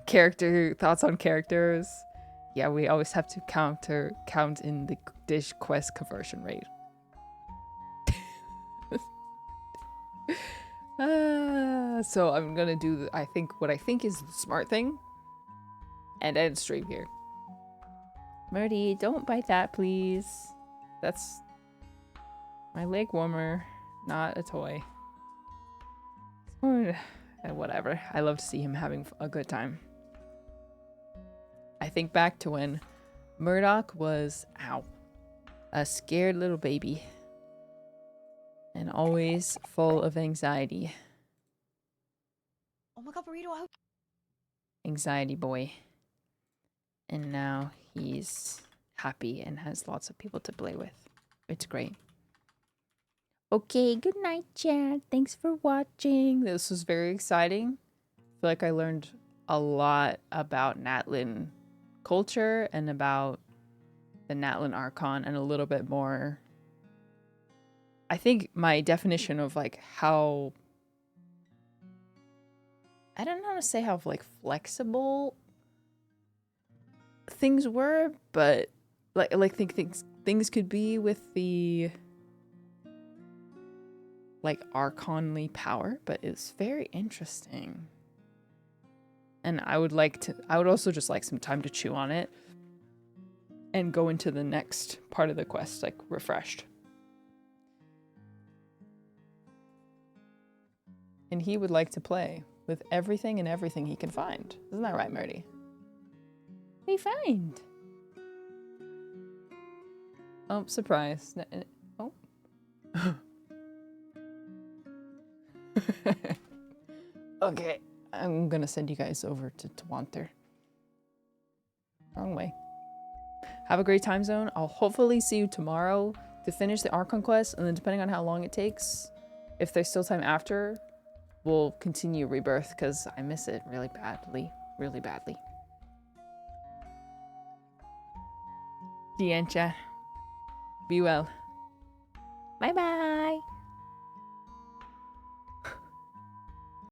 Thoughts on characters. Yeah, we always have to count in the dish quest conversion rate. So I'm gonna do what I think is the smart thing and end stream here. Murdy, don't bite that, please. That's my leg warmer, not a toy. Whatever. I love to see him having a good time. I think back to when Murdoch was, a scared little baby. And always full of anxiety. Oh my god, Burrito, Anxiety boy. And now he's happy and has lots of people to play with. It's great. Okay, good night, chat. Thanks for watching. This was very exciting. I feel like I learned a lot about Natlan culture and about the Natlan Archon and a little bit more. I think my definition of like how, I don't know how to say how like flexible things were, but like things could be with the like Archonly power, but it's very interesting. And I would also just like some time to chew on it and go into the next part of the quest like refreshed. And he would like to play with everything and everything he can find. Isn't that right, Murdy? What do you find? Oh, surprise. Oh. Okay, I'm gonna send you guys over to Twanter. Wrong way. Have a great time zone. I'll hopefully see you tomorrow to finish the Archon quest, and then depending on how long it takes, if there's still time after, we'll continue Rebirth, because I miss it really badly. Really badly. Diencha. Be well. Bye-bye.